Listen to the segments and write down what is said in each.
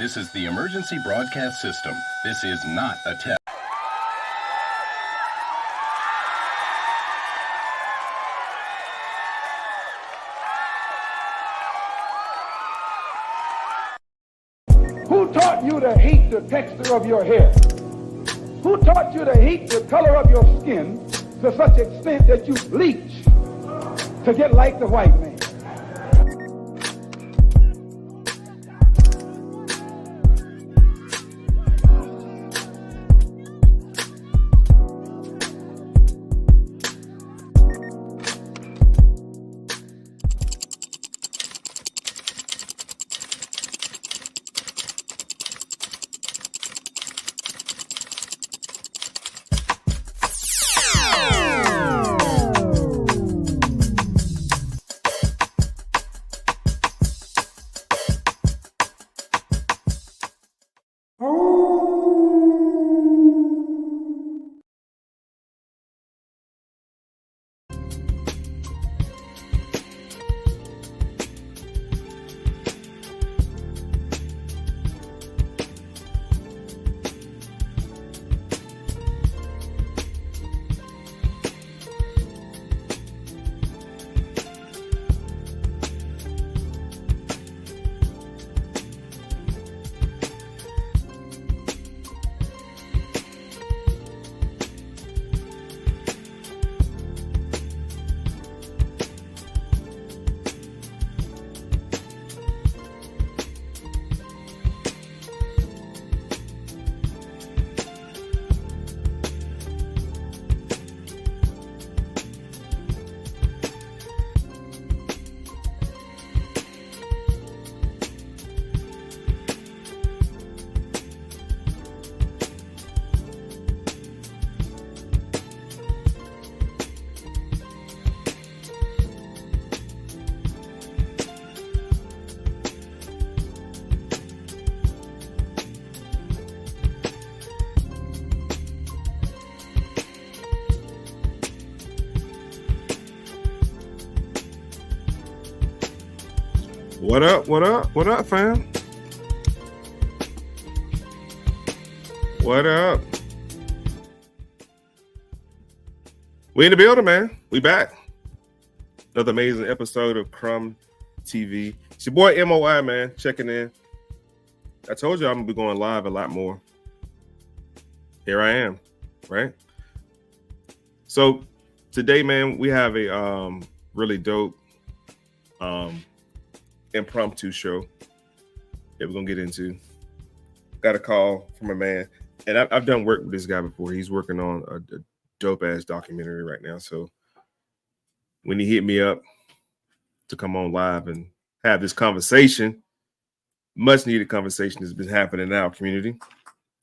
This is the emergency broadcast system. This is not a test. Who taught you to hate the texture of your hair? Who taught you to hate the color of your skin to such extent that you bleach to get like the white man? What up? What up? What up, fam? What up? We in the building, man. We back. Another amazing episode of Crumb TV. It's your boy M.O.I, man, checking in. I told you I'm gonna be going live a lot more. Here I am, right? So today, man, we have a really dope impromptu show that we're gonna get into. Got a call from a man, and I've done work with this guy before. He's working on a dope ass documentary right now. So when he hit me up to come on live and have this conversation, much needed conversation has been happening in our community.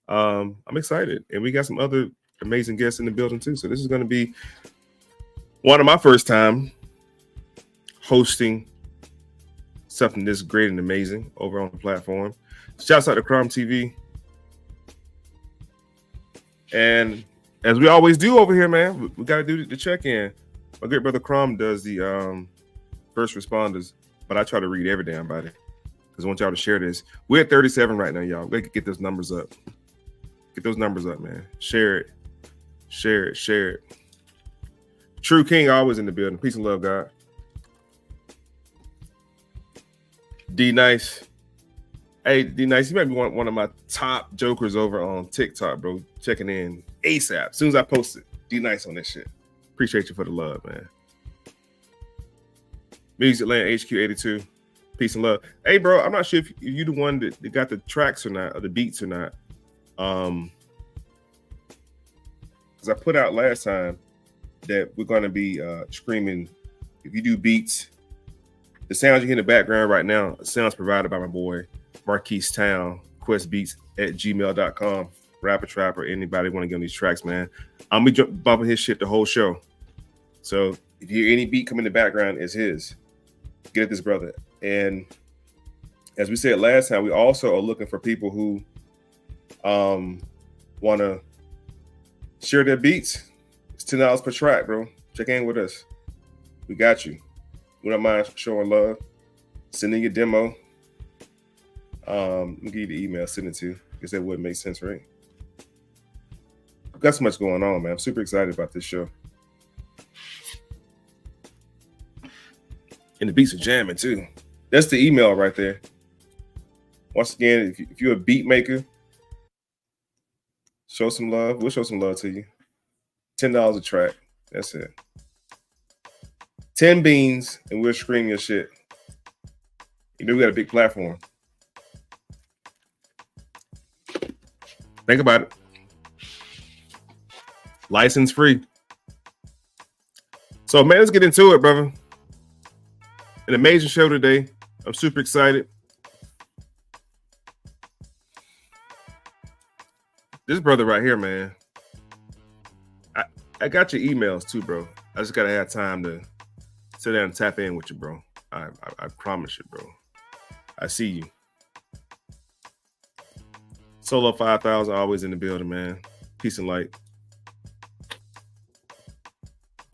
I'm excited, and we got some other amazing guests in the building too. So this is going to be one of my first time hosting something this great and amazing over on the platform. Shouts out to Crumb TV. And as we always do over here, man, we got to do the check-in. My great brother Crumb does the first responders, but I try to read every damn body because I want y'all to share this. We're at 37 right now, y'all. We got to get those numbers up. Get those numbers up, man. Share it. Share it. Share it. True King always in the building. Peace and love, God. D Nice. Hey, D Nice, you might be one of my top jokers over on TikTok, bro. Checking in ASAP. As soon as I post it, D Nice on that shit. Appreciate you for the love, man. Music Land HQ 82. Peace and love. Hey, bro, I'm not sure if you the one that got the tracks or not, or the beats or not. Because I put out last time that we're going to be screaming. If you do beats, the sounds you hear in the background right now, sounds provided by my boy Marquise Town, questbeats@gmail.com. Rapper, trapper, anybody want to get on these tracks, man. I'm gonna be bumping his shit the whole show. So if you hear any beat come in the background, it's his. Get at this brother. And as we said last time, we also are looking for people who want to share their beats. It's $10 per track, bro. Check in with us. We got you. We don't mind showing love. Send in your demo. Let me give you the email, send it to. Because that wouldn't make sense, right? I've got so much going on, man. I'm super excited about this show. And the beats are jamming too. That's the email right there. Once again, if you're a beat maker, show some love. We'll show some love to you. $10 a track. That's it. 10 beans, and we'll scream your shit. You know we got a big platform. Think about it. License free. So, man, let's get into it, brother. An amazing show today. I'm super excited. This brother right here, man. I got your emails too, bro. I just gotta have time to sit down and tap in with you, bro. I promise you, bro. I see you. Solo 5000 always in the building, man. Peace and light.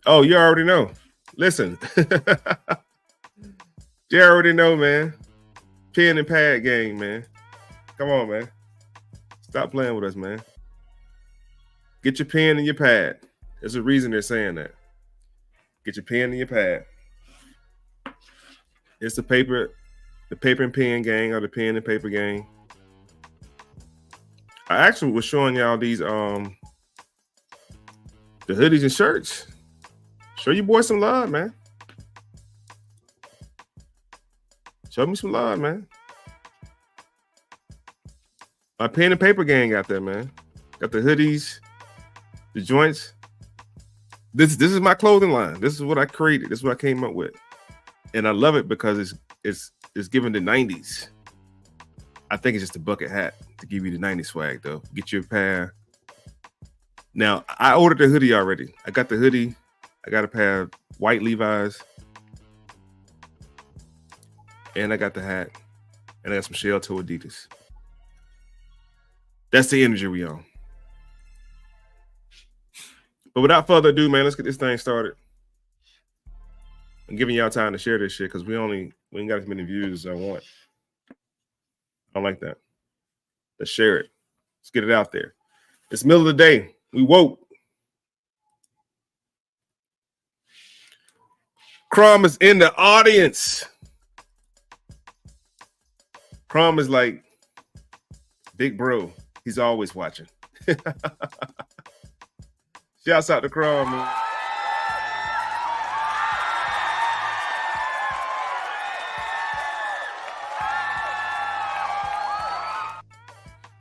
Oh, you already know. Listen. You already know, man. Pen and pad game, man. Come on, man. Stop playing with us, man. Get your pen and your pad. There's a reason they're saying that. Get your pen and your pad. It's the paper and pen gang, or the pen and paper gang. I actually was showing y'all these the hoodies and shirts. Show your boy some love, man. Show me some love, man. My pen and paper gang out there, man. Got the hoodies, the joints. This is my clothing line. This is what I created. This is what I came up with. And I love it because it's given the 90s. I think it's just a bucket hat to give you the 90s swag, though. Get you a pair. Now, I ordered the hoodie already. I got the hoodie. I got a pair of white Levi's. And I got the hat. And I got some shell toe Adidas. That's the energy we on. But without further ado, man, let's get this thing started. I'm giving y'all time to share this shit because we ain't got as many views as I want. I don't like that. Let's share it. Let's get it out there. It's middle of the day. We woke. Crom is in the audience. Crom is like big bro. He's always watching. Shouts out to Crom, man.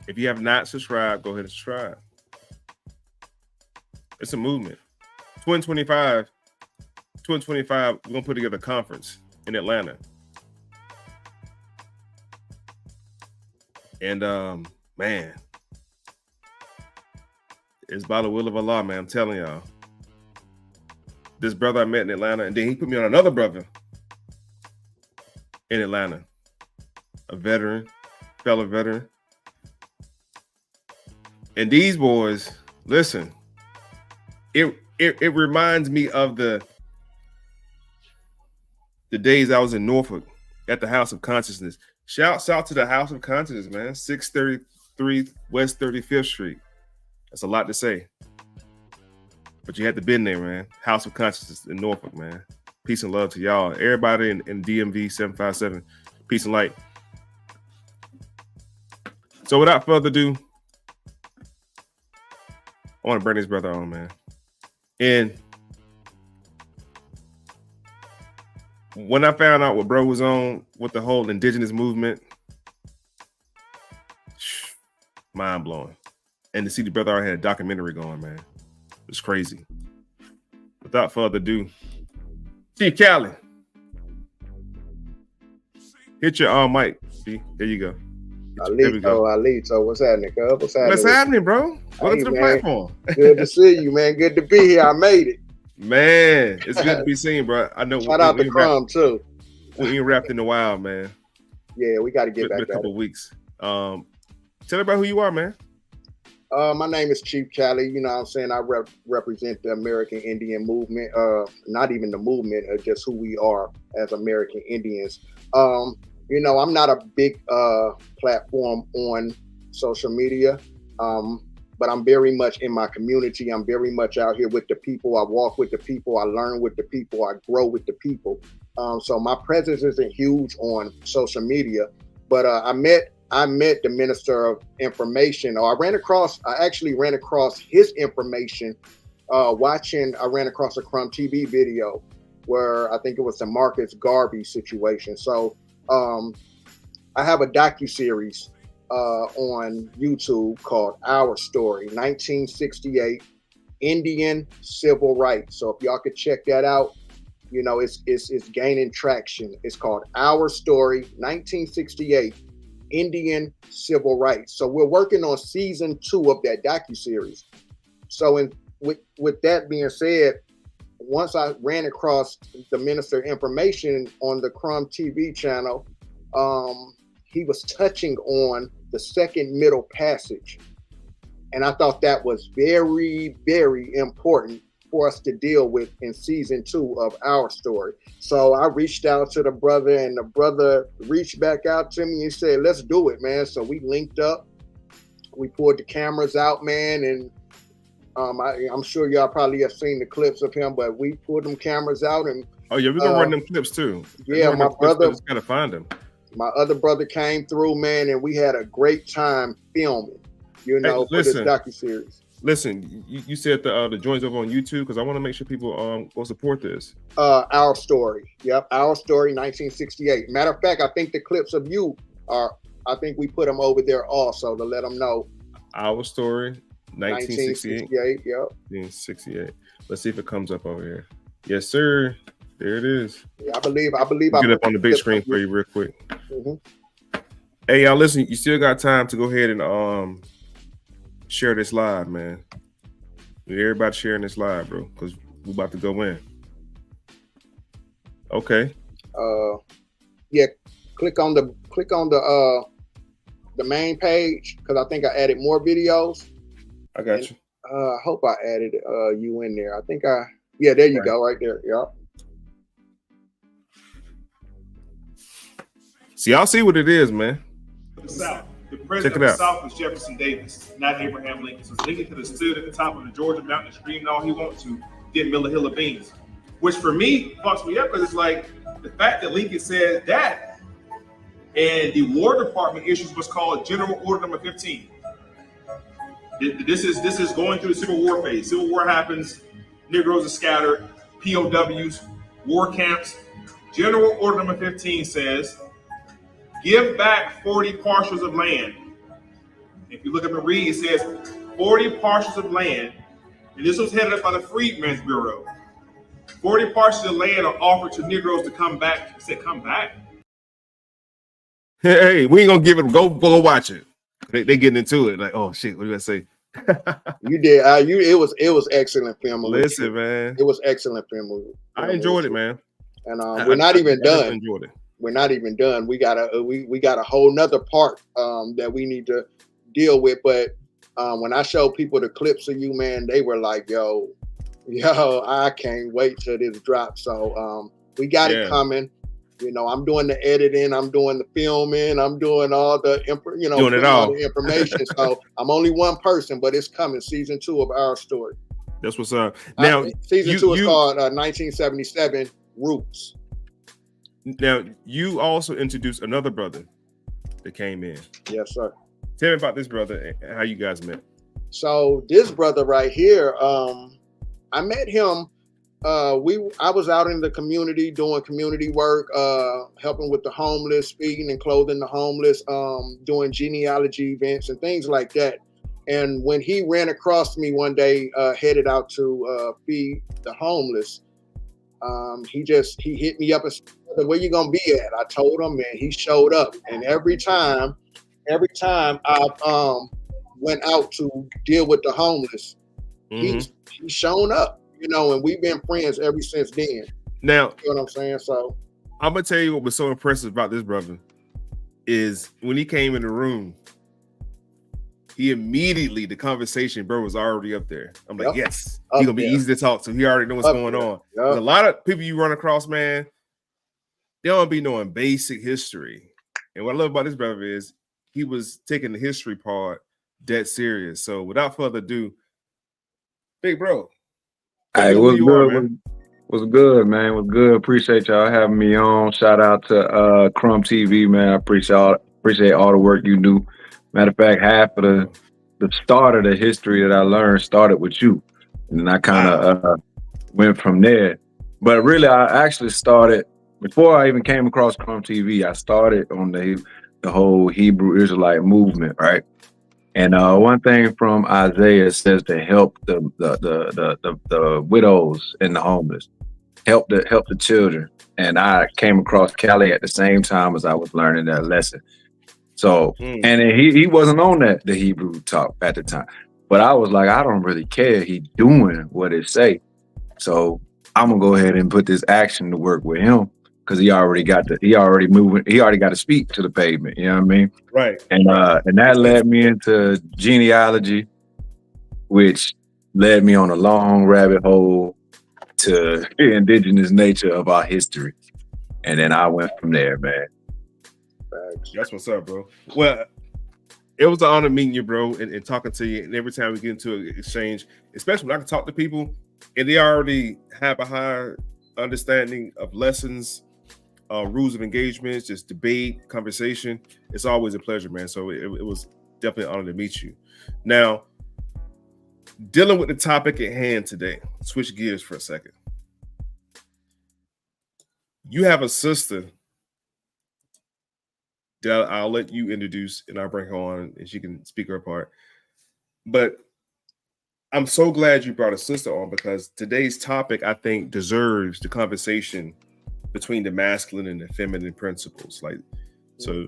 If you have not subscribed, go ahead and subscribe. It's a movement. 2025, we're going to put together a conference in Atlanta. And, man, it's by the will of Allah, man. I'm telling y'all. This brother I met in Atlanta, and then he put me on another brother in Atlanta. A veteran, fellow veteran. And these boys, listen, it reminds me of the days I was in Norfolk at the House of Consciousness. Shouts out to the House of Consciousness, man. 633 West 35th Street. That's a lot to say. But you had to been there, man. House of Consciousness in Norfolk, man. Peace and love to y'all. Everybody in DMV 757. Peace and light. So without further ado, I want to bring this brother on, man. And when I found out what bro was on with the whole indigenous movement, mind blowing. And to see the brother already had a documentary going, man, it's crazy. Without further ado, Chief Cali, hit your mic. See, there you go. Alito, what's happening, cuz? What's happening, bro? Welcome to the platform. Good to see you, man. Good to be here. I made it. Man, it's good to be seen, bro. I know. Shout out to Crom, too. We ain't rapped in a while, man. Yeah, we got to get back. A couple weeks. Tell everybody who you are, man. My name is Chief Cali. You know what I'm saying? I represent the American Indian movement. Not even the movement, just who we are as American Indians. You know, I'm not a big platform on social media, but I'm very much in my community. I'm very much out here with the people. I walk with the people. I learn with the people. I grow with the people. So my presence isn't huge on social media, but I met the Minister of Information, or I actually ran across his information I ran across a Crumb TV video where I think it was the Marcus Garvey situation. So I have a docuseries on YouTube called Our Story, 1968 Indian Civil Rights. So if y'all could check that out, you know, it's gaining traction. It's called Our Story, 1968 Indian Civil Rights. So we're working on season 2 of that docuseries. So with that being said, once I ran across the Minister of Information on the Crumb TV channel, he was touching on the second middle passage. And I thought that was very, very important for us to deal with in season 2 of Our Story. So I reached out to the brother, and the brother reached back out to me and said, let's do it, man. So we linked up, we pulled the cameras out, man. And I'm sure y'all probably have seen the clips of him, but we pulled them cameras out. And oh yeah, we're gonna run them clips too. Yeah, my brother, just gotta find them. My other brother came through, man, and we had a great time filming, you know, for this docuseries. Listen, you said the joint's over on YouTube, because I want to make sure people will support this. Our Story. Yep, Our Story, 1968. Matter of fact, I think the clips of you I think we put them over there also to let them know. Our Story, 1968. Yep. 1968. Let's see if it comes up over here. Yes, sir. There it is. Yeah, I believe. Get up on the big screen for you real quick. Mm-hmm. Hey, y'all, listen. You still got time to go ahead and share this live, man. Everybody sharing this live, bro, because we're about to go in. Okay. Yeah. Click on the main page, because I think I added more videos. I got you. I hope I added you in there. I think yeah, there you go, right there. Yep. See, y'all see what it is, man. The South. The president of the South was Jefferson Davis, not Abraham Lincoln. So Lincoln could have stood at the top of the Georgia mountain and screamed all he wanted to, did mill a hill of beans. Which for me fucks me up, because it's like the fact that Lincoln said that, and the War Department issues what's called General Order Number 15. This is going through the Civil War phase. Civil War happens, Negroes are scattered, POWs, war camps. General Order Number 15 says, give back 40 parcels of land. If you look up and read, it says 40 parcels of land, and this was headed up by the Freedmen's Bureau. 40 parcels of land are offered to Negroes to come back. He said, come back? Hey, we ain't gonna give it. Go watch it. They getting into it. Like, oh shit, what do I say? You did. It was excellent film. Listen, man, it was excellent film. I enjoyed it, man. And we're not even done. Enjoyed it. We're not even done. We got a whole nother part that we need to deal with. But when I showed people the clips of you, man, they were like, yo, I can't wait till this drops. So we got it coming. You know, I'm doing the editing, I'm doing the filming, I'm doing all the doing it all. The information. So I'm only one person, but it's coming. Season 2 of Our Story. That's what's up. Now, season 2 is called 1977 Roots. Now, you also introduced another brother that came in. Yes, sir. Tell me about this brother and how you guys met. So this brother right here, I met him. I was out in the community doing community work, helping with the homeless, feeding and clothing the homeless, doing genealogy events and things like that. And when he ran across me one day, headed out to feed the homeless, he hit me up and said, where you gonna be at? I told him, and he showed up. And every time I went out to deal with the homeless, he's shown up. You know, and we've been friends ever since then. Now, you know what I'm saying? So I'm gonna tell you what was so impressive about this brother is when he came in the room, he immediately, the conversation, bro, was already up there. I'm like, yes, he's gonna be easy to talk to. He already know what's going on. There's a lot of people you run across, man, they don't be knowing basic history. And what I love about this brother is he was taking the history part dead serious. So without further ado, big bro. Hey, what's good? What's good, man? What's good? Appreciate y'all having me on. Shout out to Crumb TV, man. I appreciate all the work you do. Matter of fact, half of the start of the history that I learned started with you, and then I kind of went from there. But really, I actually started before I even came across Crumb TV. I started on the whole Hebrew Israelite movement, right? And one thing from Isaiah says to help the widows and the homeless, help the children. And I came across Cali at the same time as I was learning that lesson. So, and he wasn't on the Hebrew talk at the time, but I was like, I don't really care. He doing what it say. So I'm gonna go ahead and put this action to work with him because he already got to speak to the pavement. You know what I mean? Right. And that led me into genealogy, which led me on a long rabbit hole to the indigenous nature of our history. And then I went from there, man. That's what's up, bro. Well, it was an honor meeting you, bro, and talking to you. And every time we get into an exchange, especially when I can talk to people and they already have a higher understanding of lessons, rules of engagement, just debate, conversation. It's always a pleasure, man. So it was definitely an honor to meet you. Now, dealing with the topic at hand today, switch gears for a second. You have a sister that I'll let you introduce and I'll bring her on and she can speak her part. But I'm so glad you brought a sister on because today's topic, I think, deserves the conversation between the masculine and the feminine principles. So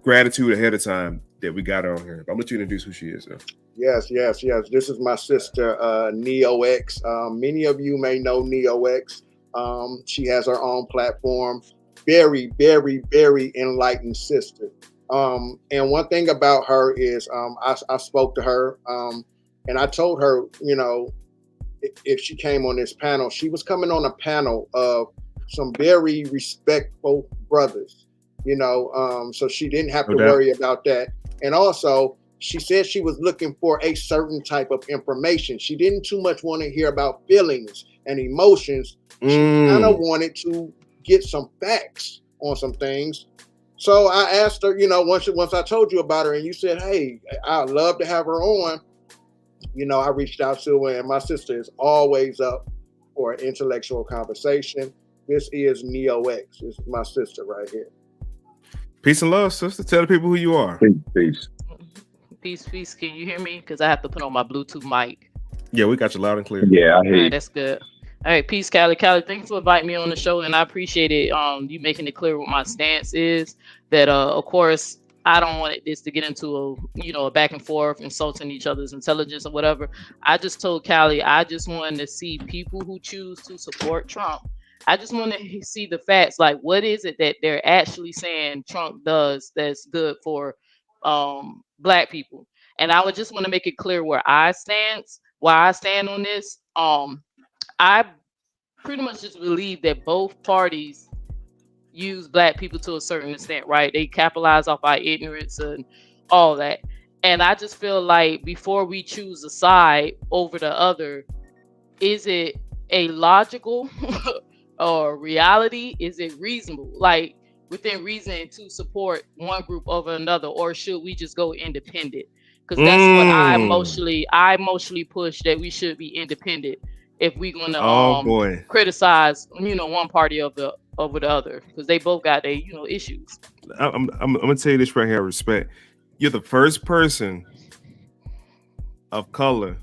gratitude ahead of time that we got her on here. I'll let you introduce who she is. Though. Yes. This is my sister, Neo-X. Many of you may know Neo-X. She has her own platform. Very, very, very enlightened sister. And one thing about her is I spoke to her and I told her, you know, if she came on this panel, she was coming on a panel of some very respectful brothers, you know, so she didn't have to worry about that. And also, she said she was looking for a certain type of information. She didn't too much want to hear about feelings and emotions. She kind of wanted to get some facts on some things. So I asked her, you know, once I told you about her and you said, hey, I'd love to have her on, you know, I reached out to her and my sister is always up for an intellectual conversation. This is Neo-X. This is my sister right here. Peace and love, sister. Tell the people who you are. Peace. Peace. Can you hear me? Because I have to put on my Bluetooth mic. Yeah, we got you loud and clear. Yeah, I hear you. That's good. All right, peace, Callie. Callie, thanks for inviting me on the show, and I appreciate it. You making it clear what my stance is. That, of course, I don't want this to get into a back and forth, insulting each other's intelligence or whatever. I just told Callie I just wanted to see people who choose to support Trump. I just want to see the facts. Like, what is it that they're actually saying Trump does that's good for Black people? And I would just want to make it clear where I stand on this. I pretty much just believe that both parties use Black people to a certain extent, right? They capitalize off our ignorance and all that. And I just feel like before we choose a side over the other, is it a logical or reality? Is it reasonable? Like within reason to support one group over another, or should we just go independent? Because that's what I mostly push, that we should be independent if we're gonna criticize one party over the other, because they both got their issues. I'm gonna tell you this right here, respect. You're the first person of color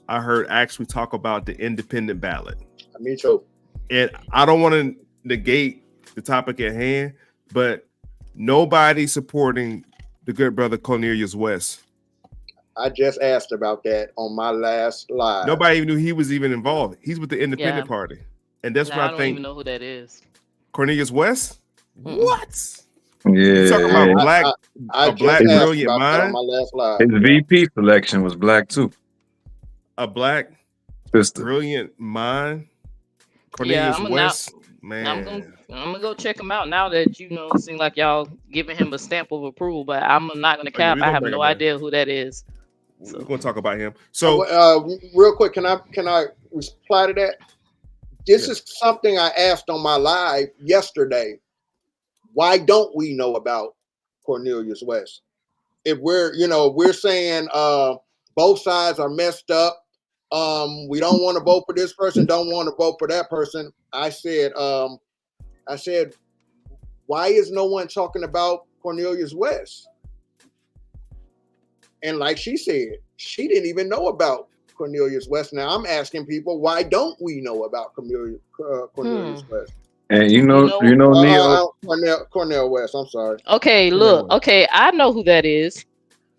I heard actually talk about the independent ballot. Me too. And I don't want to negate the topic at hand, but nobody supporting the good brother Cornelius West. I just asked about that on my last live. Nobody even knew he was even involved. He's with the independent party. And that's what I think. I don't even know who that is. Cornelius West? Mm-mm. What? Yeah. You talking about I black brilliant mind? On my last live. His VP selection was Black too. A Black sister. Brilliant mind? Cornelius West? Man. I'm gonna go check him out now that it seems like y'all giving him a stamp of approval. But I'm not gonna cap. I have no idea who that is. We're gonna talk about him. So, real quick, can I reply to that? This is something I asked on my live yesterday. Why don't we know about Cornelius West? If we're saying both sides are messed up. We don't want to vote for this person, don't want to vote for that person. I said, why is no one talking about Cornelius West? And like she said, she didn't even know about Cornelius West. Now I'm asking people, why don't we know about Cornelius West? And Neil, Cornel West. I'm sorry. Okay, look. Okay, I know who that is.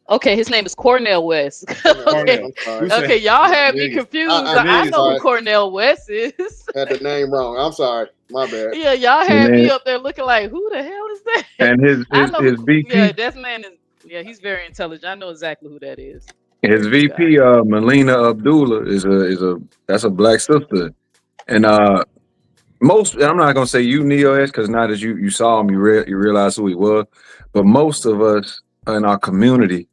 Okay, his name is Cornel West. Okay, y'all had me confused. I know who Cornel West is. Had the name wrong. I'm sorry. My bad. Yeah, y'all had me up there looking like, who the hell is that? And his VP. Yeah, that man is. Yeah, he's very intelligent. I know exactly who that is. His VP, Melina Abdullah, that's a black sister, and I'm not gonna say you, Neo, because now that you saw him, you realize who he was, but most of us in our community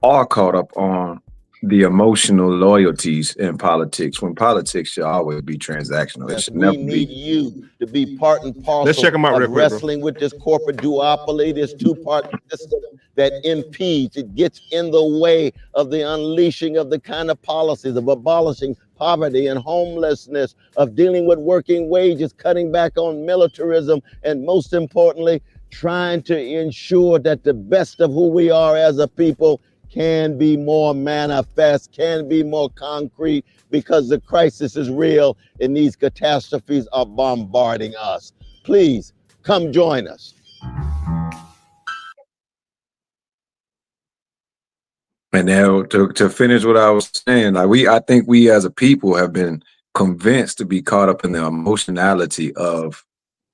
are caught up on the emotional loyalties in politics, when politics should always be transactional. It should never be. We need you to be part and parcel. Let's check them out real quick, wrestling with this corporate duopoly, this two-part system that impedes. It gets in the way of the unleashing of the kind of policies of abolishing poverty and homelessness, of dealing with working wages, cutting back on militarism, and most importantly, trying to ensure that the best of who we are as a people can be more manifest, can be more concrete, because the crisis is real and these catastrophes are bombarding us. Please come join us. And now to finish what I was saying, I think we as a people have been convinced to be caught up in the emotionality of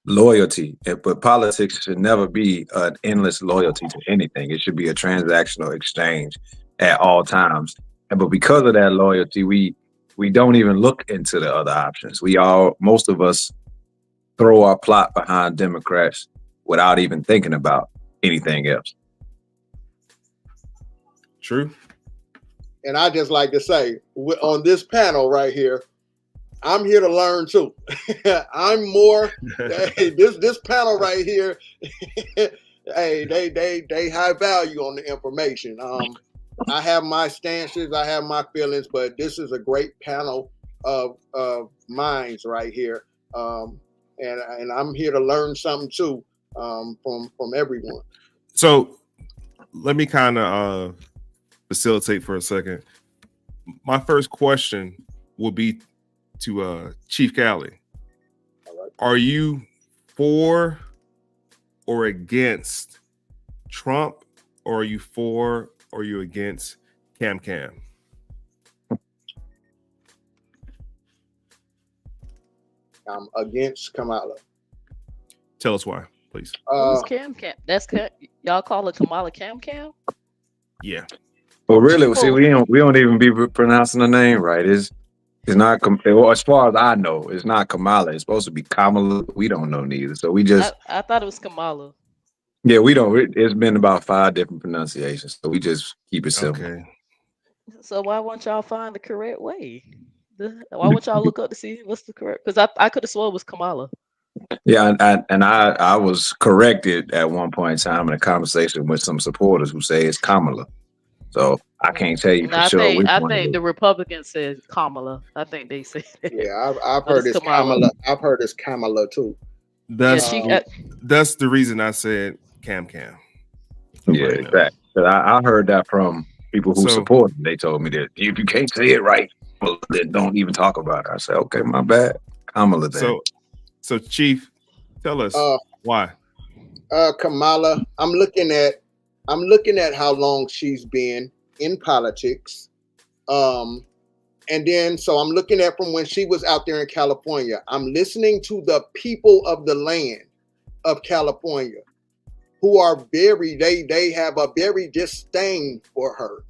loyalty, but politics should never be an endless loyalty to anything. It should be a transactional exchange at all times. But because of that loyalty, we don't even look into the other options. Most of us throw our plot behind Democrats without even thinking about anything else. True. And I just like to say, on this panel right here, I'm here to learn too. I'm more. This panel right here, hey, they high value on the information. I have my stances, I have my feelings, but this is a great panel of minds right here, and I'm here to learn something too from everyone. So let me kind of facilitate for a second. My first question will be to Chief Cali. Right. Are you for or against Trump, or are you for or are you against Cam? I'm against Kamala. Tell us why, please. Who's Cam? That's y'all call it Kamala Cam? Yeah. Well, really, see, we don't even be pronouncing the name right. It's not, as far as I know, it's not Kamala. It's supposed to be Kamala. We don't know neither. So we just. I thought it was Kamala. Yeah, we don't. It's been about 5 different pronunciations. So we just keep it simple. Okay. So why won't y'all find the correct way? Why won't y'all look up to see what's the correct? Because I could have sworn it was Kamala. Yeah, and I was corrected at one point in time in a conversation with some supporters who say it's Kamala. So I can't tell you for sure. I think the Republicans said Kamala. I think they said that. Yeah, I've heard it's Kamala. I've heard it's Kamala too. That's the reason I said Cam. Yeah, exactly. But I heard that from people who support it. They told me that if you can't say it right, well, then don't even talk about it. I said, okay, my bad. Kamala then. So Chief, tell us why. Kamala, I'm looking at how long she's been in politics. And then, so I'm looking at from when she was out there in California. I'm listening to the people of the land of California who are they have a very disdain for her.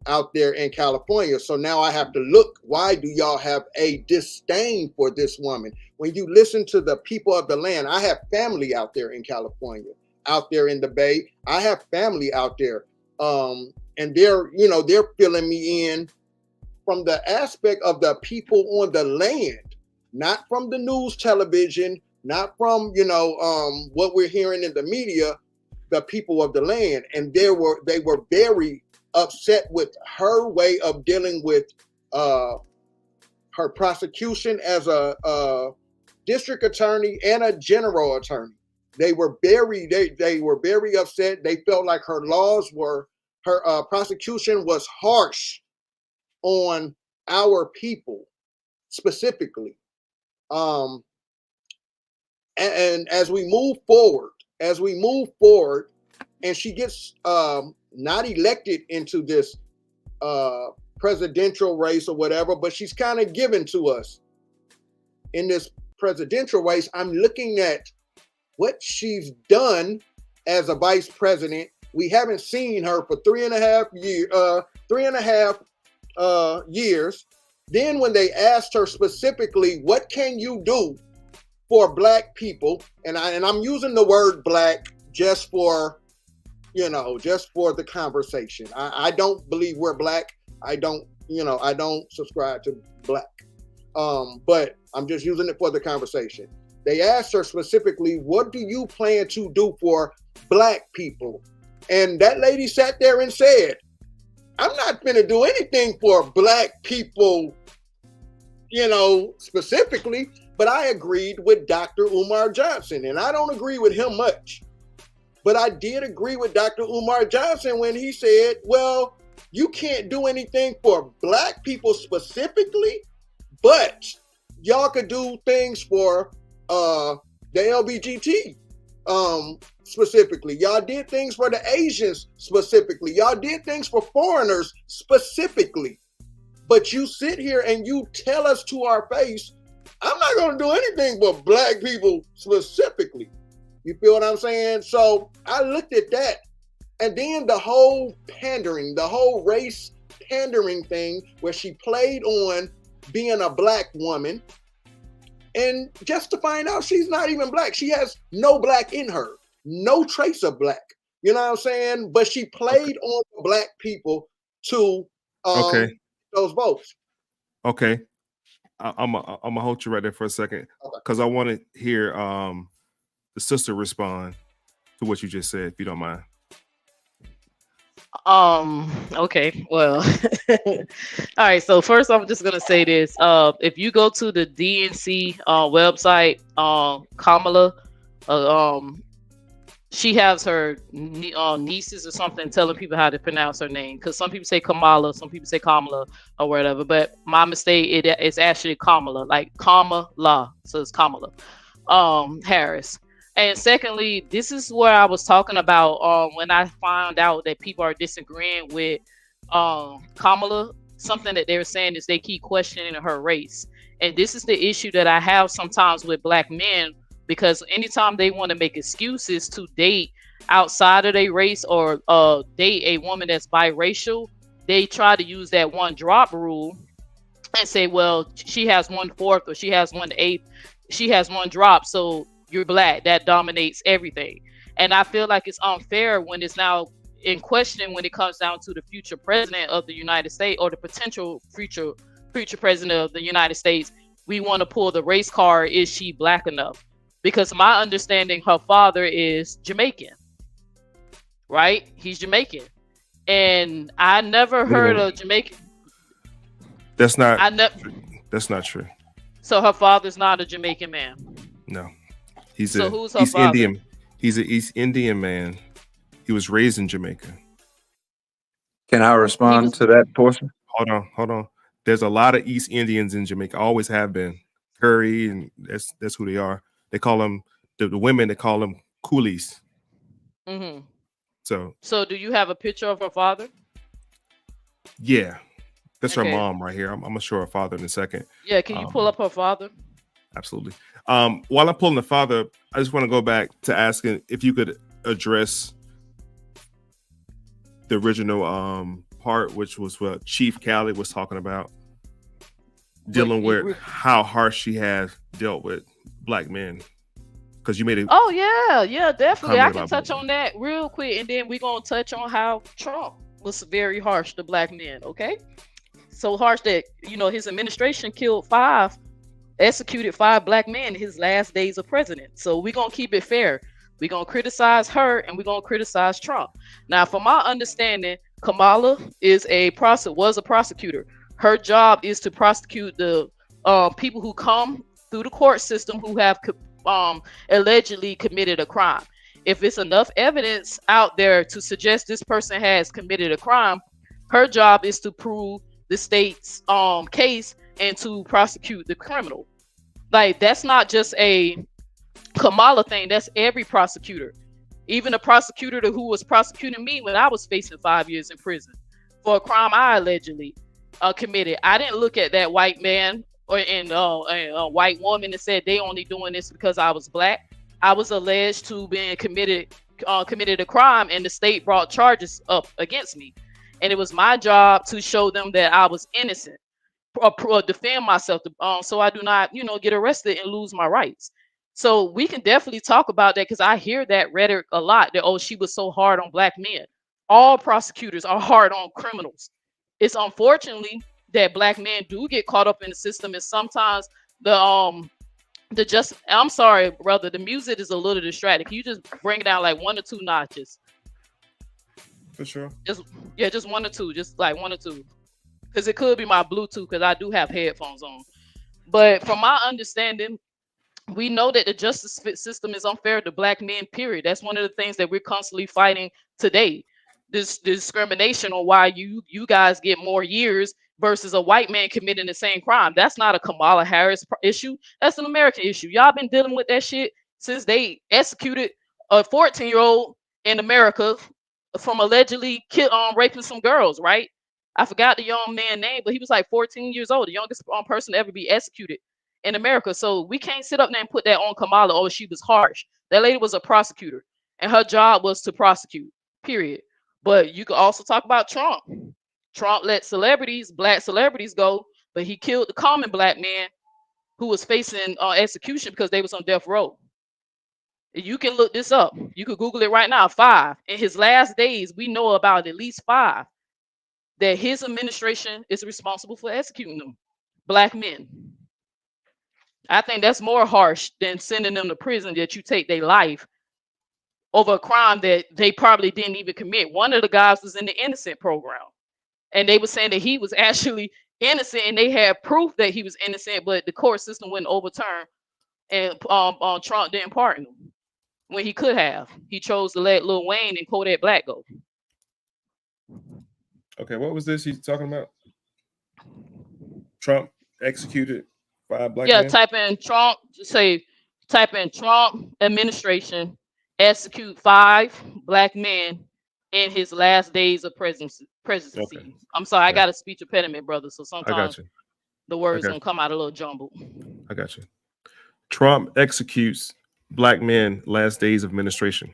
out there in California. So now I have to look, why do y'all have a disdain for this woman? When you listen to the people of the land, I have family out there in California, out there in the Bay. I have family out there. And they're filling me in from the aspect of the people on the land, not from the news television, not from, what we're hearing in the media, the people of the land. And they were very upset with her way of dealing with her prosecution as a district attorney and a general attorney. They were very upset. They felt like her prosecution was harsh on our people specifically. And as we move forward, and she gets not elected into this presidential race or whatever, but she's kind of given to us in this presidential race. I'm looking at what she's done as a vice president. We haven't seen her for 3.5 years. Then when they asked her specifically, what can you do for Black people? And I'm using the word Black just for the conversation. I don't believe we're Black. I don't subscribe to Black. But I'm just using it for the conversation. They asked her specifically, what do you plan to do for Black people? And that lady sat there and said, I'm not going to do anything for Black people, specifically, but I agreed with Dr. Umar Johnson, and I don't agree with him much. But I did agree with Dr. Umar Johnson when he said, well, you can't do anything for Black people specifically, but y'all could do things for the LGBT specifically. Y'all did things for the Asians specifically. Y'all did things for foreigners specifically. But you sit here and you tell us to our face, I'm not going to do anything for Black people specifically. You feel what I'm saying? So I looked at that. And then the whole pandering, the whole race pandering thing where she played on being a Black woman, and just to find out she's not even Black. She has no Black in her, no trace of Black. You know what I'm saying? But she played on Black people to those votes. Okay. I'm gonna hold you right there for a second, because I want to hear the sister respond to what you just said, if you don't mind. Okay, well, all right. So first, I'm just gonna say this. If you go to the DNC website, Kamala, she has her nieces or something telling people how to pronounce her name, because some people say Kamala, some people say Kamala or whatever. But my mistake, it's actually Kamala, like Kamala, so it's Kamala Harris. And secondly, this is where I was talking about when I found out that people are disagreeing with Kamala. Something that they were saying is they keep questioning her race. And this is the issue that I have sometimes with Black men, because anytime they want to make excuses to date outside of their race or date a woman that's biracial, they try to use that 1 drop rule and say, well, she has 1/4 or she has 1/8, she has 1 drop, so you're Black, that dominates everything. And I feel like it's unfair when it's now in question when it comes down to the future president of the United States, or the potential future president of the United States. We want to pull the race card, is she Black enough? Because my understanding, her father is Jamaican, right? He's Jamaican. And I never heard of Jamaican. That's not true. So her father's not a Jamaican man? No. He's who's her father? Indian. He's an East Indian man. He was raised in Jamaica. Can I respond to that portion? Hold on. There's a lot of East Indians in Jamaica. Always have been. Curry, and that's who they are. They call them the women. They call them coolies. Mm-hmm. So do you have a picture of her father? Yeah, that's her mom right here. I'm gonna show her father in a second. Yeah, can you pull up her father? Absolutely. While I'm pulling the father, I just want to go back to asking if you could address the original part, which was what Chief Khaled was talking about, dealing with how harsh she has dealt with black men. Because you made it. Oh yeah, definitely. I can touch on that real quick, and then we're gonna touch on how Trump was very harsh to black men. Okay, so harsh that his administration executed 5 black men in his last days of president. So we're gonna keep it fair. We're gonna criticize her, and we're gonna criticize Trump. Now, from my understanding, Kamala was a prosecutor. Her job is to prosecute the people who come through the court system who have allegedly committed a crime. If it's enough evidence out there to suggest this person has committed a crime, her job is to prove the state's case and to prosecute the criminal. Like, that's not just a Kamala thing, that's every prosecutor. Even a prosecutor who was prosecuting me when I was facing 5 years in prison for a crime I allegedly committed. I didn't look at that white man or a white woman and said they only doing this because I was black. I was alleged to being committed a crime, and the state brought charges up against me, and it was my job to show them that I was innocent, or defend myself, so I do not get arrested and lose my rights. So we can definitely talk about that, because I hear that rhetoric a lot, that she was so hard on black men. All prosecutors are hard on criminals. It's unfortunately that black men do get caught up in the system, and sometimes I'm sorry, brother, the music is a little distracting. Can you just bring it down like 1 or 2 notches? For sure. Just 1 or 2, just like 1 or 2, because it could be my Bluetooth, because I do have headphones on. But from my understanding, we know that the justice system is unfair to black men, period. That's one of the things that we're constantly fighting today. This discrimination on why you guys get more years versus a white man committing the same crime. That's not a Kamala Harris issue. That's an American issue. Y'all been dealing with that shit since they executed a 14-year-old in America from allegedly raping some girls, right? I forgot the young man's name, but he was like 14 years old, the youngest person to ever be executed in America. So we can't sit up there and put that on Kamala. Oh, she was harsh. That lady was a prosecutor, and her job was to prosecute, period. But you could also talk about Trump. Trump let black celebrities go, but he killed the common black man who was facing execution because they was on death row. You can look this up. You could Google it right now. 5. In his last days, we know about at least 5 that his administration is responsible for executing them. Black men. I think that's more harsh than sending them to prison, that you take their life over a crime that they probably didn't even commit. One of the guys was in the innocent program, and they were saying that he was actually innocent, and they had proof that he was innocent, but the court system wouldn't overturn, and Trump didn't pardon him when he could have. He chose to let Lil Wayne and Kodak Black go. Okay, what was this he's talking about? Trump executed 5 black men? Type in Trump administration execute 5 black men in his last days of presidency. Okay. I'm sorry, I got a speech impediment, brother, so sometimes the words gonna come out a little jumbled. I got you. Trump executes black men last days of administration.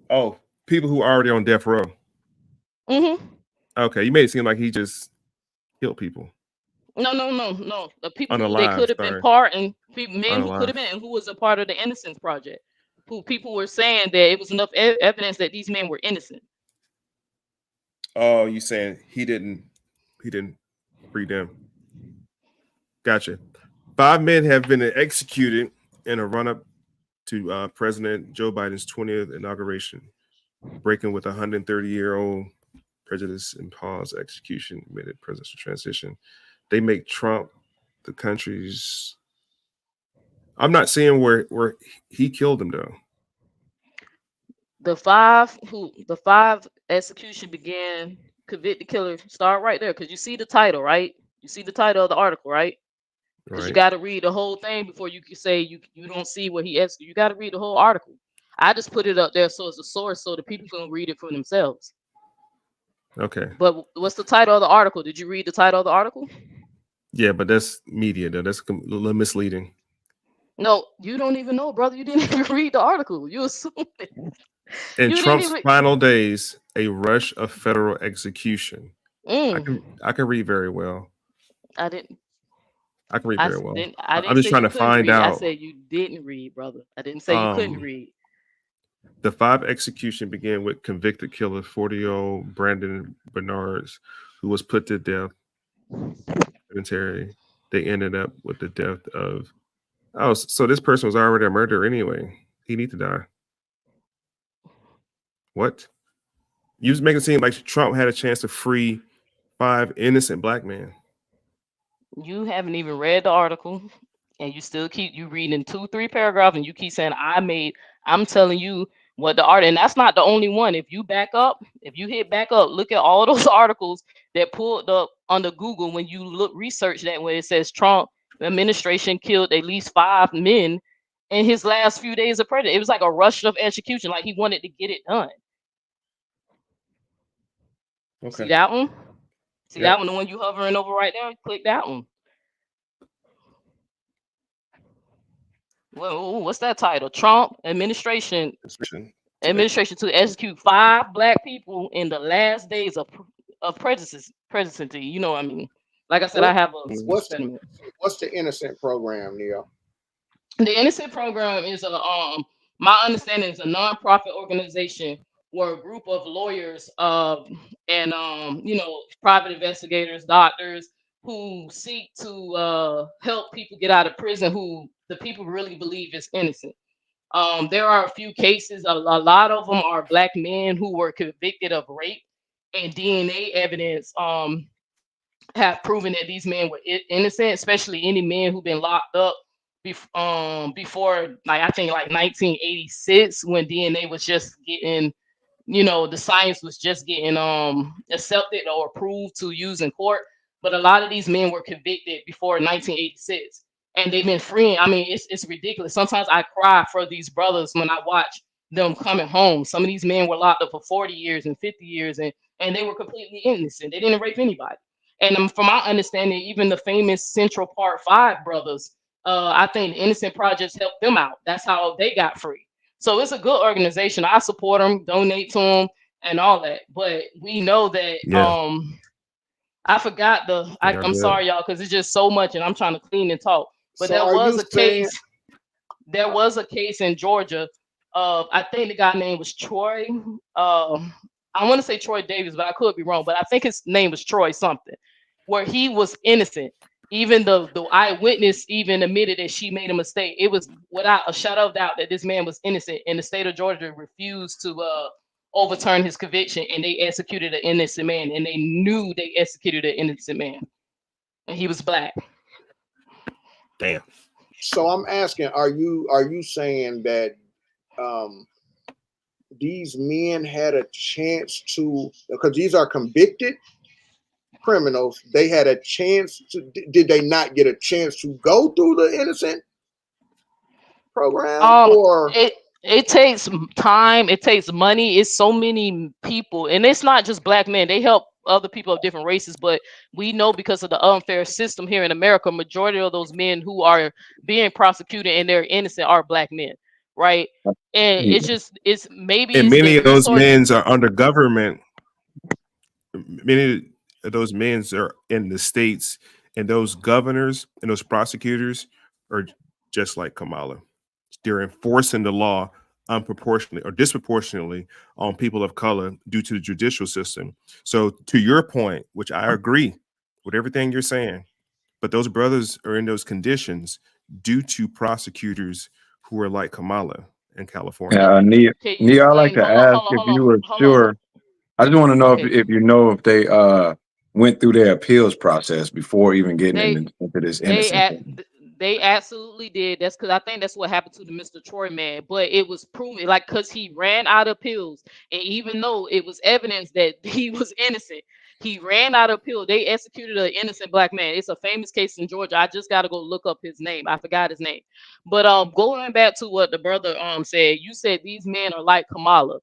Oh, people who are already on death row. Mm-hmm. Okay, you made it seem like he just killed people. No. The people who they could have been part, and men who could have been, and who was a part of the Innocence Project. Who people were saying that it was enough evidence that these men were innocent. Oh, you saying he didn't free them? Gotcha. 5 men have been executed in a run-up to President Joe Biden's 20th inauguration, breaking with a 130-year-old prejudice and pause execution amid presidential transition. They make Trump the country's. I'm not seeing where he killed him though. The 5 execution began, convicted killer. Start right there, because you see the title, right? You see the title of the article, right? Because you got to read the whole thing before you can say you don't see what he executed. You got to read the whole article. I just put it up there so it's a source so the people can read it for themselves. Okay. But what's the title of the article? Did you read the title of the article? Yeah, but that's media though. That's a little misleading. No, you don't even know, brother. You didn't even read the article. You assume it. In You didn't Trump's even. final days, a rush of federal execution. Mm, I can read very well. I didn't. I can read very well. I I'm didn't just say trying you to couldn't find read. I out. said you didn't read, brother. I didn't say you couldn't Um, read. the 5 execution began with convicted killer 40-year-old Brandon Bernards, who was put to death. They ended up with the death of. Oh, so this person was already a murderer anyway. He need to die. What? You was making it seem like Trump had a chance to free 5 innocent black men. You haven't even read the article, and you still keep you reading 2, 3 paragraphs, and you keep saying I'm telling you what the art, and that's not the only one. If you back up, if you hit back up, look at all those articles that pulled up under Google when you look research that where it says Trump administration killed at least 5 men in his last few days of president. It was like a rush of execution, like he wanted to get it done. Okay. See that one? See Yep. that one, the one you hovering over right there? Click that one. Well, what's that title? Trump administration to execute 5 black people in the last days of presidency. You know what I mean? Like I said, I have a What's sentiment. what's the Innocent program, Neil? The Innocent program is my understanding is a nonprofit organization where a group of lawyers and private investigators, doctors who seek to help people get out of prison who the people really believe is innocent. There are a few cases, a lot of them are black men who were convicted of rape, and DNA evidence have proven that these men were innocent, especially any men who've been locked up before, like I think like 1986, when DNA was just getting, the science was just getting accepted or approved to use in court. But a lot of these men were convicted before 1986, and they've been freeing. I mean, it's ridiculous. Sometimes I cry for these brothers when I watch them coming home. Some of these men were locked up for 40 years and 50 years, and they were completely innocent. They didn't rape anybody. And from my understanding, even the famous Central Park 5 brothers, I think the Innocent Projects helped them out. That's how they got free. So it's a good organization. I support them, donate to them, and all that. But we know that I forgot I'm sorry, y'all, because it's just so much, and I'm trying to clean and talk. But So there are was you a saying case. There was a case in Georgia of, I think the guy name was Troy. I want to say Troy Davis, but I could be wrong. But I think his name was Troy something, where he was innocent. Even the eyewitness even admitted that she made a mistake. It was without a shadow of doubt that this man was innocent, and the state of Georgia refused to overturn his conviction, and they executed an innocent man, and they knew they executed an innocent man, and he was black. Damn. So I'm asking, are you saying that these men had a chance to, because these are convicted criminals, they had a chance to, did they not get a chance to go through the innocent program? Or it takes time, it takes money, it's so many people, and it's not just black men. They help other people of different races, but we know because of the unfair system here in America, majority of those men who are being prosecuted and they're innocent are black men, right? And it's maybe And it's many the of those resource. men are under government. Many of those men are in the states, and those governors and those prosecutors are just like Kamala. They're enforcing the law unproportionately or disproportionately on people of color due to the judicial system. So to your point, which I agree with everything you're saying, but those brothers are in those conditions due to prosecutors who are like Kamala in California. Can you Nia, I'd like explain? to ask if you were sure. I just want to know Okay. if you know if they went through their appeals process before even getting They into this they innocent at thing. they absolutely did. That's because I think that's what happened to the Mr. Troy man. But it was proven, like, because he ran out of pills, and even though it was evidence that he was innocent, he ran out of pills. They executed an innocent black man. It's a famous case in Georgia. I just got to go look up his name. I forgot his name. But going back to what the brother said, you said these men are like Kamala.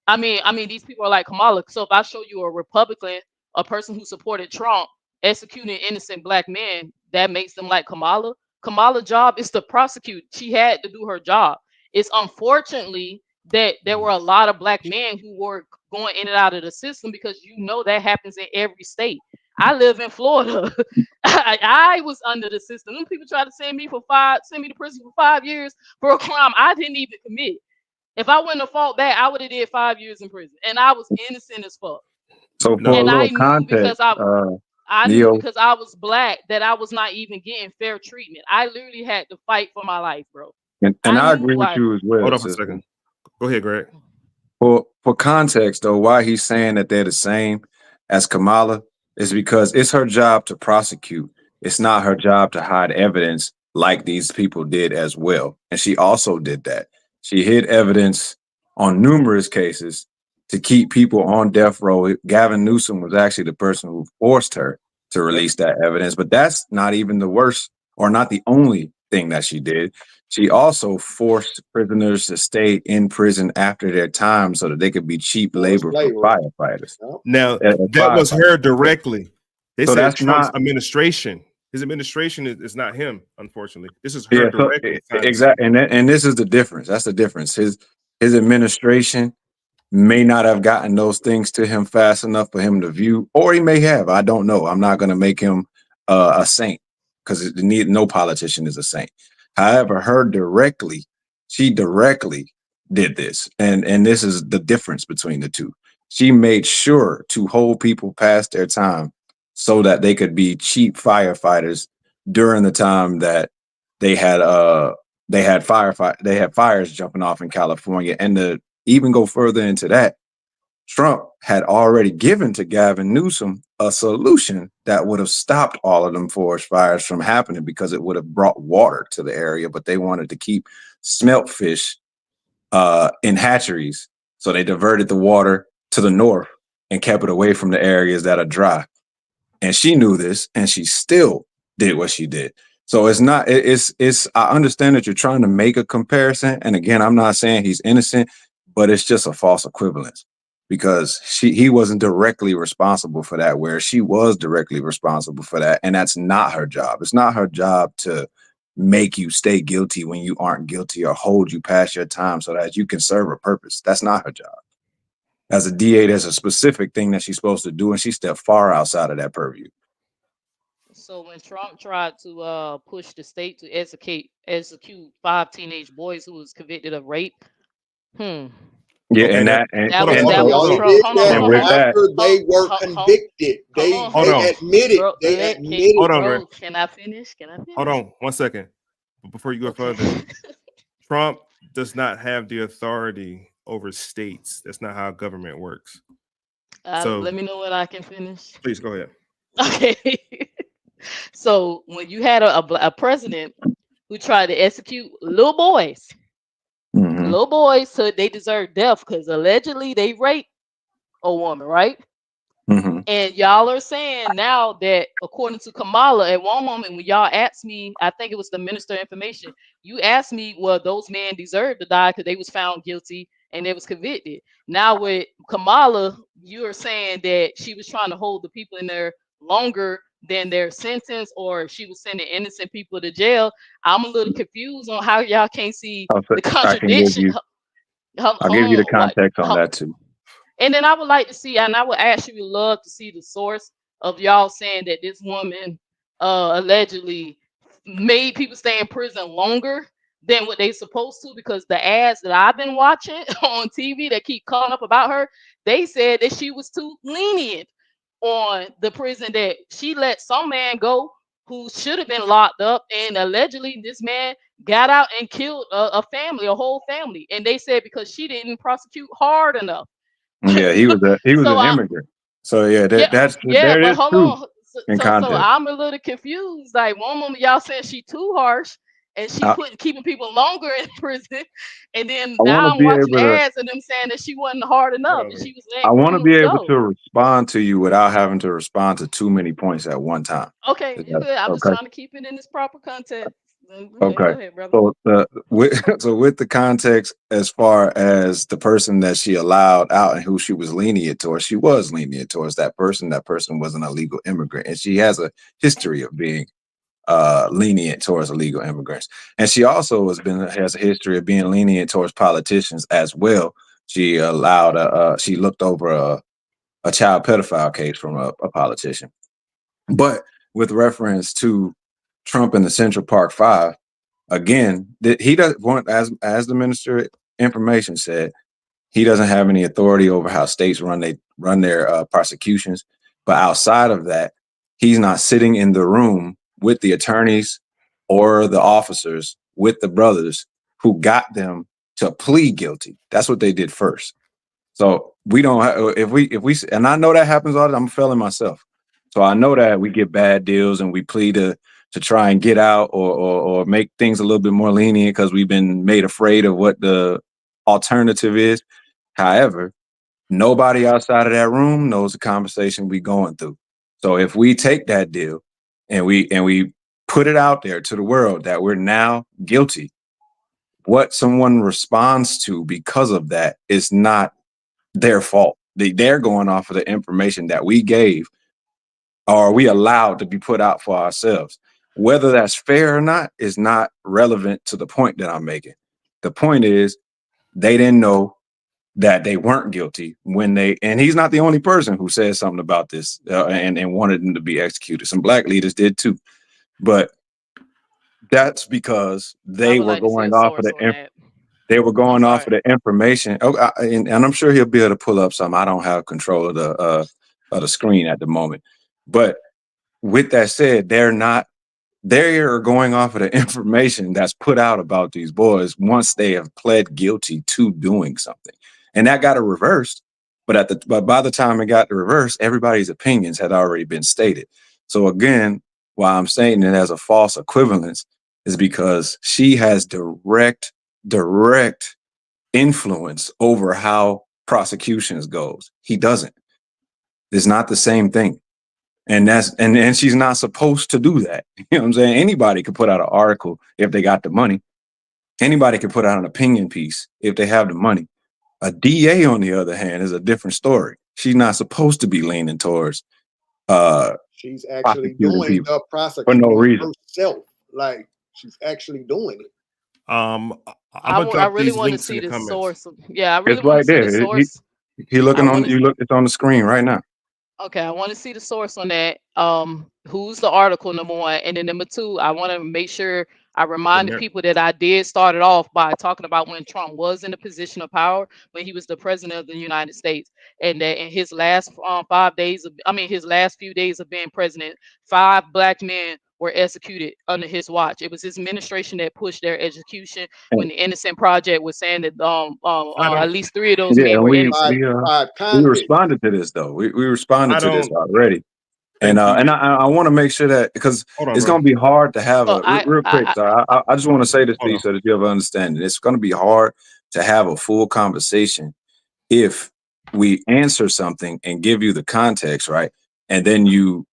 I mean, these people are like Kamala. So if I show you a Republican, a person who supported Trump executing innocent black men, that makes them like Kamala. Kamala's job is to prosecute. She had to do her job. It's unfortunately that there were a lot of black men who were going in and out of the system, because that happens in every state. I live in Florida. I was under the system. Them people tried to send me to prison for 5 years for a crime I didn't even commit. If I wouldn't have fought back, I would have did 5 years in prison, and I was innocent as fuck. So for a little context, I knew because I was black that I was not even getting fair treatment. I literally had to fight for my life, bro. And I agree with you as well. Hold on for a second. Go ahead, Greg. For context, though, why he's saying that they're the same as Kamala is because it's her job to prosecute. It's not her job to hide evidence like these people did as well. And she also did that. She hid evidence on numerous cases to keep people on death row. Gavin Newsom was actually the person who forced her to release that evidence. But that's not even the worst, or not the only thing that she did. She also forced prisoners to stay in prison after their time so that they could be cheap labor for firefighters. Now, that was her directly. They so said that's Trump's not administration. His administration is not him, unfortunately. This is her directly. Exactly. And this is the difference. That's the difference. His administration may not have gotten those things to him fast enough for him to view, or he may have. I don't know. I'm not going to make him a saint, because no politician is a saint. However, she directly did this. And this is the difference between the two. She made sure to hold people past their time so that they could be cheap firefighters during the time that they had fires jumping off in California. And to even go further into that, Trump had already given to Gavin Newsom a solution that would have stopped all of them forest fires from happening, because it would have brought water to the area. But they wanted to keep smelt fish in hatcheries, so they diverted the water to the north and kept it away from the areas that are dry. And she knew this, and she still did what she did. So I understand that you're trying to make a comparison. And again, I'm not saying he's innocent, but it's just a false equivalence, because he wasn't directly responsible for that, where she was directly responsible for that. And that's not her job. It's not her job to make you stay guilty when you aren't guilty, or hold you past your time so that you can serve a purpose. That's not her job. As a DA, there's a specific thing that she's supposed to do, and she stepped far outside of that purview. So when Trump tried to push the state to execute 5 teenage boys who was convicted of rape, yeah, and that after they were convicted, they admitted. Hold on, Greg. Can I finish? Hold on 1 second. Before you go further, Trump does not have the authority over states. That's not how government works. So let me know when I can finish. Please go ahead. Okay. So when you had a president who tried to execute little boys, so they deserve death because allegedly they raped a woman, right? And y'all are saying now that, according to Kamala, at one moment when y'all asked me, I think it was the Minister of Information, you asked me, well, those men deserve to die because they was found guilty and they was convicted. Now with Kamala, you are saying that she was trying to hold the people in there longer than their sentence, or she was sending innocent people to jail. I'm a little confused on how y'all can't see the contradiction. I'll give you the context on that too. And then I would like to see, and I would actually love to see the source of y'all saying that this woman allegedly made people stay in prison longer than what they supposed to, because the ads that I've been watching on TV that keep calling up about her, they said that she was too lenient on the prison, that she let some man go who should have been locked up, and allegedly this man got out and killed a whole family. And they said because she didn't prosecute hard enough. Yeah, he was an immigrant. So that's but hold on. So I'm a little confused. Like, one moment y'all saying she too harsh and she keeping people longer in prison, and then now I'm watching ads and them saying that she wasn't hard enough. And she was I want to be able to respond to you without having to respond to too many points at one time. Okay, I'm just trying to keep it in this proper context. Okay. Go ahead, brother. So with the context, as far as the person that she allowed out and who she was lenient towards, she was lenient towards that person. That person was an illegal immigrant, and she has a history of being lenient towards illegal immigrants. And she also has a history of being lenient towards politicians as well. She she looked over a child pedophile case from a politician. But with reference to Trump and the Central Park Five, again, he doesn't want, as the Minister of Information said, he doesn't have any authority over how states run their prosecutions. But outside of that, he's not sitting in the room with the attorneys or the officers with the brothers who got them to plead guilty. That's what they did first. So we don't have, if we, and I know that happens all the time. I'm a felon myself. So I know that we get bad deals and we plead to try and get out or make things a little bit more lenient because we've been made afraid of what the alternative is. However, nobody outside of that room knows the conversation we going through. So if we take that deal and we put it out there to the world that we're now guilty, what someone responds to because of that is not their fault. They're going off of the information that we gave or we allowed to be put out for ourselves. Whether that's fair or not is not relevant to the point that I'm making. The point is they didn't know that they weren't guilty and he's not the only person who said something about this and wanted them to be executed. Some black leaders did too, but that's because they were going off of the information. Oh, and I'm sure he'll be able to pull up some. I don't have control of the screen at the moment, but with that said, they are going off of the information that's put out about these boys once they have pled guilty to doing something. And that got reversed. But by the time it got reversed, everybody's opinions had already been stated. So again, why I'm saying it as a false equivalence is because she has direct influence over how prosecutions goes. He doesn't. It's not the same thing. And and she's not supposed to do that. You know what I'm saying? Anybody could put out an article if they got the money. Anybody could put out an opinion piece if they have the money. A DA, on the other hand, is a different story. She's not supposed to be leaning towards she's actually doing the prosecuting for no reason. herself. Like she's actually doing it. I really want to see the source. Yeah, I really it's want right to see there. the source. It's on the screen right now. Okay, I want to see the source on that. Who's the article, number one, and then number two, I want to make sure I remind the people that I did start it off by talking about when Trump was in a position of power, when he was the president of the United States, and that in his last his last few days of being president, 5 black men were executed under his watch. It was his administration that pushed their execution when the Innocent Project was saying that at least 3 of those men were innocent. We responded to this though. We responded to this already. And I want to make sure that because it's going to be hard to have real quick. I just want to say this to you so that you have an understanding. It's going to be hard to have a full conversation if we answer something and give you the context, right? And then you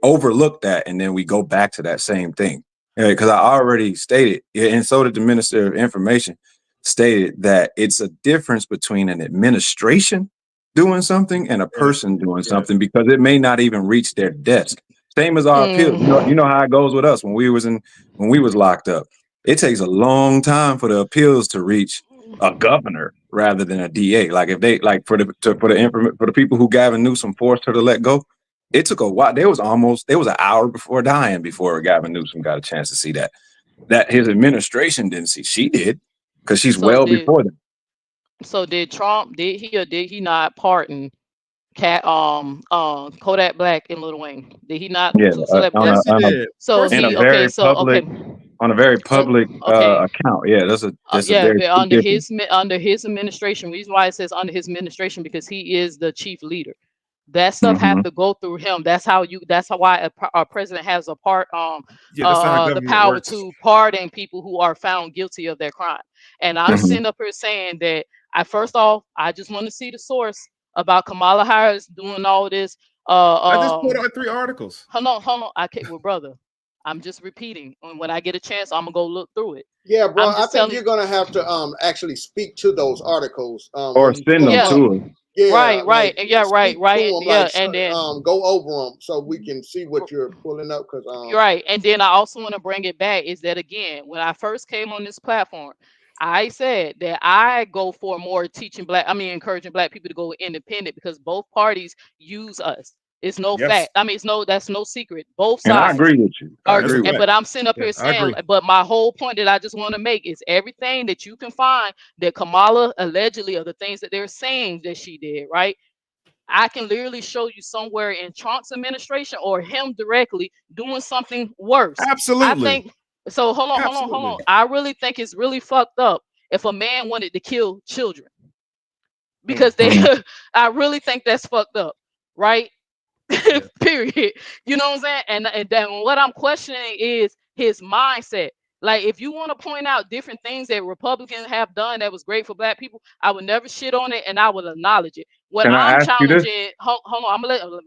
overlook that and then we go back to that same thing. Because I already stated, and so did the Minister of Information, stated that it's a difference between an administration doing something and a person doing something because it may not even reach their desk. Same as our appeals. You know how it goes with us when we was locked up. It takes a long time for the appeals to reach a governor rather than a DA. Like if they for the people who Gavin Newsom forced her to let go, it took a while. There was an hour before dying before Gavin Newsom got a chance to see that his administration didn't see. She did because she's before them. So did Trump, did he or did he not pardon Kodak Black and Lil Wayne? Did he not? On a very public account. Yeah, that's under his administration. Reason why it says under his administration because he is the chief leader. That stuff have to go through him. That's why a president has the power to pardon people who are found guilty of their crime. And I'm sitting up here saying that I just want to see the source about Kamala Harris doing all this. I just put out 3 articles. Hold on. Brother, I'm just repeating. And when I get a chance, I'm gonna go look through it. Yeah, bro. I think you're gonna have to actually speak to those articles or send them to him. Yeah, right, yeah, right, yeah, and then go over them so we can see what you're pulling up. Because right, and then I also want to bring it back is that again, when I first came on this platform, I said that I go for more encouraging black people to go independent because both parties use us. It's no Yes. fact. I mean, that's no secret. Both And I sides agree with you. I agree with but I'm sitting up here I agree. saying, but my whole point that I just want to make is everything that you can find that Kamala allegedly are the things that they're saying that she did, right? I can literally show you somewhere in Trump's administration or him directly doing something worse. I Absolutely. think so. Hold on. Absolutely. I really think it's really fucked up if a man wanted to kill children because they, I really think that's fucked up, right? Period. You know what I'm saying? And then what I'm questioning is his mindset. Like, if you want to point out different things that Republicans have done that was great for black people, I would never shit on it and I would acknowledge it. What Can I I'm ask you this? challenging, hold on,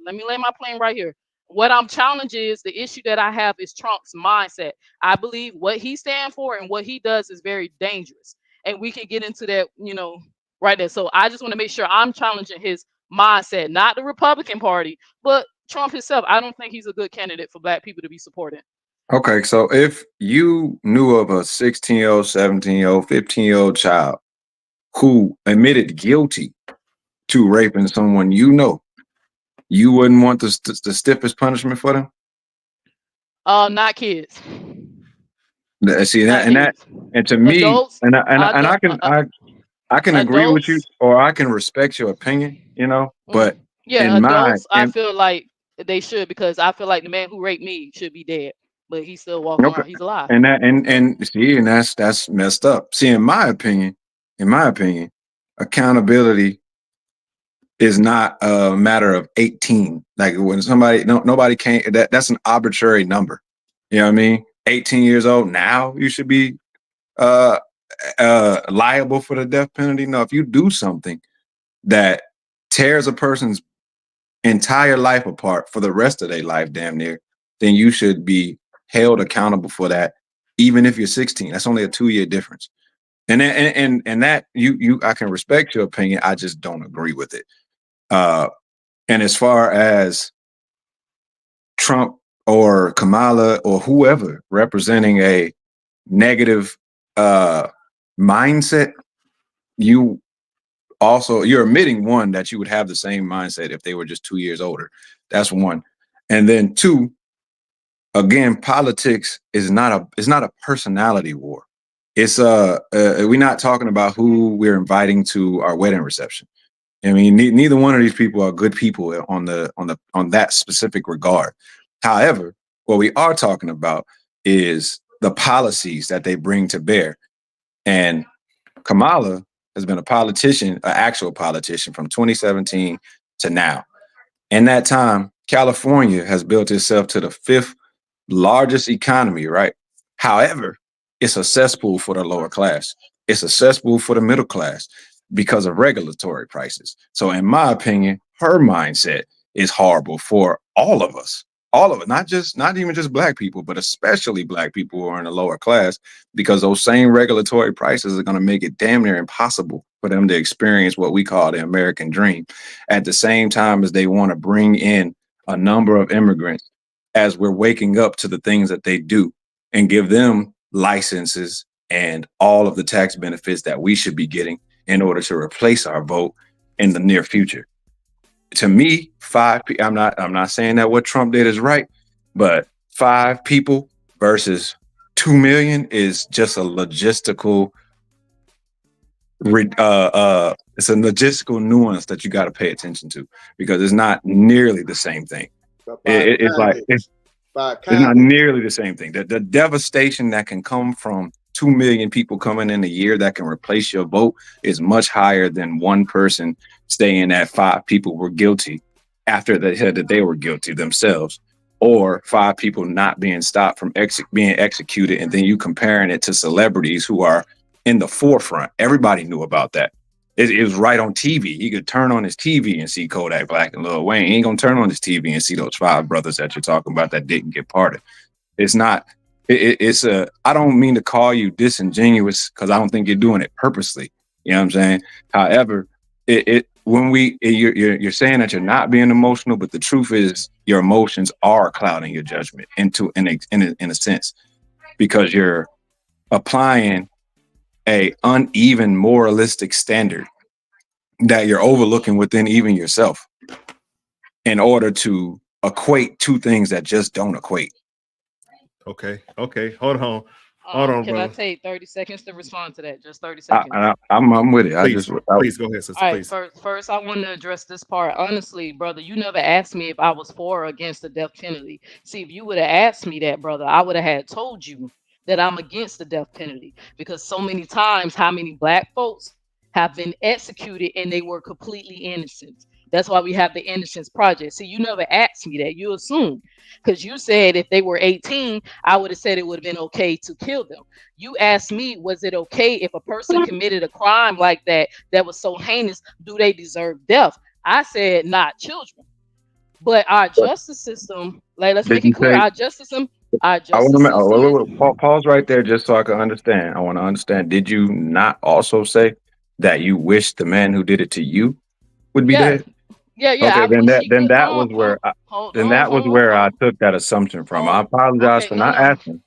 let me lay my plane right here. What I'm challenging is the issue that I have is Trump's mindset. I believe what he stands for and what he does is very dangerous. And we can get into that, right there. So I just want to make sure I'm challenging his mindset, not the Republican Party, but Trump himself. I don't think he's a good candidate for black people to be supporting. Okay, so if you knew of a 16-year-old, 17-year-old, 15-year-old child who admitted guilty to raping someone, you wouldn't want the stiffest punishment for them? Not kids. See that, and to me, adults, I can agree with you, adults, or I can respect your opinion, but yeah, in my adults, I feel like they should, because I feel like the man who raped me should be dead, but he's still walking okay, around. He's alive. and that's messed up. See, in my opinion, accountability is not a matter of 18. Like when nobody can't, that's an arbitrary number. You know what I mean? 18 years old now, you should be liable for the death penalty. No, if you do something that tears a person's entire life apart for the rest of their life, damn near, then you should be held accountable for that, even if you're 16. That's only a 2-year difference. And that I can respect your opinion. I just don't agree with it. And as far as Trump or Kamala or whoever representing a negative mindset, you're admitting, one, that you would have the same mindset if they were just 2 years older. That's one. And then two, again, politics is not a personality war. It's we're not talking about who we're inviting to our wedding reception. I mean, neither one of these people are good people on that specific regard. However, what we are talking about is the policies that they bring to bear. And Kamala has been a politician, an actual politician, from 2017 to now. In that time, California has built itself to the 5th largest economy, right? However, it's a cesspool for the lower class. It's a cesspool for the middle class because of regulatory prices. So in my opinion, her mindset is horrible for all of us, not even just black people, but especially black people who are in the lower class, because those same regulatory prices are going to make it damn near impossible for them to experience what we call the American dream. At the same time as they want to bring in a number of immigrants, as we're waking up to the things that they do, and give them licenses and all of the tax benefits that we should be getting in order to replace our vote in the near future. To me, I'm not saying that what Trump did is right, but 5 people versus 2 million is just a logistical it's a logistical nuance that you got to pay attention to, because it's not nearly the same thing. It's not nearly the same thing. The devastation that can come from 2 million people coming in a year that can replace your vote is much higher than one person saying that 5 people were guilty after they said that they were guilty themselves, or 5 people not being stopped from being executed, and then you comparing it to celebrities who are in the forefront. Everybody knew about that. It was right on TV. He could turn on his TV and see Kodak Black and Lil Wayne. He ain't gonna turn on his TV and see those 5 brothers that you're talking about that didn't get pardoned. It's not. I don't mean to call you disingenuous, because I don't think you're doing it purposely. You know what I'm saying? However, when you're saying that you're not being emotional, but the truth is your emotions are clouding your judgment in a sense, because you're applying a uneven moralistic standard that you're overlooking within even yourself in order to equate two things that just don't equate. Okay. Hold on, Can brother. I take 30 seconds to respond to that? Just 30 seconds. I'm with it. Please go ahead, sister. All right, Please. first, I want to address this part. Honestly, brother, you never asked me if I was for or against the death penalty. See, if you would have asked me that, brother, I would have had told you that I'm against the death penalty, because so many times, how many black folks have been executed and they were completely innocent. That's why we have the Innocence Project. See, you never asked me that. You assumed, because you said if they were 18, I would have said it would have been okay to kill them. You asked me, was it okay if a person committed a crime like that was so heinous, do they deserve death? I said not children. But our justice system, like, let's make it clear, our justice system. Pause right there just so I can understand. I want to understand. Did you not also say that you wish the man who did it to you would be dead? Yeah. Okay, then that was where I took that assumption from. I apologize for not asking.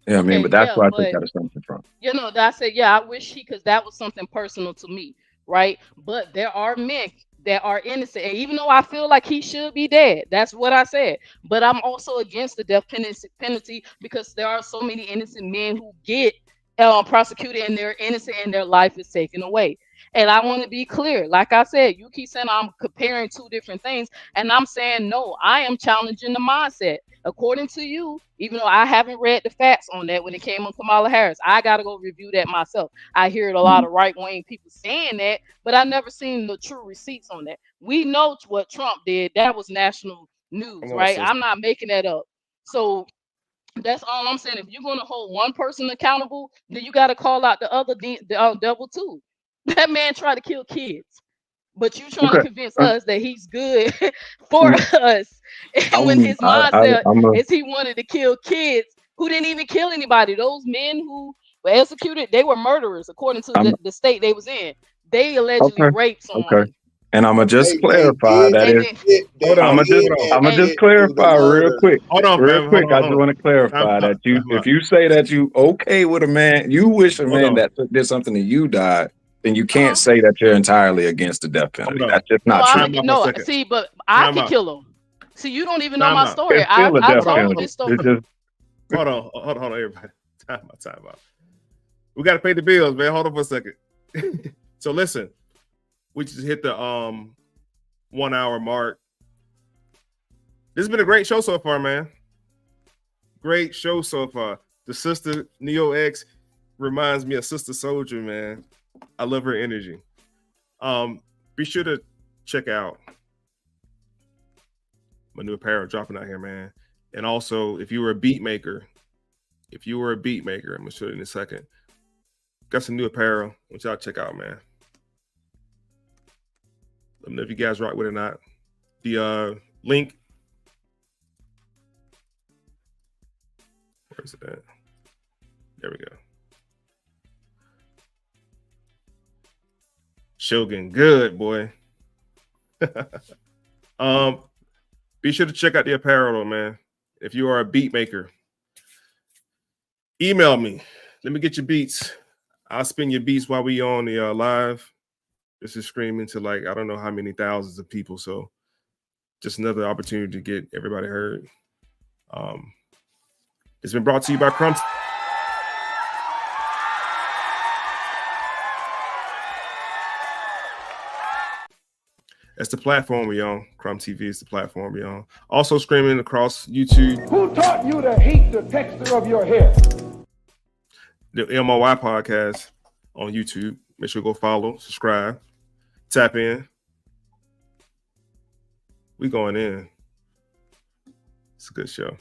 Yeah, I mean, but that's where I took that assumption from. I said, I wish because that was something personal to me, right? But there are men that are innocent, and even though I feel like he should be dead, that's what I said. But I'm also against the death penalty because there are so many innocent men who get prosecuted and they're innocent and their life is taken away. And I want to be clear. Like I said, you keep saying I'm comparing two different things. And I'm saying, no, I am challenging the mindset. According to you, even though I haven't read the facts on that when it came on Kamala Harris, I got to go review that myself. I heard a lot of right-wing people saying that, but I never seen the true receipts on that. We know what Trump did. That was national news, right? I'm not making that up. So that's all I'm saying. If you're going to hold one person accountable, then you got to call out the other devil too. That man tried to kill kids, but you trying to convince us that he's good for us. And when his mindset is he wanted to kill kids who didn't even kill anybody. Those men who were executed, they were murderers according to the state they was in. They allegedly raped someone. Okay. And I'm gonna just clarify that I'm gonna just clarify real quick. Hold on, real quick. I just want to clarify that if you say that you okay with a man, you wish a man that did something to you died, then you can't say that you're entirely against the death penalty. That's just not true. No, see, but I could kill him. See, you don't even know my story. I told this story. Hold on, everybody. Time out. We got to pay the bills, man. Hold on for a second. So listen, we just hit the 1 hour mark. This has been a great show so far, man. Great show so far. The sister Neo X reminds me of Sister Soldier, man. I love her energy. Be sure to check out my new apparel dropping out here, man. And also, if you were a beat maker, I'm gonna show you in a second. Got some new apparel, which y'all check out, man. Let me know if you guys rock with it or not. The link. Where's it at? There we go. Shogun, good boy. Be sure to check out the apparel, man. If you are a beat maker, email me. Let me get your beats. I'll spin your beats while we on the live. This is screaming to like, I don't know how many thousands of people. So just another opportunity to get everybody heard. It's been brought to you by Crumbs. That's the platform we on. Crumb TV is the platform we on. Also streaming across YouTube. Who taught you to hate the texture of your hair? The M.O.I podcast on YouTube. Make sure to go follow, subscribe, tap in. We going in. It's a good show.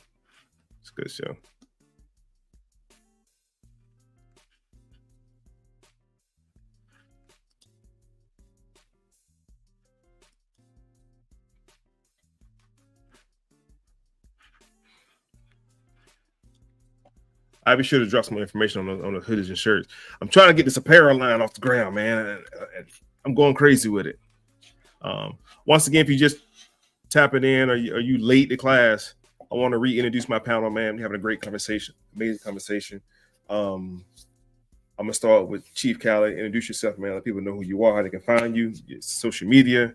I'll be sure to drop some information on the hoodies and shirts. I'm trying to get this apparel line off the ground, man. I'm going crazy with it. Once again, if you just tapping in or you late to class, I want to reintroduce my panel, man. We're having a great conversation, amazing conversation. I'm gonna start with Chief Cali. Introduce yourself, man. Let people know who you are, how they can find you, your social media,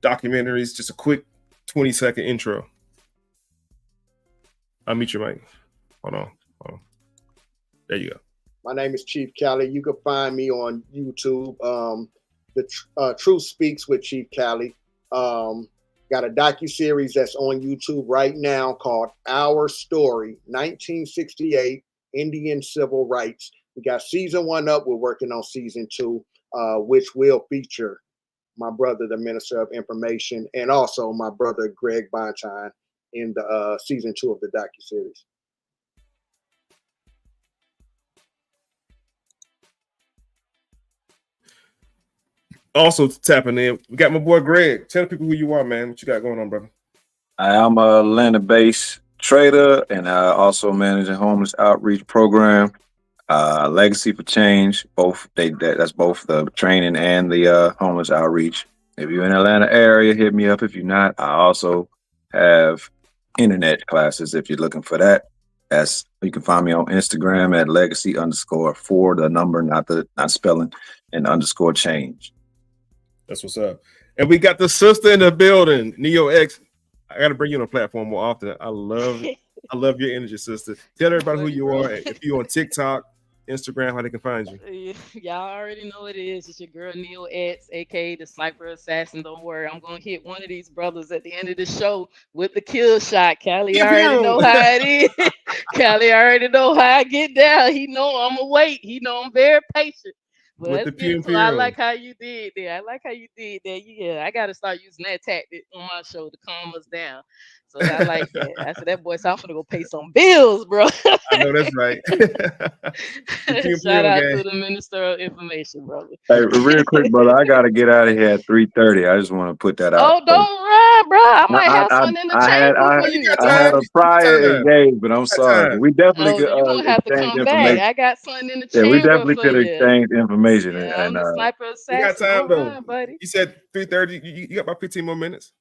documentaries. Just a quick 20-second intro. I'll mute your mic. Hold on. There you go. My name is Chief Cali. You can find me on YouTube. The Truth Speaks with Chief Cali. Got a docuseries that's on YouTube right now called Our Story, 1968, Indian Civil Rights. We got season 1 up. We're working on season 2, which will feature my brother, the Minister of Information, and also my brother, Greg Bonchine, in the season 2 of the docuseries. Also tapping in, we got my boy Greg. Tell the people who you are, man. What you got going on, brother? I am a Atlanta-based trader, and I also manage a homeless outreach program. Legacy for Change. That's both the training and the homeless outreach. If you're in the Atlanta area, hit me up. If you're not, I also have internet classes. If you're looking for that, you can find me on Instagram at legacy_for the number, not spelling, and _change. That's what's up. And we got the sister in the building, Neo X. I got to bring you on a platform more often. I love your energy, sister. Tell everybody who you are. If you're on TikTok, Instagram, how they can find you. Y'all already know what it is. It's your girl Neo X, aka the Sniper Assassin. Don't worry, I'm gonna hit one of these brothers at the end of the show with the kill shot. Cali already know how it is. Cali already know how I get down. He know I'm gonna wait. He know I'm very patient. But With that's the pew, beautiful. I like how you did that. Yeah, I gotta start using that tactic on my show to calm us down. So I like that. I said that boy, so I'm gonna go pay some bills, bro. I know that's right. Shout out to the Minister of Information, brother. Hey, real quick, brother, I gotta get out of here at 3:30. I just want to put that out. Oh, don't run, bro. I might have something in the chamber for you. I had a prior engagement. I'm sorry. We definitely could you're gonna have to exchange come information. back. I got something in the chamber. Yeah, we definitely could you. exchange information. Yeah, I'm the Sniper Assassin. You got time though, run, buddy. You said 3:30. You got about 15 more minutes.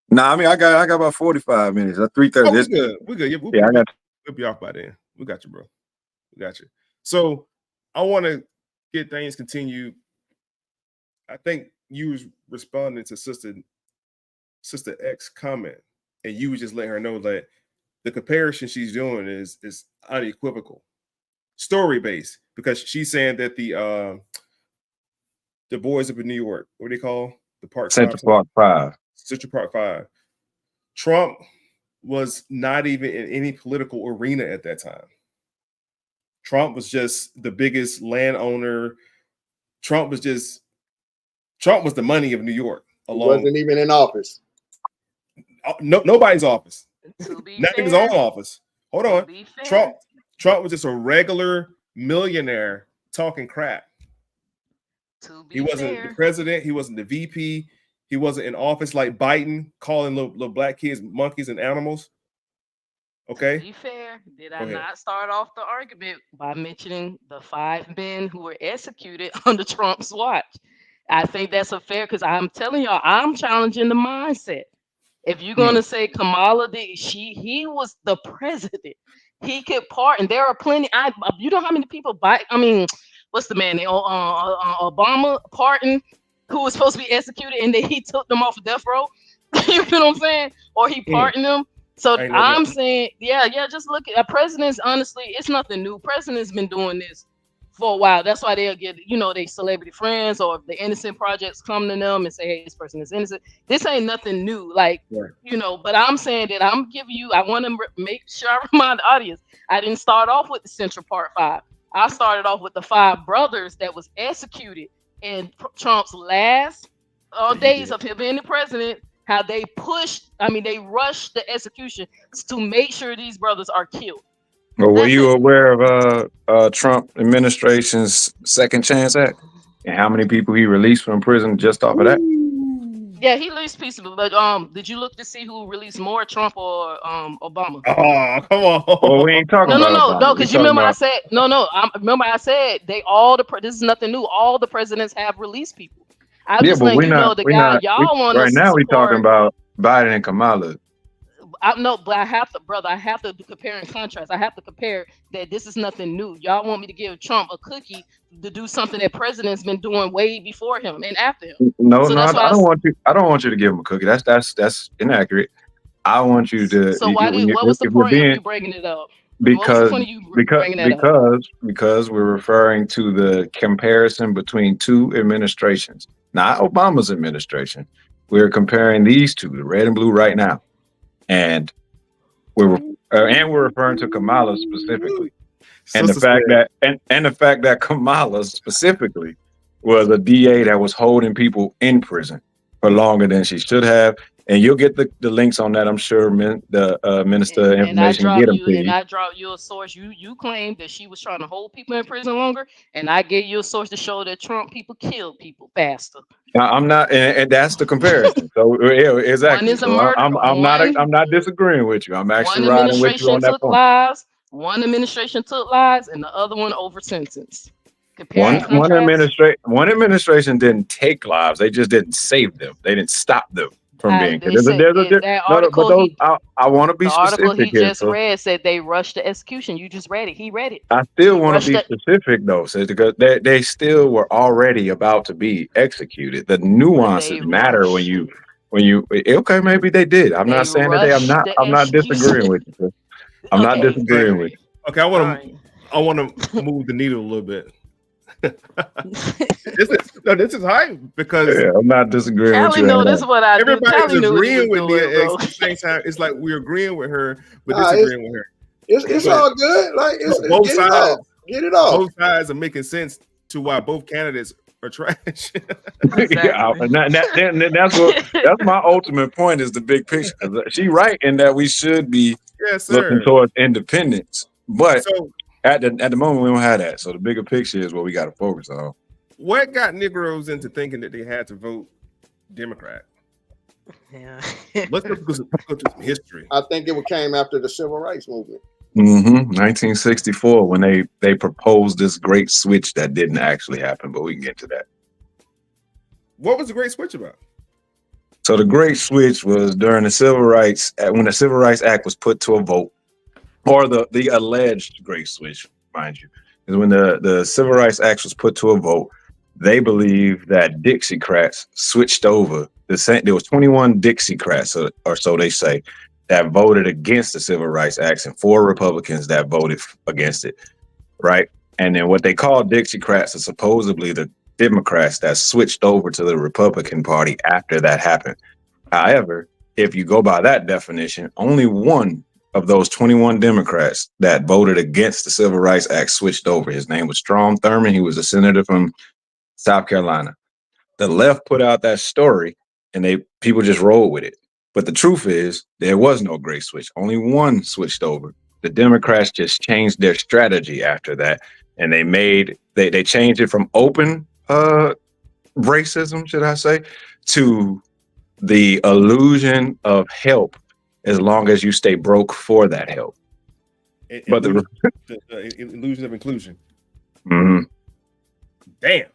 Nah, I mean I got about 45 minutes. At 3:30. Oh, we good. We good. Yeah, we'll be off by then. We got you, bro. We got you. So I want to get things continued. I think you was responding to Sister X comment, and you was just letting her know that the comparison she's doing is unequivocal, story based, because she's saying that the boys up in New York, what do they call the Park Central Park 5. Central Park 5. Trump was not even in any political arena at that time. Trump was just the biggest landowner. Trump was the money of New York. He wasn't even in office. Nobody's office. Not even his own office. Hold on. Trump was just a regular millionaire talking crap. He wasn't the president. He wasn't the VP. He wasn't in office like Biden, calling little black kids monkeys and animals. Okay. To be fair, did I not start off the argument by mentioning the 5 men who were executed under Trump's watch? I think that's a fair, because I'm telling y'all, I'm challenging the mindset. If you're gonna say Kamala, he was the president. He could pardon. There are plenty. You know how many people what's the man? Obama pardoned who was supposed to be executed, and then he took them off of death row. You know what I'm saying? Or he pardoned them. So I'm saying, just look at presidents. Honestly, it's nothing new. Presidents been doing this for a while. That's why they'll get, they celebrity friends, or if the innocent projects come to them and say, hey, this person is innocent. This ain't nothing new. But I'm saying that I want to make sure I remind the audience, I didn't start off with the Central Park 5. I started off with the 5 brothers that was executed in Trump's last days of him being the president. How they rushed the execution to make sure these brothers are killed. Well, were you aware of Trump administration's Second Chance Act and how many people he released from prison just off of that? Yeah, he released people, but did you look to see who released more, Trump or Obama? Oh, come on. Well, we ain't talking about no, because you remember I said I said this is nothing new. All the presidents have released people. I'm Yeah, just but letting you know the guy y'all want right to now we talking support. about Biden and Kamala. But I have to, brother. I have to compare and contrast. I have to compare that this is nothing new. Y'all want me to give Trump a cookie to do something that president's been doing way before him and after him. No, So no, I that's why. don't want you. I don't want you to give him a cookie. That's inaccurate. I want you to. So why did? What was the If you're point of being you bringing it up? What was the because point of you bringing that up? because we're referring to the comparison between two administrations, not Obama's administration. We're comparing these two, the red and blue, right now, and we're referring to Kamala specifically, and the fact that Kamala specifically was a DA that was holding people in prison for longer than she should have. And you'll get the links on that, I'm sure. The minister information get them to you. And I dropped you a source. You claimed that she was trying to hold people in prison longer, and I gave you a source to show that Trump people killed people faster. I'm not, and that's the comparison. So yeah, exactly. One is a So murder. I'm not disagreeing with you. I'm actually one riding with you on administration that took point. lives. One administration took lives, and the other one over sentenced. One administration didn't take lives; they just didn't save them. They didn't stop them from being. I want to be the specific article he here, just read said they rushed the execution. You just read it. He read it. I still want to be specific though, because they still were already about to be executed. The nuances matter when you okay, maybe they did. I'm not saying that I'm not disagreeing with you. I'm not disagreeing with you. Okay, I want to move the needle a little bit. This is hype because I'm not disagreeing with you. This is what I do. Everybody's agreeing with me at the same time. It's like we're agreeing with her, but disagreeing with her. It's all good. Like both sides. Get it off. Both sides are making sense to why both candidates are trash. Exactly. That's my ultimate point is the big picture. She right in that we should be looking towards independence, but at the moment we don't have that. So the bigger picture is what we got to focus on. What got Negroes into thinking that they had to vote Democrat? Yeah. Let's go through some history. I think it came after the Civil Rights Movement. 1964, when they proposed this great switch that didn't actually happen, but we can get to that. What was the great switch about? So the great switch was during the Civil Rights, when the Civil Rights Act was put to a vote, or the alleged great switch, mind you, is when the Civil Rights Act was put to a vote. They believe that Dixiecrats switched over. There was 21 Dixiecrats, or so they say, that voted against the Civil Rights Act, and 4 Republicans that voted against it, right? And then what they call Dixiecrats are supposedly the Democrats that switched over to the Republican Party after that happened. However, if you go by that definition, only one of those 21 Democrats that voted against the Civil Rights Act switched over. His name was Strom Thurmond. He was a senator from South Carolina. The left put out that story and people just rolled with it. But the truth is there was no great switch. Only one switched over. The Democrats just changed their strategy after that. And they changed it from open racism, should I say, to the illusion of help as long as you stay broke for that help. But the illusion of inclusion. Mm-hmm. Damn.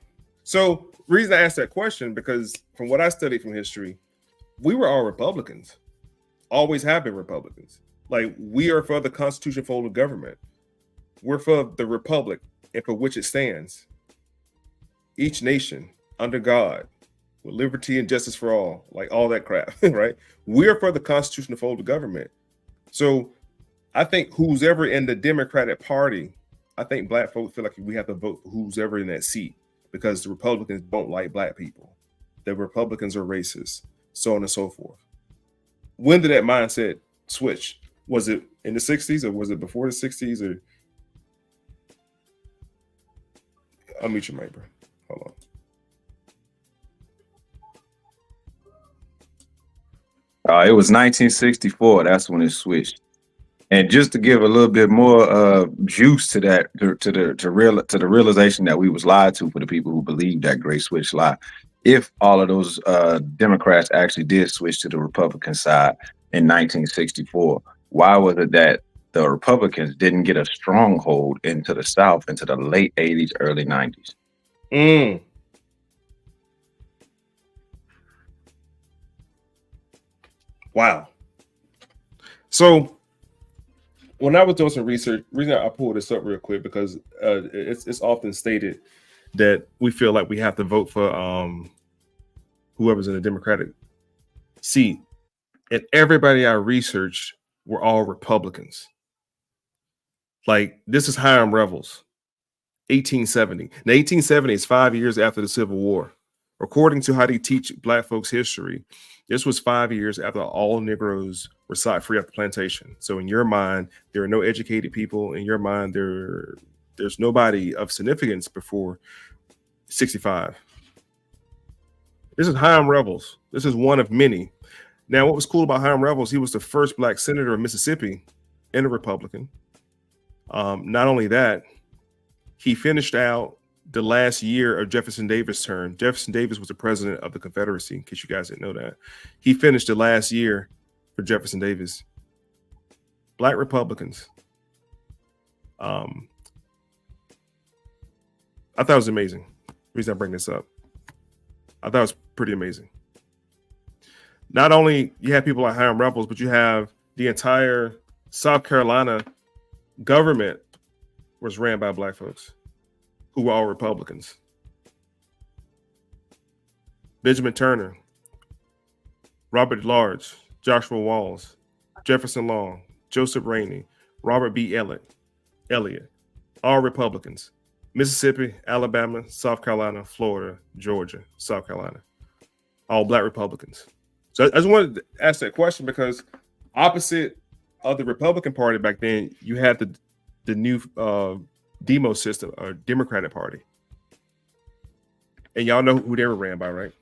So reason I asked that question, because from what I studied from history, we were all Republicans, always have been Republicans. Like, we are for the Constitution for the government. We're for the Republic and for which it stands. Each nation under God, with liberty and justice for all, like all that crap, right? We're for the Constitution to hold the government. So I think who's ever in the Democratic Party, I think black folks feel like we have to vote for who's ever in that seat because the Republicans don't like black people. The Republicans are racist, so on and so forth. When did that mindset switch? Was it in the 60s or was it before the 60s? Or I'll meet your mic, bro. Hold on. It was 1964. That's when it switched. And just to give a little bit more juice to that, to the realization that we was lied to for the people who believe that great switch lie. If all of those Democrats actually did switch to the Republican side in 1964, why was it that the Republicans didn't get a stronghold into the South into the late 80s, early 90s? Wow. So when I was doing some research, reason I pulled this up real quick because it's often stated that we feel like we have to vote for whoever's in the Democratic seat, and everybody I researched were all Republicans. Like, this is Hiram Revels, 1870. Now, 1870 is 5 years after the Civil War. According to how they teach Black folks history, this was 5 years after all Negroes were set free off the plantation. So in your mind, there are no educated people. In your mind, there's nobody of significance before 65. This is Hiram Revels. This is one of many. Now, what was cool about Hiram Revels, he was the first Black senator of Mississippi and a Republican. Not only that, he finished out the last year of Jefferson Davis' term. Jefferson Davis was the president of the Confederacy, in case you guys didn't know that. He finished the last year for Jefferson Davis. Black Republicans. I thought it was amazing. The reason I bring this up, I thought it was pretty amazing. Not only you have people like Hiram Revels, but you have the entire South Carolina government was ran by Black folks who were all Republicans. Benjamin Turner, Robert Large, Joshua Walls, Jefferson Long, Joseph Rainey, Robert B. Elliott, all Republicans. Mississippi, Alabama, South Carolina, Florida, Georgia, South Carolina, all Black Republicans. So I just wanted to ask that question because opposite of the Republican Party back then, you had the new Demo system, or Democratic Party. And y'all know who they were ran by, right?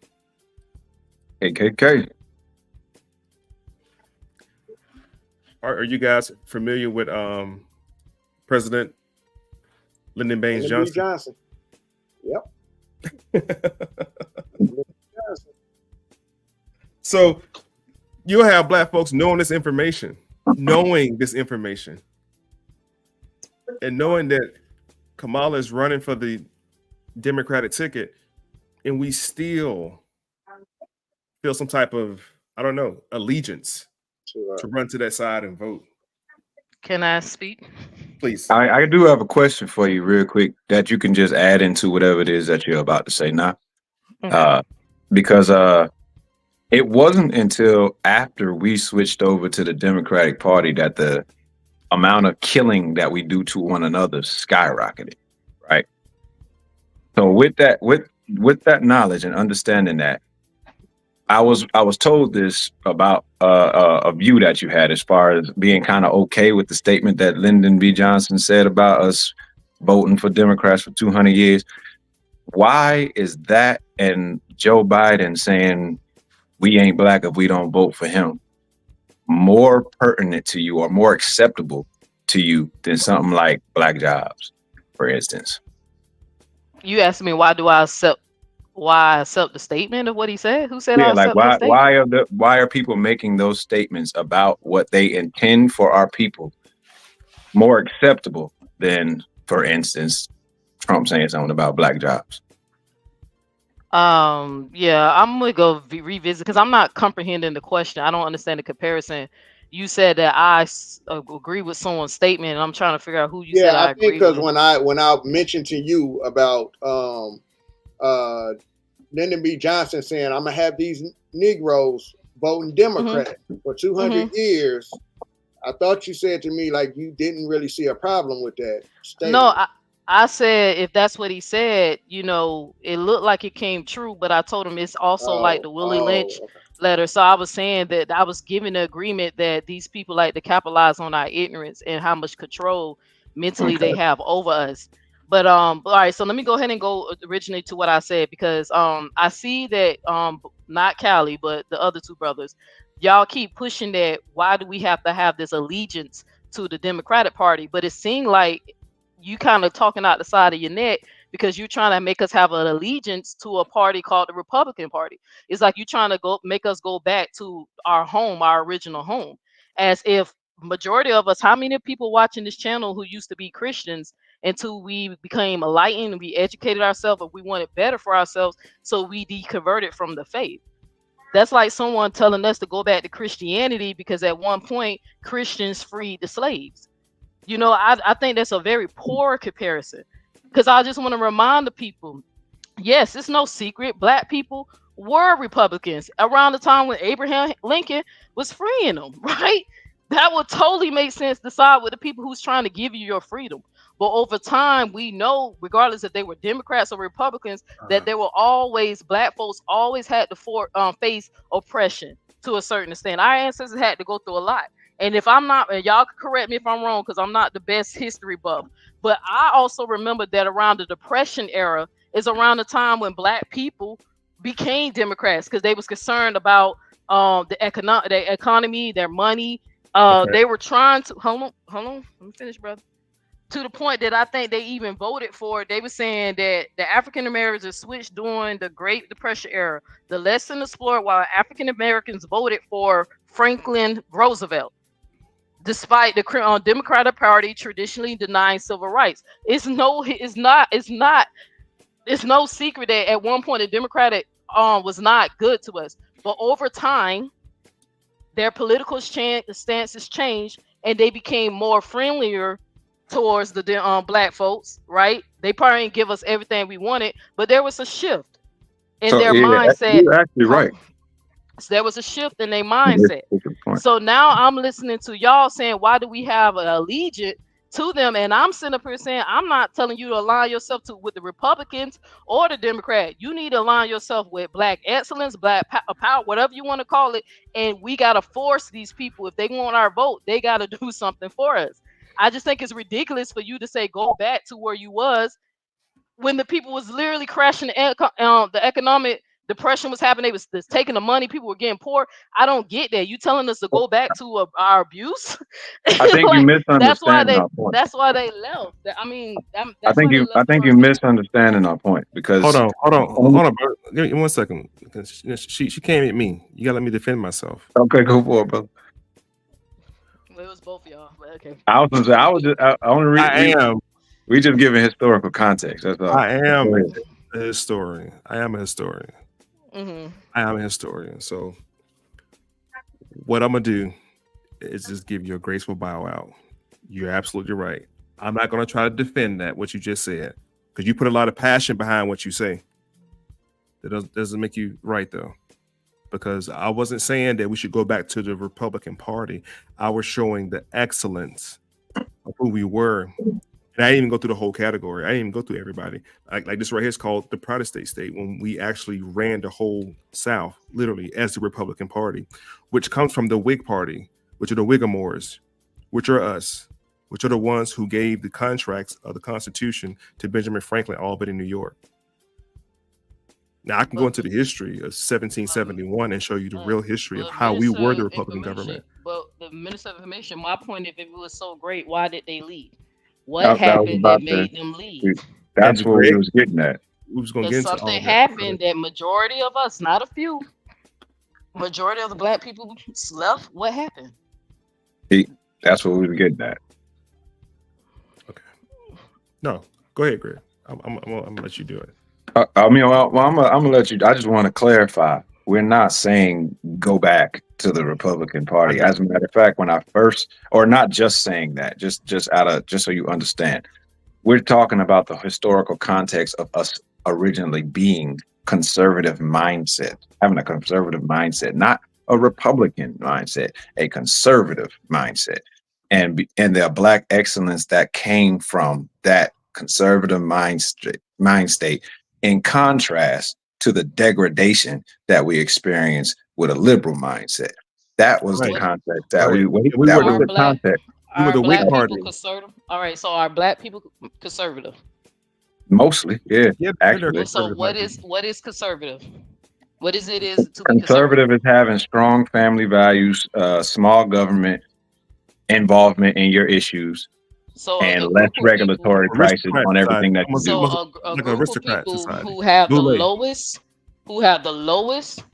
KKK. Are you guys familiar with President Lyndon Baines Johnson? Yep. So you'll have Black folks knowing this information, and knowing that Kamala is running for the Democratic ticket, and we still feel some type of, I don't know, allegiance to run to that side and vote. Can I speak? Please. I do have a question for you real quick that you can just add into whatever it is that you're about to say now. Because it wasn't until after we switched over to the Democratic Party that the amount of killing that we do to one another skyrocketed, right? So with that knowledge and understanding that, I was told this about a view that you had as far as being kind of okay with the statement that Lyndon B. Johnson said about us voting for Democrats for 200 years. Why is that and Joe Biden saying we ain't Black if we don't vote for him more pertinent to you or more acceptable to you than something like Black Jobs, for instance? You asked me why I accept the statement of what he said? Who said yeah, I like accept why are people making those statements about what they intend for our people more acceptable than, for instance, Trump saying something about Black jobs? Yeah, I'm gonna go revisit because I'm not comprehending the question. I don't understand the comparison. You said that I agree with someone's statement, and I'm trying to figure out who you said I agree think because with. when I mentioned to you about Lyndon B. Johnson saying I'm gonna have these Negroes voting Democrat for 200 years, I thought you said to me like you didn't really see a problem with that statement. No, I said if that's what he said, you know, it looked like it came true, but I told him it's also like the Willie Lynch letter. So I was saying that I was giving the agreement that these people like to capitalize on our ignorance and how much control mentally they have over us. But all right, so let me go ahead and go originally to what I said, because I see that not Callie, but the other two brothers, y'all keep pushing that why do we have to have this allegiance to the Democratic Party? But it seemed like you kind of talking out the side of your neck because you're trying to make us have an allegiance to a party called the Republican Party. It's like you're trying to make us go back to our home, our original home, as if majority of us, how many people watching this channel who used to be Christians until we became enlightened and we educated ourselves and we wanted better for ourselves, so we deconverted from the faith. That's like someone telling us to go back to Christianity because at one point Christians freed the slaves. I think that's a very poor comparison, because I just want to remind the people, yes, it's no secret, black people were Republicans around the time when Abraham Lincoln was freeing them, right? That would totally make sense to side with the people who's trying to give you your freedom. But over time, we know, regardless if they were Democrats or Republicans, that there were always, black folks always had to face oppression to a certain extent. Our ancestors had to go through a lot. And if I'm not, and y'all can correct me if I'm wrong, because I'm not the best history buff, but I also remember that around the Depression era is around the time when black people became Democrats, because they was concerned about the economy, their money. They were trying to hold on, let me finish, brother. To the point that I think they even voted for it. They were saying that the African Americans switched during the Great Depression era. The lesson explored while African Americans voted for Franklin Roosevelt, despite the Democratic Party traditionally denying civil rights. It's no secret that at one point the Democratic was not good to us, but over time their political stances changed and they became more friendlier towards the black folks, right? They probably didn't give us everything we wanted, but there was a shift in their mindset. You're actually right. So there was a shift in their mindset. So now I'm listening to y'all saying, why do we have an allegiance to them? And I'm sitting up here saying, I'm not telling you to align yourself with the Republicans or the Democrat. You need to align yourself with black excellence, black power, whatever you want to call it. And we got to force these people. If they want our vote, they got to do something for us. I just think it's ridiculous for you to say go back to where you was when the people was literally crashing. The economic depression was happening. They was taking the money. People were getting poor. I don't get that. You telling us to go back to our abuse? I think you misunderstand our point. That's why they left. I mean, I think you misunderstanding our point, because hold on, bro. Give me 1 second. She came at me. You gotta let me defend myself. Okay, go for it, brother. It was both of y'all, but okay. I was gonna say we just giving historical context. That's all. I am a historian. Mm-hmm. I am a historian. So what I'm gonna do is just give you a graceful bow out. You're absolutely right. I'm not gonna try to defend what you just said, because you put a lot of passion behind what you say. That doesn't make you right though. Because I wasn't saying that we should go back to the Republican Party. I was showing the excellence of who we were. And I didn't even go through the whole category. I didn't even go through everybody. Like this right here is called the Protestant state, when we actually ran the whole South, literally, as the Republican Party, which comes from the Whig Party, which are the Whigamores, which are us, which are the ones who gave the contracts of the Constitution to Benjamin Franklin, all but in New York. Now, I can go into the history of 1771 and show you the real history of how we were the Republican government. But the Minister of Information, my point, if it was so great, why did they leave? What happened that made them leave? That's what we was getting at. We was going to get into something happened that majority of us, not a few, majority of the black people left. What happened? That's what we were getting at. Okay. No, go ahead, Greg. I'm gonna let you do it. I'm gonna let you. I just want to clarify. We're not saying go back to the Republican Party. As a matter of fact, when I first, or not just saying that, just so you understand, we're talking about the historical context of us originally being conservative mindset, having a conservative mindset, not a Republican mindset, a conservative mindset, and the black excellence that came from that conservative mind state. In contrast to the degradation that we experience with a liberal mindset. That was the context that we were the context. We were the Whig Party. Conservative? All right, so are black people conservative? Mostly, yeah. Actually. So what is conservative? What is it is to conservative is having strong family values, small government involvement in your issues. So and less regulatory prices on everything that you do. So a group of people who have the lowest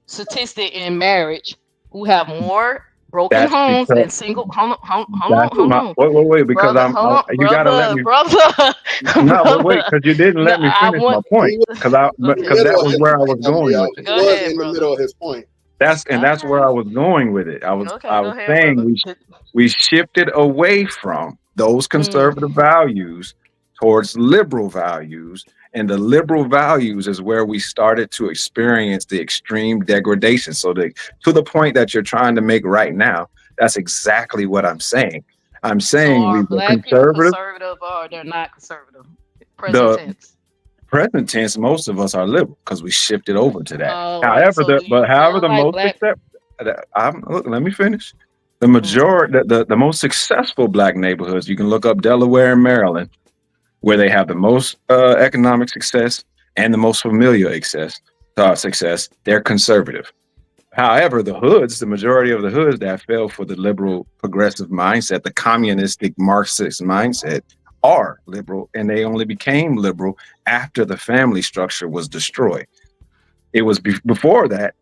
statistic in marriage, who have more broken That's homes because and single. Hold on, that's hold my on, wait, because brother. Hold on, you gotta let brother, me. brother, No, wait, brother. because you didn't No, let me I finish my want. point. He was in Okay, the Because middle that of was his where I point, was though, going Leo. with it. He go was ahead, in the brother. middle of his point. That's where I was going with it. Okay, I go was ahead, saying brother. we shifted away from those Mm. conservative values towards liberal values, and the liberal values is where we started to experience the extreme degradation. So to the point that you're trying to make right now, that's exactly what I'm saying. I'm So saying we are were black people conservative. conservative or they're not conservative? Present The tense. present tense, most of us are liberal because we shifted over to that. All right. However, So do you however feel the like most black? accept. Look, let me finish. The Mm, majority, the most successful black neighborhoods, you can look up Delaware and Maryland, where they have the most economic success and the most familial success. They're conservative. However, the majority of the hoods that fell for the liberal progressive mindset, the communistic Marxist mindset, are liberal, and they only became liberal after the family structure was destroyed. It was before that,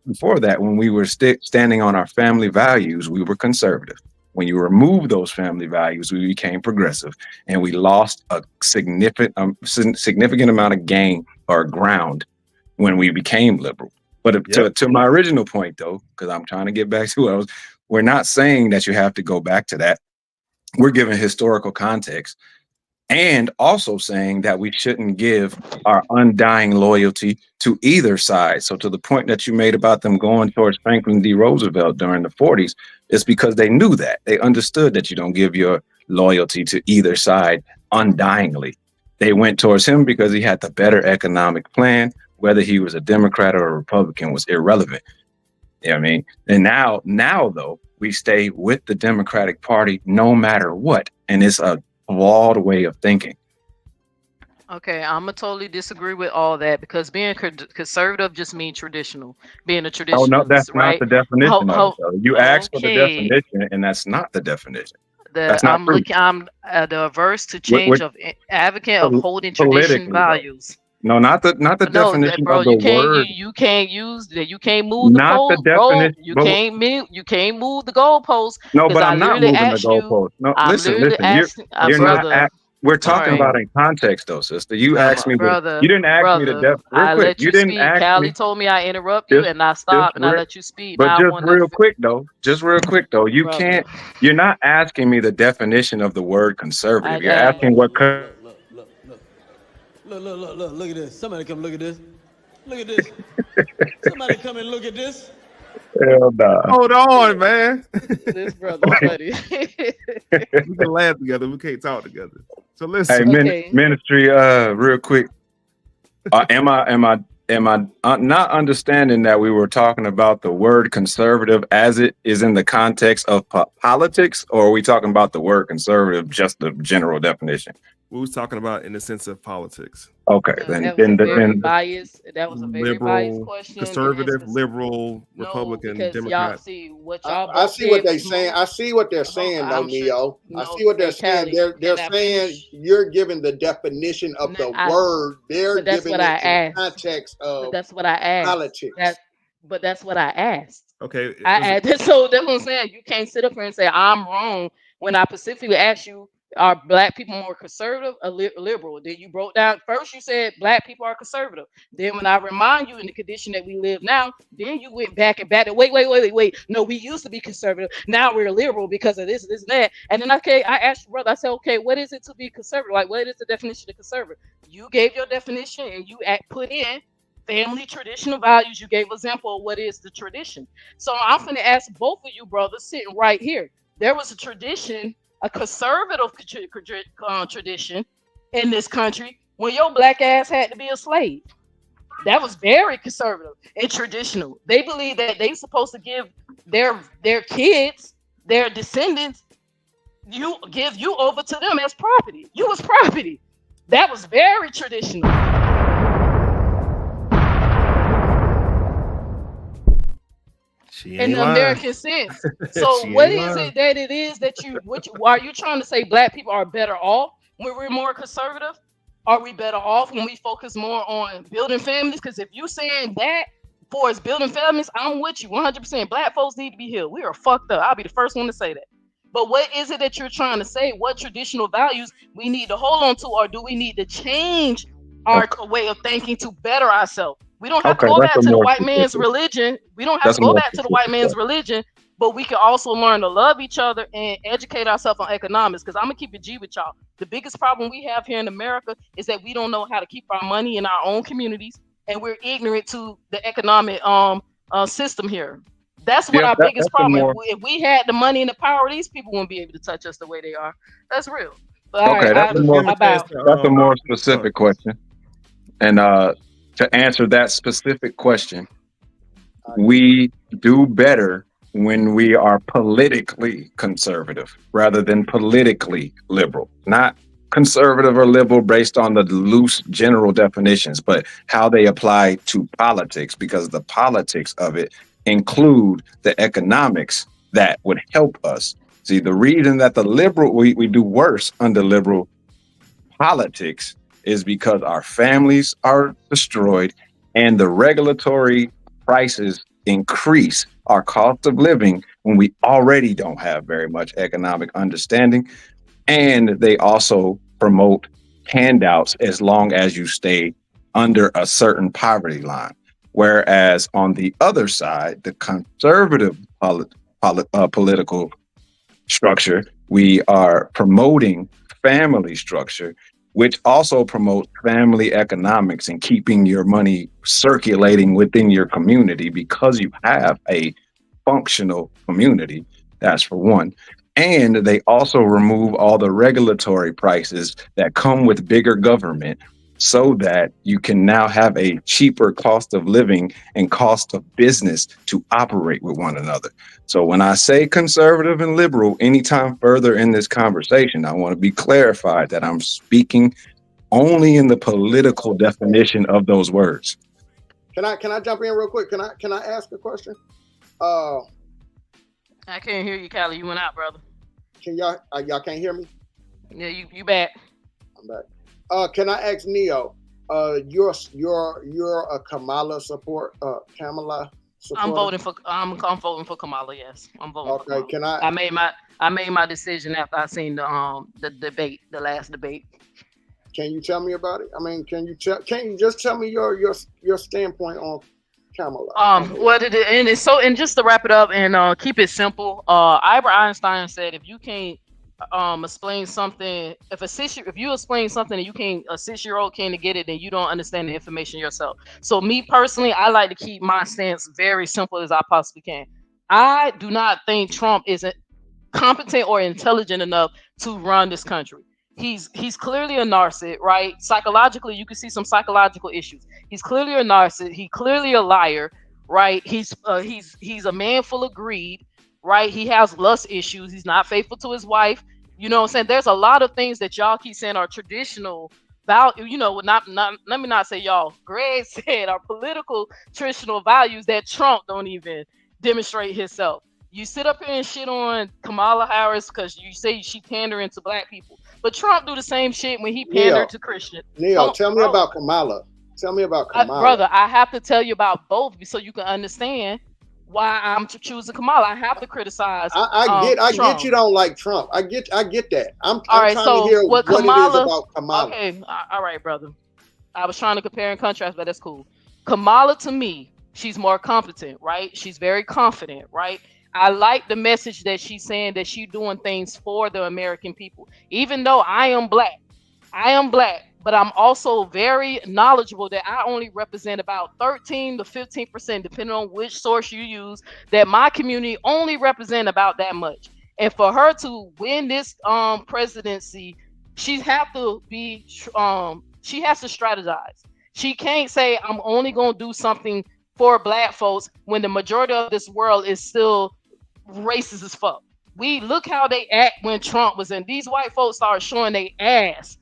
when we were standing on our family values, we were conservative. When you remove those family values, we became progressive, and we lost a significant amount of gain or ground when we became liberal. But to my original point, though, because I'm trying to get back to what we're not saying that you have to go back to that. We're giving historical context, and also saying that we shouldn't give our undying loyalty to either side. So to the point that you made about them going towards Franklin D. Roosevelt during the 40s, it's because they knew that. They understood that you don't give your loyalty to either side undyingly. They went towards him because he had the better economic plan. Whether he was a Democrat or a Republican was irrelevant. You know what I mean? And now though, we stay with the Democratic Party no matter what. And it's a flawed way of thinking. okay, I'm gonna totally disagree with all that because being conservative just means traditional. Being a Oh no, that's traditionalist, not right? the definition of it. So you asked for the Okay. definition, and that's not the definition. The That's not true. I'm averse to We're change of advocate of holding tradition politically though. values. No, not the No, that definition bro, of the word. you can't use that. You can't move the Not the pole goal. definition. But You can't move the goalpost no, because but I I'm not literally moving the asked you. goalpost. No, I'm listen, literally listen. asking, You're not. brother. We're All talking right, about in context, though, sister. You asked me the. brother, You didn't ask me the brother. real I quick. let You you didn't speak. ask Callie me told me I interrupt you, just and I just stopped, and I real, let you speak. but Now I just want to, real quick though. Just real quick though. You brother. can't. You're not asking me the definition of the word conservative. You're I asking what. Look at this. Somebody come look at this. Look at this. Somebody come and look at this. Hell nah. Hold on, man. this brother funny. We can laugh together. We can't talk together. So Hey, listen. Okay. ministry. Real quick. Am I not understanding that we were talking about the word conservative as it is in the context of politics, or are we talking about the word conservative, just the general definition? We was talking about in the sense of politics. Okay, That was a very biased. That was a very biased Liberal, question. conservative, liberal, Republican, because y'all Democrat. see what y'all I both see what said they're was saying. more. I see what they're saying, though, I'm sure. Neo. I No, see what they're hey, saying. Callie, They're can I saying finish? you're giving the definition of the word. They're But that's giving what I it in asked. context But of that's what I asked. politics. But that's what I asked. Okay. I asked. So that's what I'm saying. You can't sit up here and say I'm wrong when I specifically asked you, are black people more conservative or liberal? Then you broke down. First you said black people are conservative. Then when I remind you in the condition that we live now, then you went back and back. Wait. No, we used to be conservative. Now we're liberal because of this, and that. And then I asked you, brother, I said, okay, what is it to be conservative? Like, what is the definition of conservative? You gave your definition and you put in family traditional values. You gave an example of what is the tradition. So I'm going to ask both of you brothers sitting right here. There was a tradition, a conservative tradition in this country when your black ass had to be a slave. That was very conservative and traditional. They believe that they're supposed to give their kids, their descendants, give you over to them as property. You was property. That was very traditional. In the American sense. So what is it that it is that are you trying to say black people are better off when we're more conservative? Are we better off when we focus more on building families? Because if you're saying that, For as building families, I'm with you 100%. Black folks need to be healed. We are fucked up. I'll be the first one to say that. But what is it that you're trying to say? What traditional values we need to hold on to, or do we need to change our way of thinking to better ourselves? We don't have to go that's back a to the more white man's specific. religion. We don't have That's to a go more back to the white specific man's question. religion, but we can also learn to love each other and educate ourselves on economics. Because I'm gonna keep it G with y'all. The biggest problem we have here in America is that we don't know how to keep our money in our own communities, and we're ignorant to the economic system here. That's what our biggest That's a problem. more If we had the money and the power, these people wouldn't be able to touch us the way they are. That's real. But all right, okay. That's a Give more him a I bow. chance to, that's a more oh, specific question. And to answer that specific question, we do better when we are politically conservative rather than politically liberal. Not conservative or liberal based on the loose general definitions, but how they apply to politics, because the politics of it include the economics that would help us. See, the reason that the liberal we do worse under liberal politics is because our families are destroyed and the regulatory prices increase our cost of living when we already don't have very much economic understanding. And they also promote handouts as long as you stay under a certain poverty line. Whereas on the other side, the conservative political structure, we are promoting family structure, which also promotes family economics and keeping your money circulating within your community because you have a functional community. That's for one. And they also remove all the regulatory prices that come with bigger government so that you can now have a cheaper cost of living and cost of business to operate with one another. So when I say conservative and liberal, anytime further in this conversation, I want to be clarified that I'm speaking only in the political definition of those words. Can I jump in real quick? Can I ask a question? I can't hear you, Callie. You went out, brother. Can y'all can't hear me? Yeah, you back. I'm back. Can I ask Neo? You're a Kamala support. Kamala supporter? I'm voting for Kamala. Yes, I'm voting. Okay. For Kamala. I made my decision after I seen the last debate. Can you tell me about it? I mean, can you just tell me your standpoint on Kamala? And just to wrap it up and keep it simple, Albert Einstein said if you can't explain something, if you explain something and you can't, a 6-year-old can't get it, then you don't understand the information yourself. So me personally, I like to keep my stance very simple as I possibly can. I do not think Trump isn't competent or intelligent enough to run this country. He's clearly a narcissist, right? Psychologically, you can see some psychological issues. He's clearly a narcissist. He's clearly a liar, right? He's a man full of greed, right? He has lust issues. He's not faithful to his wife. You know what I'm saying? There's a lot of things that y'all keep saying are traditional value. You know, not let me not say y'all. Greg said are political traditional values that Trump don't even demonstrate himself. You sit up here and shit on Kamala Harris because you say she pandering to black people. But Trump do the same shit when he pandered to Christians. Neil, tell me about Kamala. Tell me about Kamala. Brother, I have to tell you about both so you can understand why I'm choosing Kamala. I have to criticize. I get you don't like Trump. I get that. I'm trying to hear what Kamala, it is about Kamala. Okay, all right, brother. I was trying to compare and contrast, but that's cool. Kamala, to me, she's more competent, right? She's very confident, right? I like the message that she's saying that she's doing things for the American people. Even though I am black, but I'm also very knowledgeable that I only represent about 13 to 15%, depending on which source you use, that my community only represent about that much. And for her to win this presidency, she has to strategize. She can't say, I'm only going to do something for black folks when the majority of this world is still racist as fuck. We look how they act when Trump was in. These white folks started showing their ass,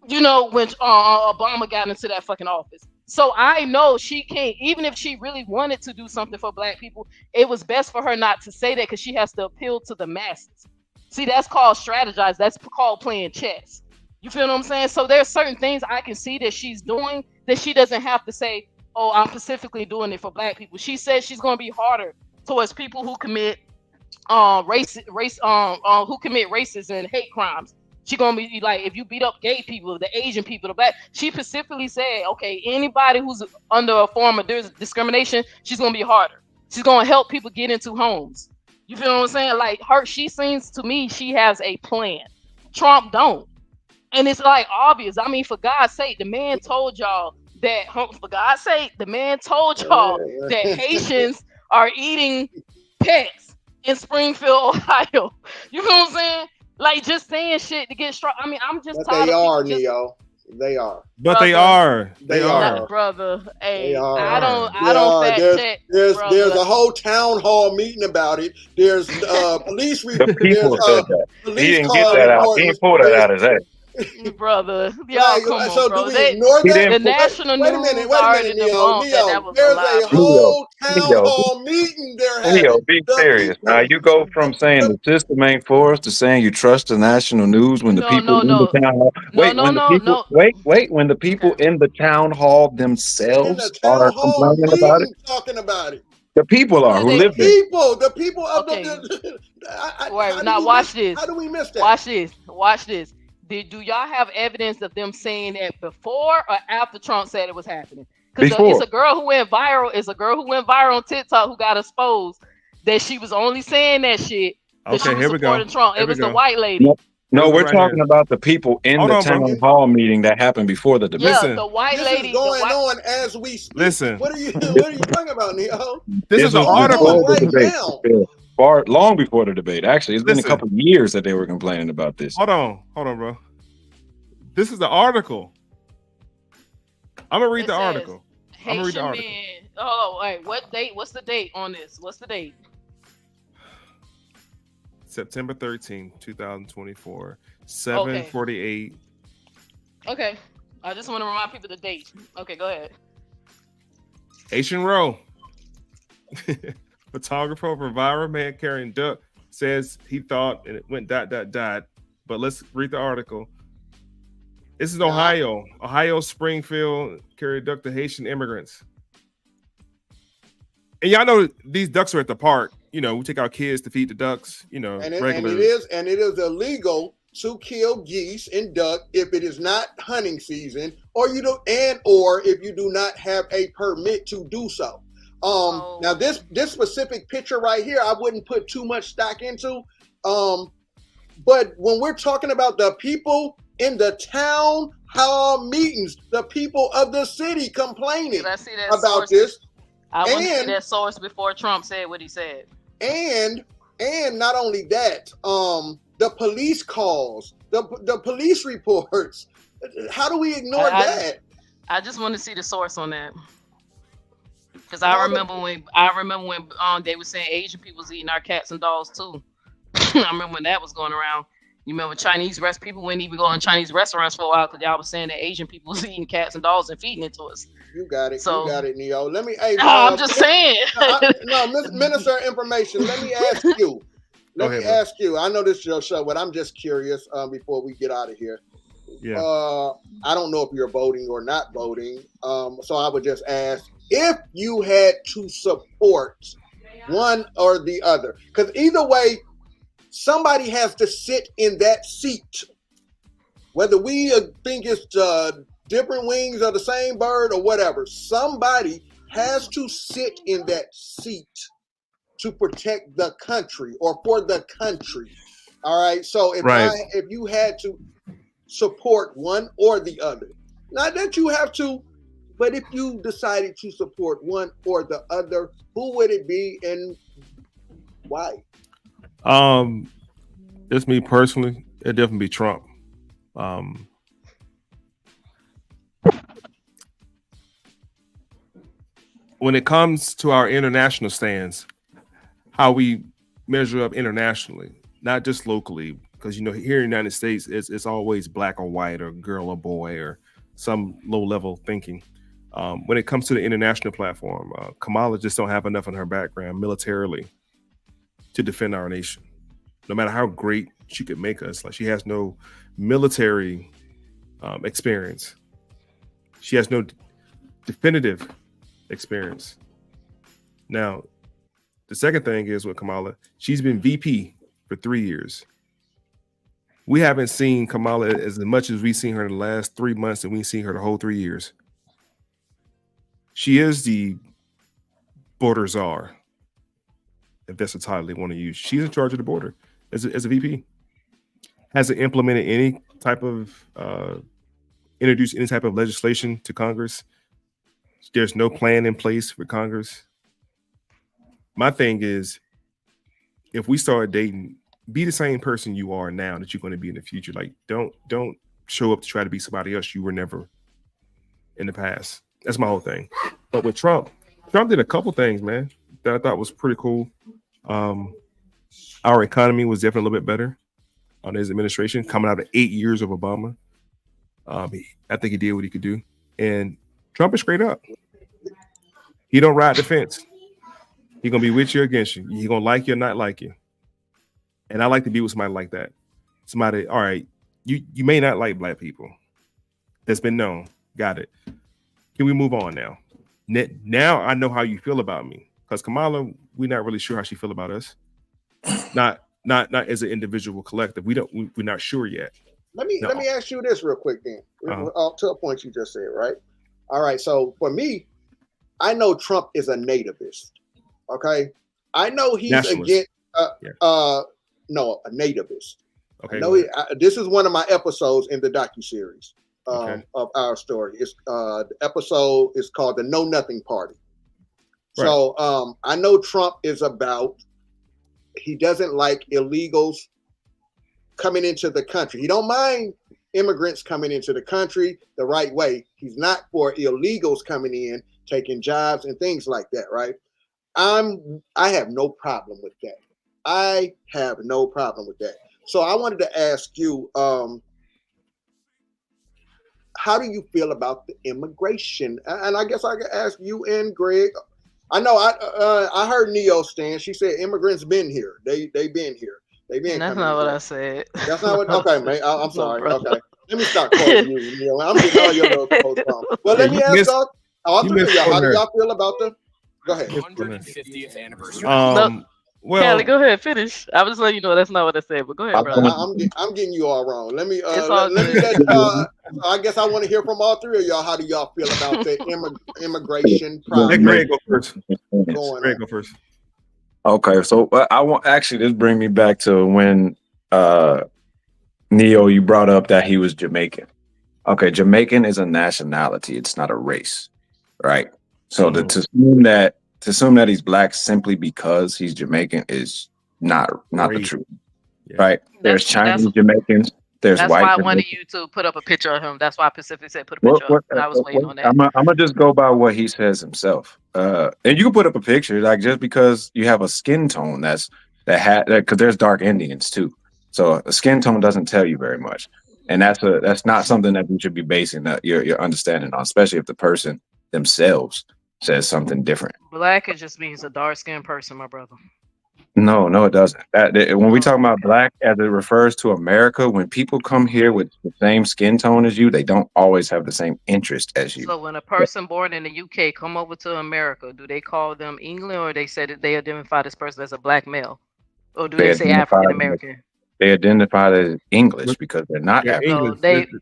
you know, when Obama got into that fucking office. So I know she can't, even if she really wanted to do something for black people, it was best for her not to say that because she has to appeal to the masses. See, that's called strategize. That's called playing chess. You feel what I'm saying? So there's certain things I can see that she's doing that she doesn't have to say, oh, I'm specifically doing it for black people. She said she's going to be harder towards people who commit who commit racist and hate crimes. She gonna be like, if you beat up gay people, the Asian people, the black. She specifically said, okay, anybody who's under a form of discrimination, she's gonna be harder. She's gonna help people get into homes. You feel what I'm saying? Like she seems to me she has a plan. Trump don't, and it's like obvious. I mean, for God's sake, the man told y'all that. For God's sake, the man told y'all that Haitians are eating pets in Springfield, Ohio. You know what I'm saying? Like just saying shit to get struck. I mean, I'm just tired they of are, just, Neo. They are. But brother, they are. They are. Brother. Hey, They are. I don't fact check. There's a whole town hall meeting about it. There's police. The people said that. He Police didn't get that out. He didn't pull that out his head. Brother, y'all come on, bro. Do we ignore that? The national wait a news minute, already Neo. debunked that was There's a lie. a whole town hall meeting there having. Leo, be serious. Now you go from saying the system ain't for us to saying you trust the national news when the people in the town hall. Wait, when the people in the town hall themselves are complaining about it. Talking about it. The people are who live there. The people of the. Wait, now watch this. How do we miss that? Watch this. Do y'all have evidence of them saying that before or after Trump said it was happening? Because it's a girl who went viral. It's a girl who went viral on TikTok who got exposed that she was only saying that shit because she was supporting Trump. It was the white lady. No, we're talking about the people in the town hall meeting that happened before the debate. Yeah, the white lady. This is going on as we speak. Listen. What are you talking about, Neo? This is an article right now. Long before the debate. Actually, it's been a couple of years that they were complaining about this. Hold on, bro. This is the article. I'm gonna read the article. Oh, wait, what date? What's the date on this? What's the date? September 13th, 2024, 7:48. Okay. I just want to remind people the date. Okay, go ahead. Haitian Row. Photographer for viral man carrying duck says he thought and it went ... But let's read the article. This is Ohio. Ohio Springfield carried duck to Haitian immigrants. And y'all know these ducks are at the park. You know, we take our kids to feed the ducks, you know, and it is illegal to kill geese and duck if it is not hunting season or if you do not have a permit to do so. Now this specific picture right here, I wouldn't put too much stock into. But when we're talking about the people in the town hall meetings, the people of the city complaining about this. I want to see that source before Trump said what he said. And not only that, the police calls, the police reports. How do we ignore that? I just want to see the source on that. Because I remember when they were saying Asian people's eating our cats and dogs too. I remember when that was going around. You remember people wouldn't even go in Chinese restaurants for a while because y'all was saying that Asian people was eating cats and dogs and feeding it to us. You got it. You got it, Neo. Let me. Hey, I'm just saying. Minister of Information. Let me ask you. Ask you. I know this is your show, but I'm just curious. Before we get out of here. Yeah. I don't know if you're voting or not voting. So I would just ask if you had to support one or the other, because either way, somebody has to sit in that seat. Whether we think it's different wings of the same bird or whatever, somebody has to sit in that seat to protect the country or for the country. All right. So if you had to support one or the other, not that you have to, but if you decided to support one or the other, who would it be and why? It's me personally. It'd definitely be Trump. When it comes to our international stands, how we measure up internationally, not just locally, because you know here in the United States, it's always black or white or girl or boy or some low level thinking. When it comes to the international platform, Kamala just don't have enough in her background militarily to defend our nation. No matter how great she could make us, like she has no military experience. She has no definitive experience. Now, the second thing is with Kamala, she's been VP for 3 years. We haven't seen Kamala as much as we've seen her in the last 3 months, and we've seen her the whole 3 years. She is the border czar, if that's the title they want to use. She's in charge of the border as a VP. Hasn't implemented any type of introduced any type of legislation to Congress. There's no plan in place for Congress. My thing is, if we start dating, be the same person you are now that you're going to be in the future. Like, don't show up to try to be somebody else you were never in the past. That's my whole thing. But with Trump did a couple things, man, that I thought was pretty cool. Our economy was definitely a little bit better on his administration, coming out of 8 years of Obama. I think he did what he could do. And Trump is straight up. He don't ride the fence. He gonna be with you or against you. He gonna like you or not like you. And I like to be with somebody like that. Somebody, all right, you may not like black people. That's been known. Got it. Can we move on now? Now I know how you feel about me. Because Kamala, we're not really sure how she feel about us. Not as an individual collective. We're not sure yet. Let me ask you this real quick then. To a point you just said, right? All right. So for me, I know Trump is a nativist. Okay. I know he's Nationalist. against no, a nativist. Okay. I know this is one of my episodes in the docuseries of our story. It's the episode is called the Know Nothing Party. Right. So I know Trump is about, he doesn't like illegals coming into the country. He don't mind immigrants coming into the country the right way. He's not for illegals coming in, taking jobs and things like that, right? I have no problem with that. I have no problem with that. So I wanted to ask you, how do you feel about the immigration? And I guess I could ask you and Greg. I know I heard Neo stand. She said immigrants been here. They been here. They been. That's not what I said. That's not what. Okay, man. I'm sorry. Okay, let me start quoting you, Neo. I'm getting all your little quotes wrong. Well, let me ask all three of y'all. How do y'all feel about the? Go ahead. 150th anniversary. Well, Callie, go ahead, finish. I was letting you know that's not what I said, but go ahead, bro. I'm getting you all wrong. Let me. I guess I want to hear from all three of y'all. How do y'all feel about the immigration problem? Let Greg go first. Greg go first. Okay, so I want actually this bring me back to when Neo, you brought up that he was Jamaican. Okay, Jamaican is a nationality; it's not a race, right? So to assume that he's black simply because he's Jamaican is not the truth, right? There's Chinese Jamaicans. There's that's white. That's why I Jamaicans. wanted you to put up a picture of him. That's why I specifically said put a picture up. And I was waiting on that. I'm gonna just go by what he says himself. And you can put up a picture, like just because you have a skin tone that because there's dark Indians too. So a skin tone doesn't tell you very much, and that's not something that you should be basing your understanding on, especially if the person themselves says something different. Black, it just means a dark-skinned person, my brother. No, it doesn't. When we talk about black as it refers to America, when people come here with the same skin tone as you, they don't always have the same interest as you. So when a person born in the UK come over to America, do they call them England, or they say that they identify this person as a black male? Or do they say African-American? They identify as English because they're not African. No,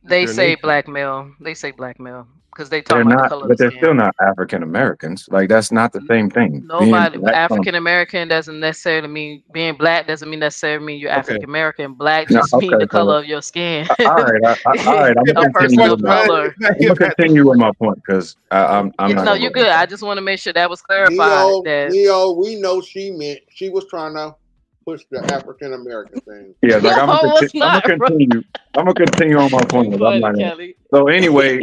they say black male. They say black male. Because they talk about the color but of the they're skin. Still not African Americans. Like that's not the same thing. Nobody African American doesn't necessarily mean being black doesn't mean necessarily mean you're African American. Black just mean the color of your skin. All right. I'm gonna continue with my point because I'm not. No, you're good. I just want to make sure that was clarified. Neo, we know she was trying to push the African American thing. Yeah, like I'm gonna continue on my point. So anyway,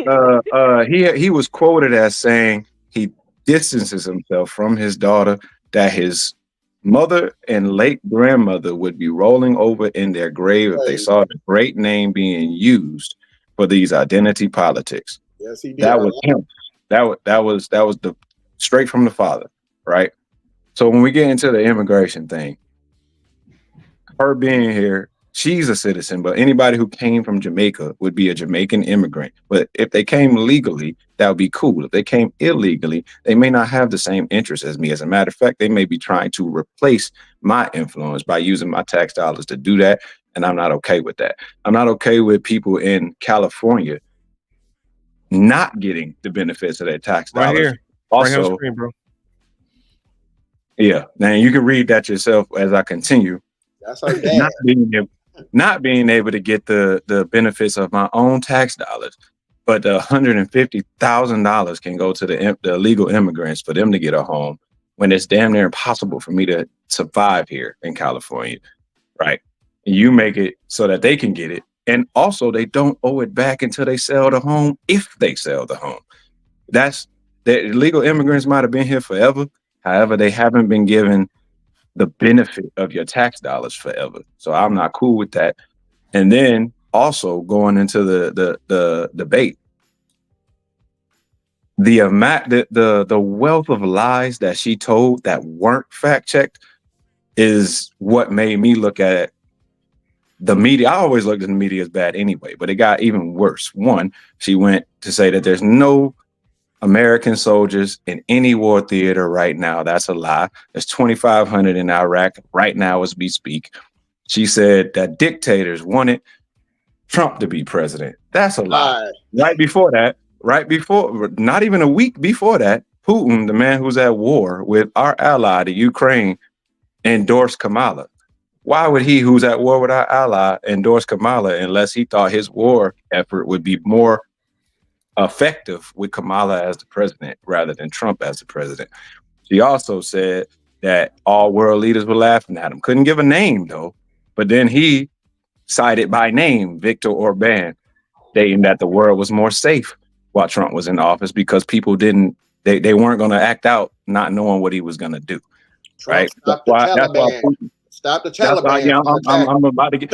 he was quoted as saying he distances himself from his daughter, that his mother and late grandmother would be rolling over in their grave if they saw the great name being used for these identity politics. Yes, he did. That was him. That was the straight from the father, right? So when we get into the immigration thing, her being here she's a citizen, but anybody who came from Jamaica would be a Jamaican immigrant. But if they came legally, that would be cool. If they came illegally, they may not have the same interests as me. As a matter of fact, they may be trying to replace my influence by using my tax dollars to do that. And I'm not okay with that. I'm not okay with people in California not getting the benefits of their tax dollars. Right here. Also, right here on screen, bro. Yeah. Now you can read that yourself as I continue. That's our dad. Not being able to get the benefits of my own tax dollars, but the $150,000 can go to the illegal immigrants for them to get a home when it's damn near impossible for me to survive here in California, right? You make it so that they can get it, and also they don't owe it back until they sell the home, if they sell the home. That's the illegal immigrants might have been here forever. However, they haven't been given the benefit of your tax dollars forever. So I'm not cool with that. And then also going into the debate, the wealth of lies that she told that weren't fact checked is what made me look at the media. I always looked at the media as bad anyway, but it got even worse. One, she went to say that there's no American soldiers in any war theater right now. That's a lie. There's 2,500 in Iraq right now as we speak. She said that dictators wanted Trump to be president. That's a lie. Right before, not even a week before that, Putin, the man who's at war with our ally, the Ukraine, endorsed Kamala. Why would he, who's at war with our ally, endorse Kamala unless he thought his war effort would be more effective with Kamala as the president rather than Trump as the president? She also said that all world leaders were laughing at him. Couldn't give a name though, but then he cited by name Viktor Orban, stating that the world was more safe while Trump was in office because people they weren't going to act out not knowing what he was going to do. Trump, right? Stop the Taliban. Stop the Taliban. I'm about to get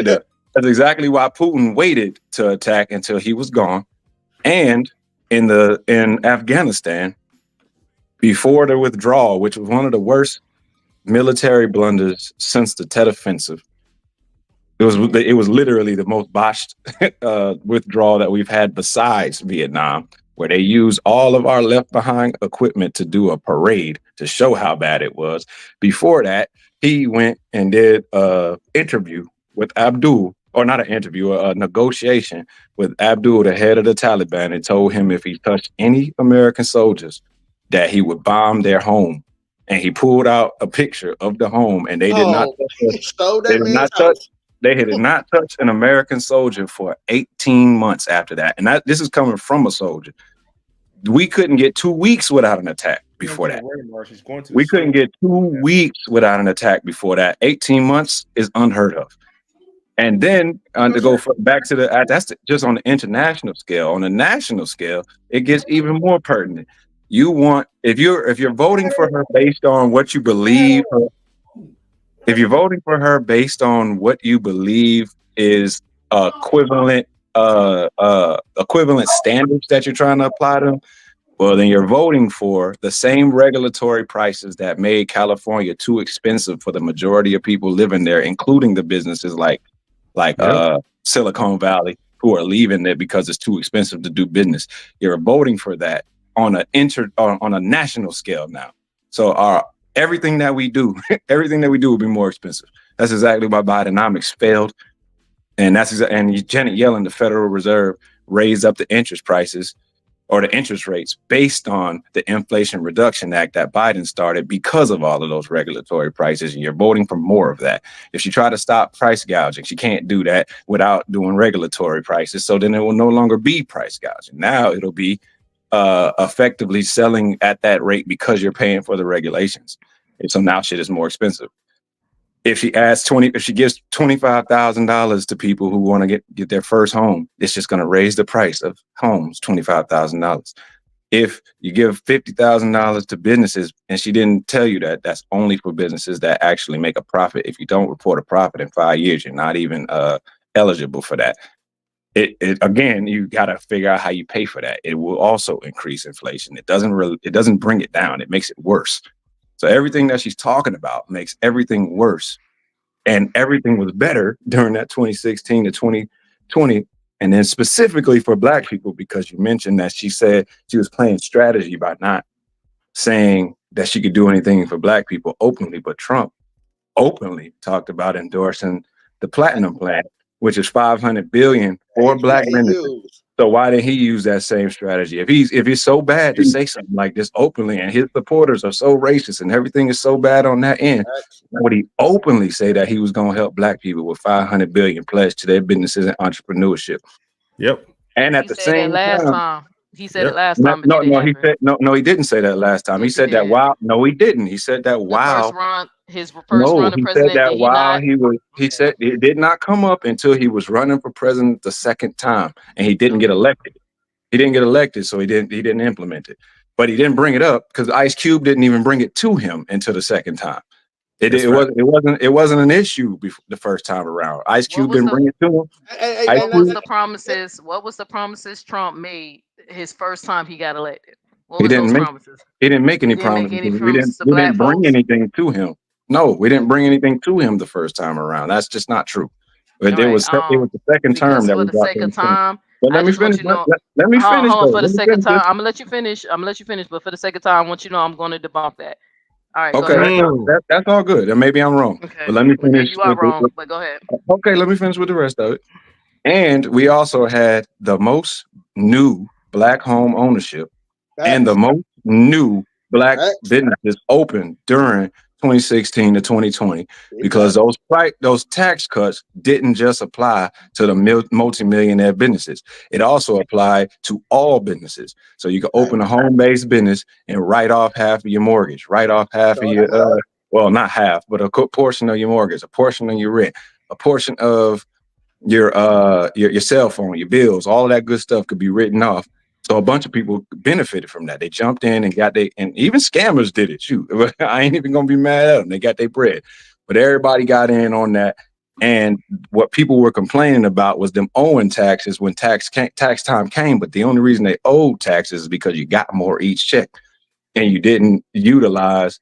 there. That's exactly why Putin waited to attack until he was gone. And in Afghanistan, before the withdrawal, which was one of the worst military blunders since the Tet Offensive, it was literally the most botched withdrawal that we've had besides Vietnam, where they used all of our left behind equipment to do a parade to show how bad it was. Before that, he went and did an interview with Abdul, or not an interview, a negotiation with Abdul, the head of the Taliban, and told him if he touched any American soldiers that he would bomb their home. And he pulled out a picture of the home, and they did not touch an American soldier for 18 months after that. And this is coming from a soldier. We couldn't get 2 weeks without an attack before that. We couldn't get 2 weeks without an attack before that. 18 months is unheard of. And then to go back to that's just on the international scale. On the national scale, it gets even more pertinent. If you're voting for her based on what you believe, if you're voting for her based on what you believe is equivalent standards that you're trying to apply to them, well, then you're voting for the same regulatory prices that made California too expensive for the majority of people living there, including the businesses like Silicon Valley, who are leaving it because it's too expensive to do business. You're voting for that on a national scale now. So everything that we do will be more expensive. That's exactly why Bidenomics failed. And and Janet Yellen, the Federal Reserve, raised up the interest prices or the interest rates based on the Inflation Reduction Act that Biden started because of all of those regulatory prices. And you're voting for more of that. If she try to stop price gouging, she can't do that without doing regulatory prices. So then it will no longer be price gouging. Now it'll be effectively selling at that rate because you're paying for the regulations. And so now shit is more expensive. If she gives $25,000 to people who want to get their first home, it's just going to raise the price of homes $25,000. If you give $50,000 to businesses, and she didn't tell you that, that's only for businesses that actually make a profit. If you don't report a profit in 5 years, you're not even eligible for that. Again, you got to figure out how you pay for that. It will also increase inflation. It doesn't bring it down. It makes it worse. So everything that she's talking about makes everything worse. and everything was better during that 2016 to 2020. And then specifically for Black people, because you mentioned that she said she was playing strategy by not saying that she could do anything for Black people openly, but Trump openly talked about endorsing the Platinum Plan, which is $500 billion for Black businesses. So why didn't he use that same strategy? If he's so bad to say something like this openly, and his supporters are so racist and everything is so bad on that end, would he openly say that he was going to help Black people with $500 billion pledged to their businesses and entrepreneurship? Yep. And at the same time, he said it last time. No, he didn't say that last time. He said that while no, he didn't. He said that while his first run of he president. said that while he said it did not come up until he was running for president the second time, and he didn't get elected. He didn't get elected, so he didn't implement it. But he didn't bring it up because Ice Cube didn't even bring it to him until the second time. It wasn't an issue before the first time around. Ice Cube didn't bring it to him. What was the promises Trump made his first time he got elected? He didn't make any promises. We didn't bring anything to him. No, we didn't bring anything to him the first time around. That's just not true. But it was the second term that we got. But let me finish. Let me finish. For the second time, I'm gonna let you finish. But for the second time, I want you to know I'm going to debunk that. All right. Okay, that's all good. And maybe I'm wrong. Okay. But let me finish. You are wrong, but go ahead. Okay, let me finish with the rest of it. And we also had the most new Black home ownership and the most new Black businesses open during 2016 to 2020, because those tax cuts didn't just apply to the multimillionaire businesses. It also applied to all businesses. So you can open a home-based business and write off half of your mortgage, write off half of your, well, not half, but a portion of your mortgage, a portion of your rent, a portion of your cell phone, your bills, all of that good stuff could be written off. So a bunch of people benefited from that. They jumped in and and even scammers did it. Shoot, I ain't even gonna be mad at them. They got their bread, but everybody got in on that. And what people were complaining about was them owing taxes when tax time came. But the only reason they owed taxes is because you got more each check, and you didn't utilize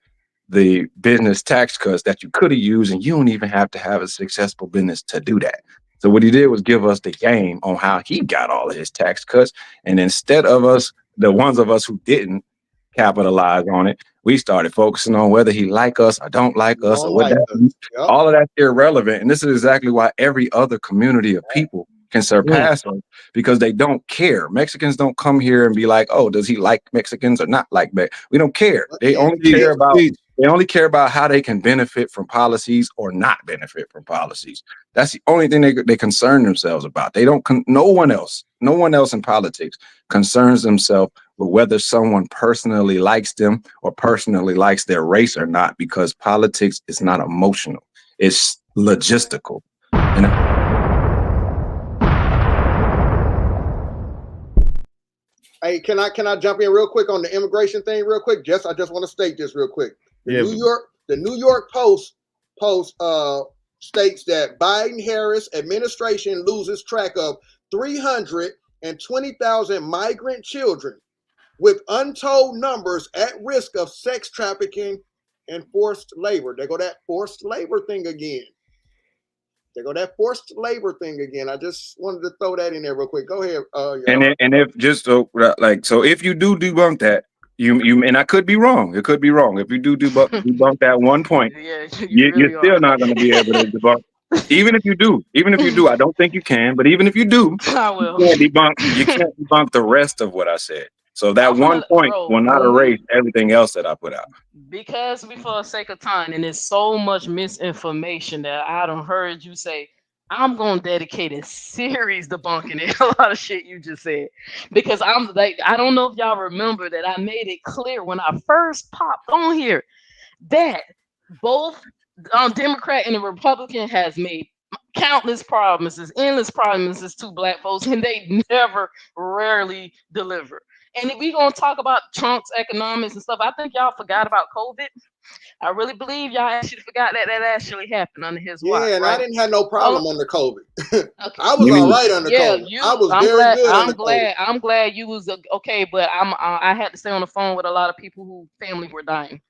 the business tax cuts that you could have used. And you don't even have to have a successful business to do that. So what he did was give us the game on how he got all of his tax cuts. And instead of the ones of us who didn't capitalize on it, we started focusing on whether he like us or don't like us or what that means. All of that's irrelevant. And this is exactly why every other community of people can surpass us, because they don't care. Mexicans don't come here and be like, oh, does he like Mexicans or not like Mexicans? We don't care. They only care about how they can benefit from policies or not benefit from policies. That's the only thing they concern themselves about. They don't. No one else in politics concerns themselves with whether someone personally likes them or personally likes their race or not, because politics is not emotional. It's logistical. And hey, can I jump in real quick on the immigration thing real quick? I just want to state this real quick. The New York Post states that Biden-Harris administration loses track of 320,000 migrant children with untold numbers at risk of sex trafficking and forced labor. They go that forced labor thing again. I just wanted to throw that in there real quick. Go ahead. And if just so if you do debunk that, you and I could be wrong. It could be wrong. If you do debunk that one point, you're still not going to be able to debunk. Even if you do, I don't think you can. But even if you do, I will. You can't debunk the rest of what I said. So that one point will not erase everything else that I put out. Because for the sake of time, and there's so much misinformation that I done heard you say, I'm gonna dedicate a series debunking it. A lot of shit you just said, because I'm like, I don't know if y'all remember that I made it clear when I first popped on here that both Democrat and the Republican has made countless promises, endless promises to Black folks, and they rarely deliver. And if we gonna talk about Trump's economics and stuff, I think y'all forgot about COVID. I really believe y'all actually forgot that actually happened under his watch. Yeah, and right? I didn't have no problem under COVID. I was all right under COVID. I was very good under COVID. I'm glad you was okay, but I had to stay on the phone with a lot of people whose family were dying.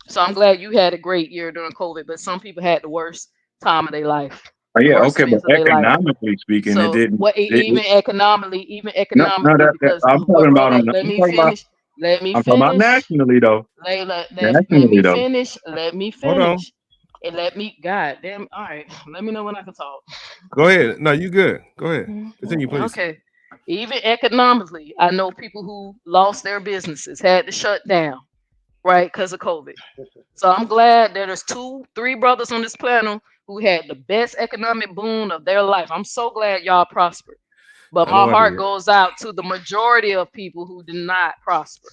So I'm glad you had a great year during COVID, but some people had the worst. time of their life. Oh, yeah, Worst okay, but phase of their life. economically speaking, it So didn't. what? Even economically, No, because I'm talking about brother, on. let I'm me talking about. finish. Let me I'm talking about finish. nationally though. Let Nationally me though. finish. Let me Hold on. finish. And let me. God damn. All right. Let me know when I can talk. Go ahead. No, you good. Go ahead. Continue, please. Okay. Even economically, I know people who lost their businesses, had to shut down, right, because of COVID. So I'm glad that there's 3 brothers on this planet who had the best economic boon of their life. I'm so glad y'all prospered. But I know my I heart did. goes out to the majority of people who did not prosper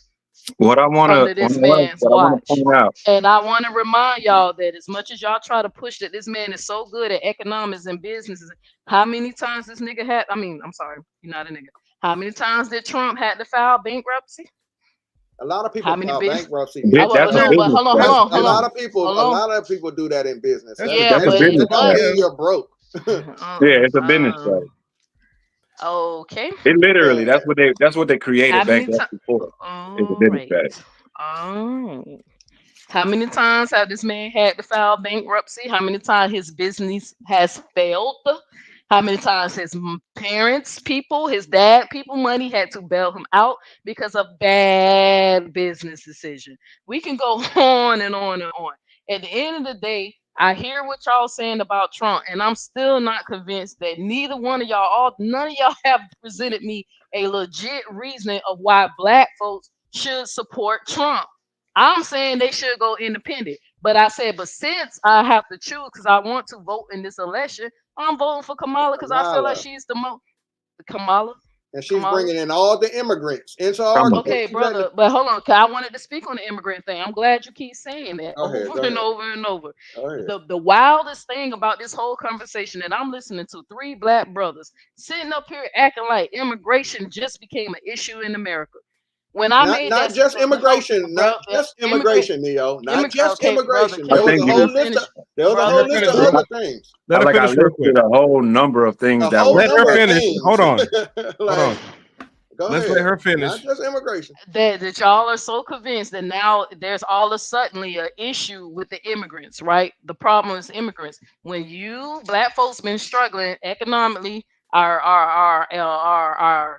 What I want under this man's to watch. point out. And I want to remind y'all that as much as y'all try to push that this man is so good at economics and businesses, how many times this nigga had, I'm sorry, you're not a nigga. How many times did Trump had to file bankruptcy? A lot of people How many file business? bankruptcy. That's a No, but business. hold A on. lot of people, Hold a on. lot of people do that in business. Yeah, That's a but business. That don't Side. mean you're broke. Yeah, it's a business side. Okay. It literally. Yeah. That's what they How created many times? bankruptcy for. It's a All business right. side. All right. How many times have this man had to file bankruptcy? How many times his business has failed? How many times his parents, people, his dad, people, money had to bail him out because of bad business decision? We can go on and on and on. At the end of the day, I hear what y'all saying about Trump, and I'm still not convinced that neither one of y'all, none of y'all have presented me a legit reasoning of why black folks should support Trump. I'm saying they should go independent. But I said, but since I have to choose because I want to vote in this election, I'm voting for Kamala because I feel like Kamala. she's the most. Kamala? And she's Kamala? bringing in all the immigrants into Come on. argument. Okay, brother, but hold on. 'Cause I wanted to speak on the immigrant thing. I'm glad you keep saying that Go ahead, over and over and over. Go ahead. The wildest thing about this whole conversation that I'm listening to 3 black brothers sitting up here acting like immigration just became an issue in America. When I made Not that just statement, immigration, not just immigration, Neo. Not just okay, brother, immigration. can There was think a you- whole list of other things. Let her Like I finish real quick. listed a whole number of things A that whole were. Let her number of finish. things. Hold on. Like, Hold on. go Let's ahead. let her finish. Not just immigration. that y'all are so convinced that now there's all of a suddenly an issue with the immigrants, right? The problem is immigrants. When you black folks been struggling economically, our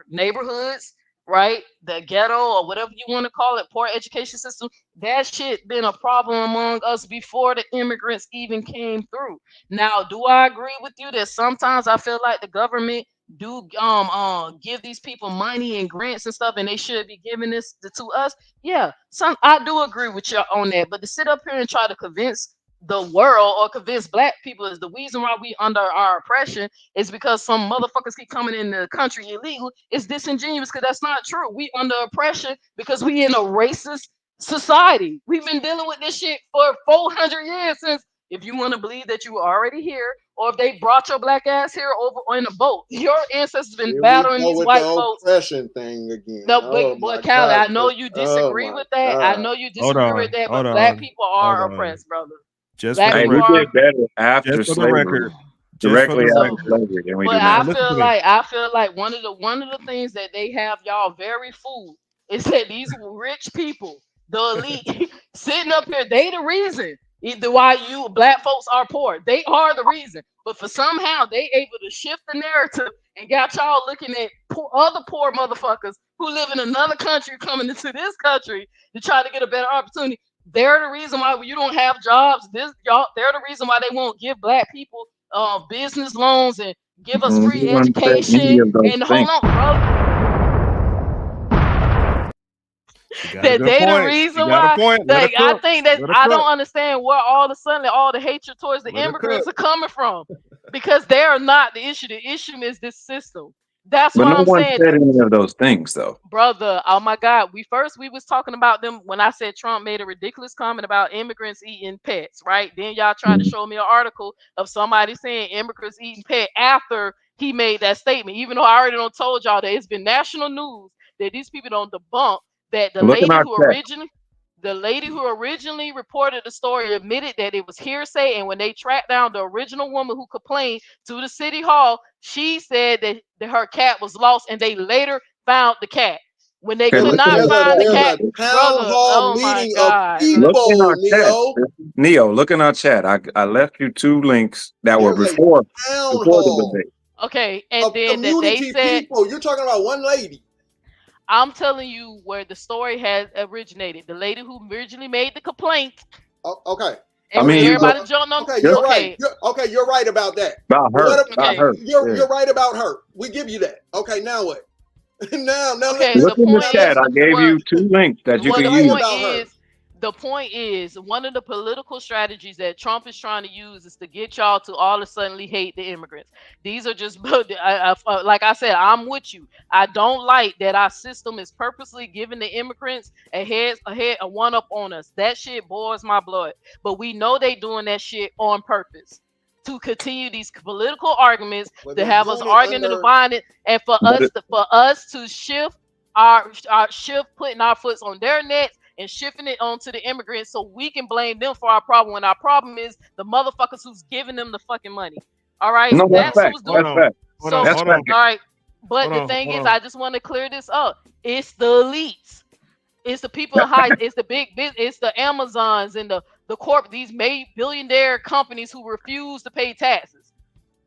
neighborhoods, right? The ghetto or whatever you want to call it, poor education system, that shit been a problem among us before the immigrants even came through. Now, do I agree with you that sometimes I feel like the government do give these people money and grants and stuff and they should be giving this to us? Yeah, I do agree with you on that, but to sit up here and try to convince the world or convince black people is the reason why we under our oppression is because some motherfuckers keep coming in the country illegal is disingenuous, because that's not true. We under oppression because we in a racist society. We've been dealing with this shit for 400 years. Since, if you want to believe that you were already here, or if they brought your black ass here over on a boat, your ancestors been Here we battling go these with white the folks. oppression thing again. No, Oh boy, my Callie, I God. know you disagree with that. I know you Hold disagree with on. that, Hold but black on. people Hold are on. oppressed, brother. Just for Black the Hey, we people record. are. did better after Just for the slavery, record. Just for directly the So, after record. slavery, than we but do now. I Listen to feel like one of the things that they have y'all very fooled is that these rich people, the elite, sitting up here, they the reason either why you black folks are poor. They are the reason. But for somehow they able to shift the narrative and got y'all looking at other poor motherfuckers who live in another country coming into this country to try to get a better opportunity. They're the reason why you don't have jobs. They're the reason why they won't give black people business loans and give us We free wouldn't say any education. of those And hold things. on, bro. She got a That good they the point. She reason got a why. point. Let her Like, I cook. think that Let her I cook. don't understand where all of a sudden all the hatred towards the Let her cook. immigrants are coming from, because they are not the issue. The issue is this system. That's But what no I'm one saying. said any of those things, though. Brother, oh my God, we was talking about them when I said Trump made a ridiculous comment about immigrants eating pets, right? Then y'all tried to show me an article of somebody saying immigrants eating pet after he made that statement, even though I already done told y'all that it's been national news that these people don't debunk that Look in our chat. the lady who originally reported the story admitted that it was hearsay, and when they tracked down the original woman who complained to the city hall, she said that her cat was lost, and they later found the cat. When they Okay, could look not in find the there's cat, a town brother. hall Oh my meeting of God! look in people, our chat. Neo. Neo, look in our chat. I left you 2 links that were There's a before town the hall debate. Okay, and of then that they community said, people. You're talking about one lady. I'm telling you where the story has originated. The lady who originally made the complaint, Okay. I and mean, you everybody jumped on. Okay, Just- you're right. You're right about that. about her. What About Okay. her. You're Yeah. right about her. We give you that. Okay, now what? now Okay, let's- Look the in the point chat. is, I gave well, you 2 links that you well, can the use. point about her. is, the point is, one of the political strategies that Trump is trying to use is to get y'all to all of a sudden hate the immigrants. These are just, like I said, I'm with you. I don't like that our system is purposely giving the immigrants a one up on us. That shit boils my blood. But we know they doing that shit on purpose to continue these political arguments, Well, to they're have us doing it arguing and under- dividing, and for us to shift our putting our foots on their necks and shifting it onto the immigrants so we can blame them for our problem when our problem is the motherfuckers who's giving them the fucking money. All right, No, that's that's fact. who's doing That's it. fact. So, That's fact. all right, but Hold the on, thing hold is, on. I just want to clear this up. It's the elites. It's the people in high. It's the big business. It's the Amazons and the these billionaire companies who refuse to pay taxes.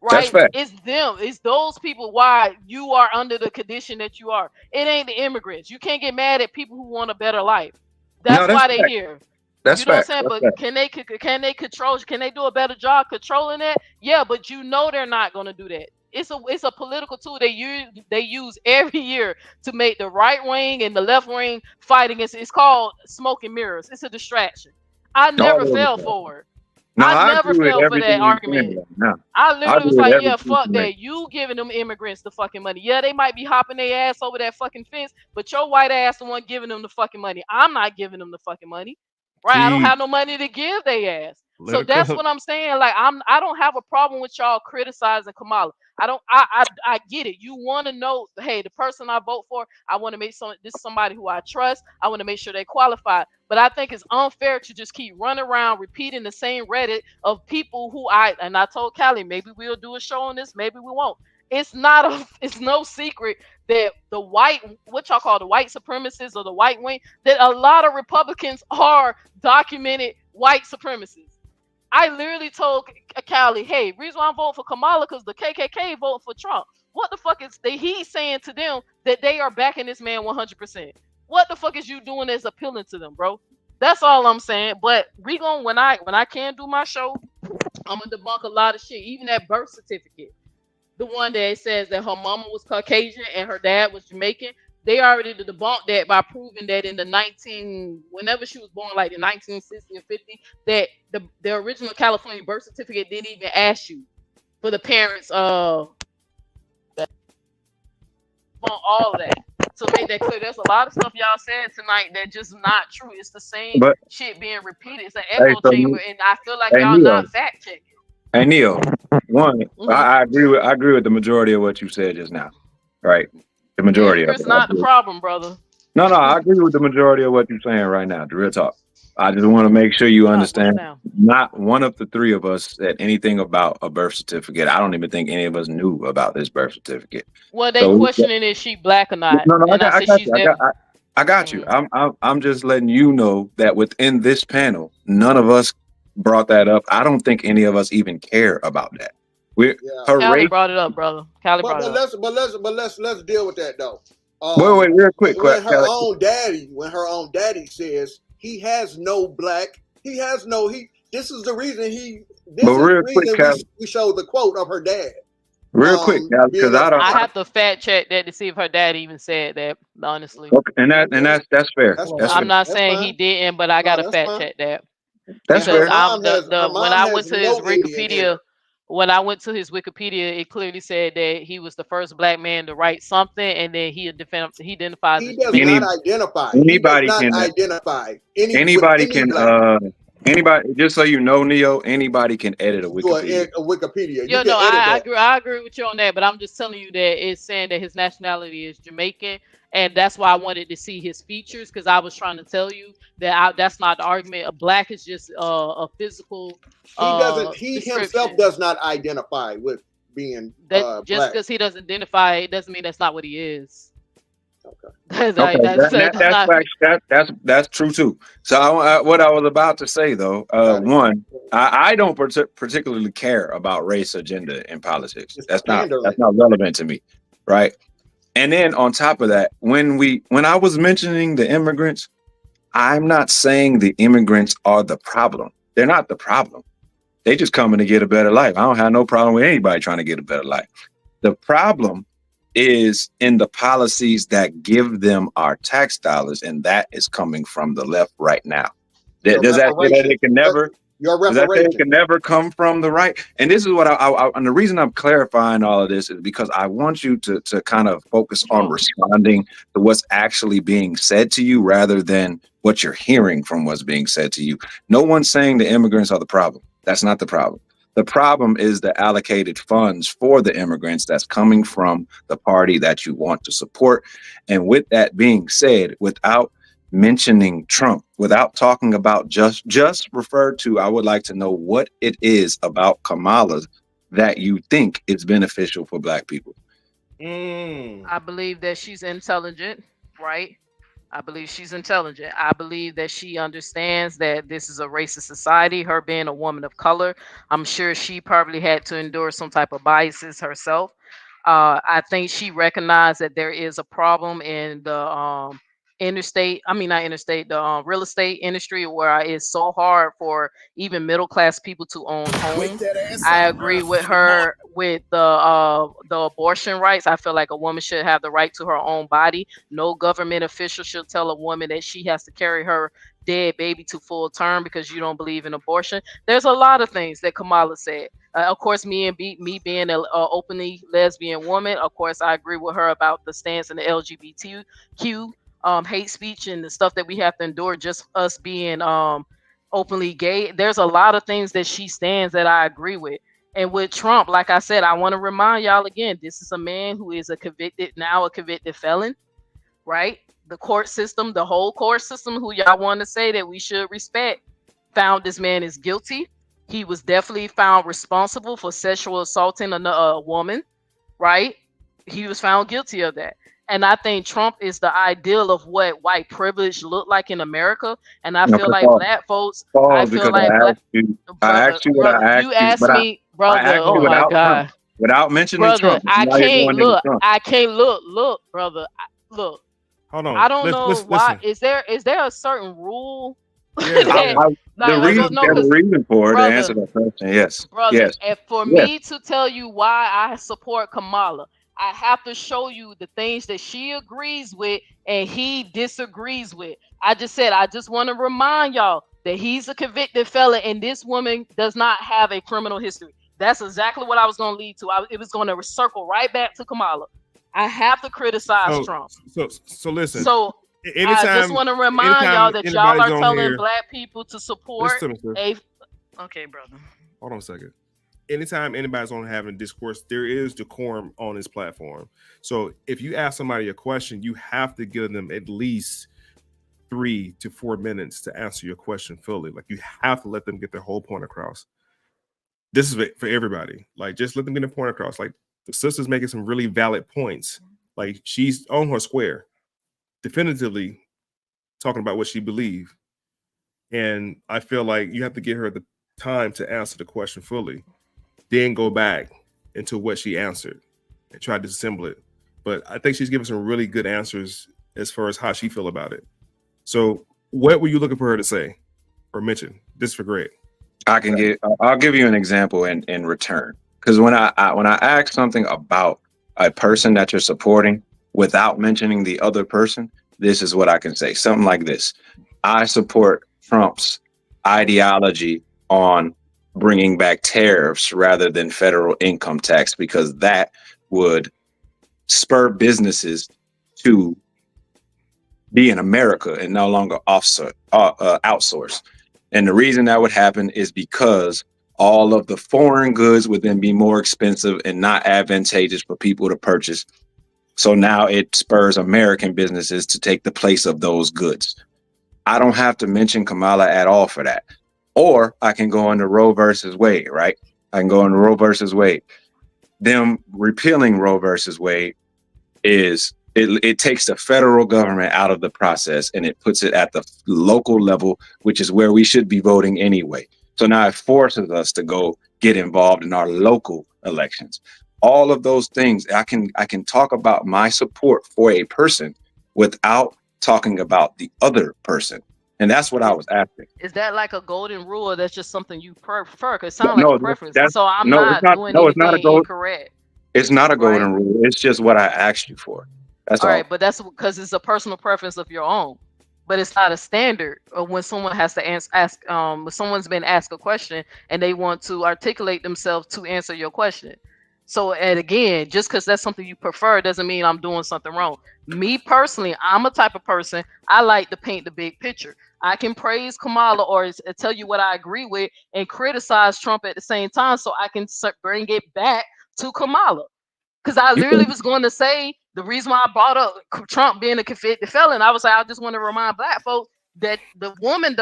That's Right? fact. It's them. It's those people why you are under the condition that you are. It ain't the immigrants. You can't get mad at people who want a better life. That's No, why that's they fact. here. That's You know fact. what I'm saying? That's But fact. can they control? Can they do a better job controlling that? Yeah, but you know they're not gonna do that. It's a political tool they use every year to make the right wing and the left wing fight against it. It's called smoke and mirrors. It's a distraction. I never All fell over. for it. No, I I never agree with fell for everything that you're saying argument. right now. I I literally agree was with like, yeah, everything fuck you're saying. that. You giving them immigrants the fucking money. Yeah, they might be hopping their ass over that fucking fence, but your white ass the one giving them the fucking money. I'm not giving them the fucking money. Right? I don't See, have no money to give their ass. let So her that's cook. what I'm saying. Like I don't have a problem with y'all criticizing Kamala. I get it. You want to know, hey, the person I vote for, I want to make this somebody who I trust. I want to make sure they qualify. But I think it's unfair to just keep running around repeating the same Reddit of people who I told Callie, maybe we'll do a show on this, maybe we won't. It's no secret that the what y'all call the white supremacists or the white wing, that a lot of Republicans are documented white supremacists. I literally told Callie, hey, reason why I'm voting for Kamala because the KKK voting for Trump. What the fuck is he's saying to them that they are backing this man 100%? What the fuck is you doing that's appealing to them, bro? That's all I'm saying. But we gon' when I can do my show, I'm gonna debunk a lot of shit, even that birth certificate. The one that says that her mama was Caucasian and her dad was Jamaican. They already debunked that by proving that in whenever she was born, like in 1960 or 50, that the original California birth certificate didn't even ask you for the parents all of that. So make that clear. There's a lot of stuff y'all said tonight that just not true. It's the same But shit being repeated. It's an hey, echo so chamber, and I feel like hey y'all Neo, not fact checking. hey Neo, one, Mhm. I agree with the majority of what you said just now. Right, the majority of Immigrants it. not the problem, brother. No, I agree with the majority of what you're saying right now. The real talk. I just want to make sure you understand. Not one of the 3 of us said anything about a birth certificate. I don't even think any of us knew about this birth certificate. Well, they questioning is she black or not? No, And I said got she's you. never. I got you. I'm just letting you know that within this panel, none of us brought that up. I don't think any of us even care about that. Callie brought it up, brother. Callie brought it up. Let's deal with that though. Wait, real quick. When her own daddy says he has no black, this is the reason we showed the quote of her dad. Real quick, because I have to fact check that to see if her dad even said that. Honestly, okay, and that's fair. I'm not saying he didn't, but I gotta fact check that. That's because fair. When I went to his Wikipedia, it clearly said that he was the first black man to write something, and then he identifies. He does not identify. Anybody can identify. Anybody, just so you know, Neo, anybody can edit a Wikipedia. I agree with you on that, but I'm just telling you that it's saying that his nationality is Jamaican, and that's why I wanted to see his features, because I was trying to tell you that that's not the argument. A black is just a physical. He himself does not identify with being just because he doesn't identify, it doesn't mean that's not what he is. That's true too. So what I was about to say though, one, I don't particularly care about race or gender in politics. That's not relevant to me, right? And then on top of that, when I was mentioning the immigrants, I'm not saying the immigrants are the problem. They're not the problem. They just coming to get a better life. I don't have no problem with anybody trying to get a better life. The problem is in the policies that give them our tax dollars, and that is coming from the left right now. Does that say that it can never? Does that say it can never come from the right? And this is what and the reason I'm clarifying all of this is because I want you to kind of focus on responding to what's actually being said to you rather than what you're hearing from what's being said to you. No one's saying the immigrants are the problem. That's not the problem. The problem is the allocated funds for the immigrants that's coming from the party that you want to support. And with that being said, without mentioning Trump, without talking about just refer to, I would like to know what it is about Kamala that you think is beneficial for Black people. I believe that she's intelligent, right? I believe she's intelligent. I believe that she understands that this is a racist society. Her being a woman of color, I'm sure she probably had to endure some type of biases herself. I think she recognized that there is a problem in the real estate industry where it's so hard for even middle class people to own homes. I agree with her with the abortion rights. I feel like a woman should have the right to her own body. No government official should tell a woman that she has to carry her dead baby to full term because you don't believe in abortion. There's a lot of things that Kamala said. Of course, me being an openly lesbian woman, of course, I agree with her about the stance in the LGBTQ hate speech and the stuff that we have to endure just us being openly gay. There's a lot of things that she stands that I agree with. And with Trump, like I said, I want to remind y'all again, this is a man who is a convicted felon, right? The court system, the whole court system, who y'all want to say that we should respect, found this man is guilty. He was definitely found responsible for sexual assaulting a woman, right? He was found guilty of that. And I think Trump is the ideal of what white privilege looked like in America. And I feel like Black folks, I feel like you asked me, brother. Oh my God. Without mentioning brother, Trump. I can't look, brother. Look. Hold on. I don't know why. Listen. Is there a certain rule? The reason for it, to answer that question, yes. Brother, yes. And for me to tell you why I support Kamala, I have to show you the things that she agrees with and he disagrees with. I just want to remind y'all that he's a convicted felon and this woman does not have a criminal history. That's exactly what I was going to lead to. It was going to circle right back to Kamala. I have to criticize Trump. So listen. So I just want to remind y'all that y'all are telling Black people to support Okay, brother. Hold on a second. Anytime anybody's on having discourse, there is decorum on this platform. So if you ask somebody a question, you have to give them at least 3 to 4 minutes to answer your question fully. Like you have to let them get their whole point across. This is for everybody. Like just let them get their point across. Like the sister's making some really valid points. Like she's on her square, definitively talking about what she believes. And I feel like you have to give her the time to answer the question fully. Then go back into what she answered and try to disassemble it. But I think she's giving some really good answers as far as how she feel about it. So what were you looking for her to say or mention? This is for Greg. I'll give you an example in return. Because when I ask something about a person that you're supporting without mentioning the other person, this is what I can say. Something like this. I support Trump's ideology on bringing back tariffs rather than federal income tax, because that would spur businesses to be in America and no longer outsource. And the reason that would happen is because all of the foreign goods would then be more expensive and not advantageous for people to purchase. So now it spurs American businesses to take the place of those goods. I don't have to mention Kamala at all for that. Or I can go into Roe versus Wade, right? I can go into Roe versus Wade. Them repealing Roe versus Wade is It takes the federal government out of the process and it puts it at the local level, which is where we should be voting anyway. So now it forces us to go get involved in our local elections. All of those things, I can talk about my support for a person without talking about the other person. And that's what I was asking. Is that like a golden rule, or that's just something you prefer? Because it sounds like a preference. So I'm no, not doing it's not anything incorrect. It's not a golden rule. It's just what I asked you for. That's all. All right, but that's because it's a personal preference of your own. But it's not a standard of when someone has to ask when someone's been asked a question and they want to articulate themselves to answer your question. So, and again, just because that's something you prefer doesn't mean I'm doing something wrong. Me personally, I'm a type of person, I like to paint the big picture. I can praise Kamala or tell you what I agree with and criticize Trump at the same time, so I can bring it back to Kamala. Because I literally was going to say the reason why I brought up Trump being a convicted felon, I was like, I just want to remind black folks that the woman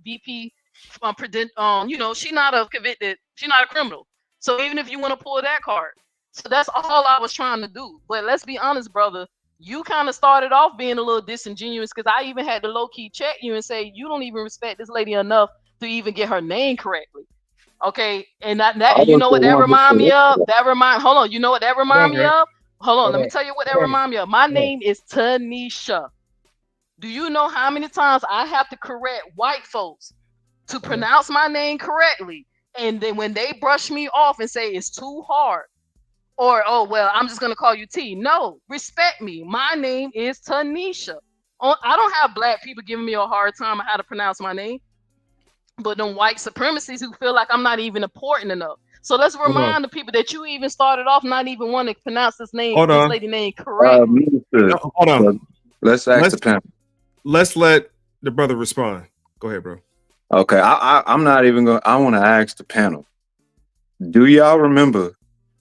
VP, she's not a convicted, she's not a criminal. So even if you want to pull that card, so that's all I was trying to do. But let's be honest, brother, you kind of started off being a little disingenuous because I even had to low key check you and say you don't even respect this lady enough to even get her name correctly. Okay, and that you know what that remind me of? Hold on, you know what that remind me of? Hold on, let me tell you what that remind me of. My name is Tanisha. Do you know how many times I have to correct white folks to pronounce my name correctly? And then when they brush me off and say it's too hard, or oh well, I'm just gonna call you T. No, respect me. My name is Tanisha. I don't have black people giving me a hard time on how to pronounce my name. But them white supremacists who feel like I'm not even important enough. So let's remind the people that you even started off not even wanting to pronounce this lady name correctly. Hold on. Let's ask the panel. Let's let the brother respond. Go ahead, bro. Okay, I'm not even going. I want to ask the panel. Do y'all remember,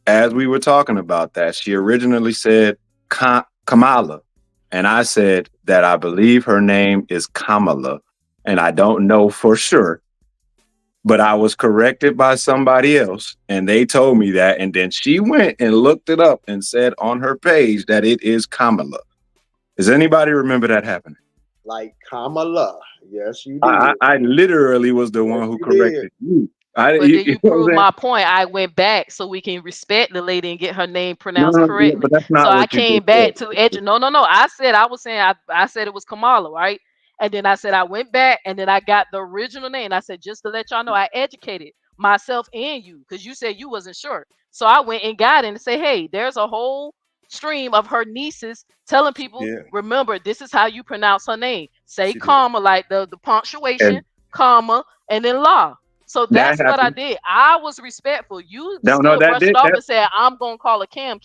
as we were talking about that, she originally said Kamala, and I said that I believe her name is Kamala, and I don't know for sure. But I was corrected by somebody else and they told me that. And then she went and looked it up and said on her page that it is Kamala. Does anybody remember that happening? Like Kamala. Yes, you did. I literally was the one who corrected you. But then you proved my point. I went back so we can respect the lady and get her name pronounced correctly. But that's not so what I came back to edge. No. I said it was Kamala, right? And then I said I went back and then I got the original name. I said, just to let y'all know, I educated myself and you because you said you wasn't sure. So I went and got it and said, hey, there's a whole stream of her nieces telling people, remember, this is how you pronounce her name. Say comma, like the punctuation, comma, and then la. So that's what I did. I was respectful. You brushed off and said, I'm going to call her Cam.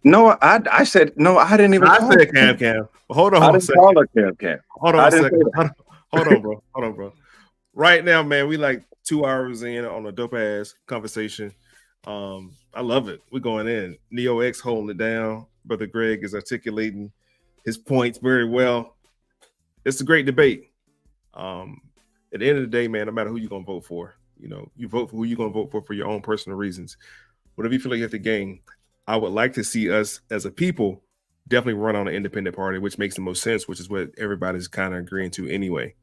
No, I said no. I didn't even. I said Cam. Hold on. I didn't call her Cam. Hold on a second. Hold on, bro. Right now, man, we like 2 hours in on a dope ass conversation. I love it. We're going in. Neo X holding it down. Brother Greg is articulating his points very well. It's a great debate. At the end of the day, man, no matter who you're gonna vote for, you vote for who you're gonna vote for your own personal reasons. Whatever you feel like you have to gain. I would like to see us as a people definitely run on an independent party, which makes the most sense, which is what everybody's kind of agreeing to anyway.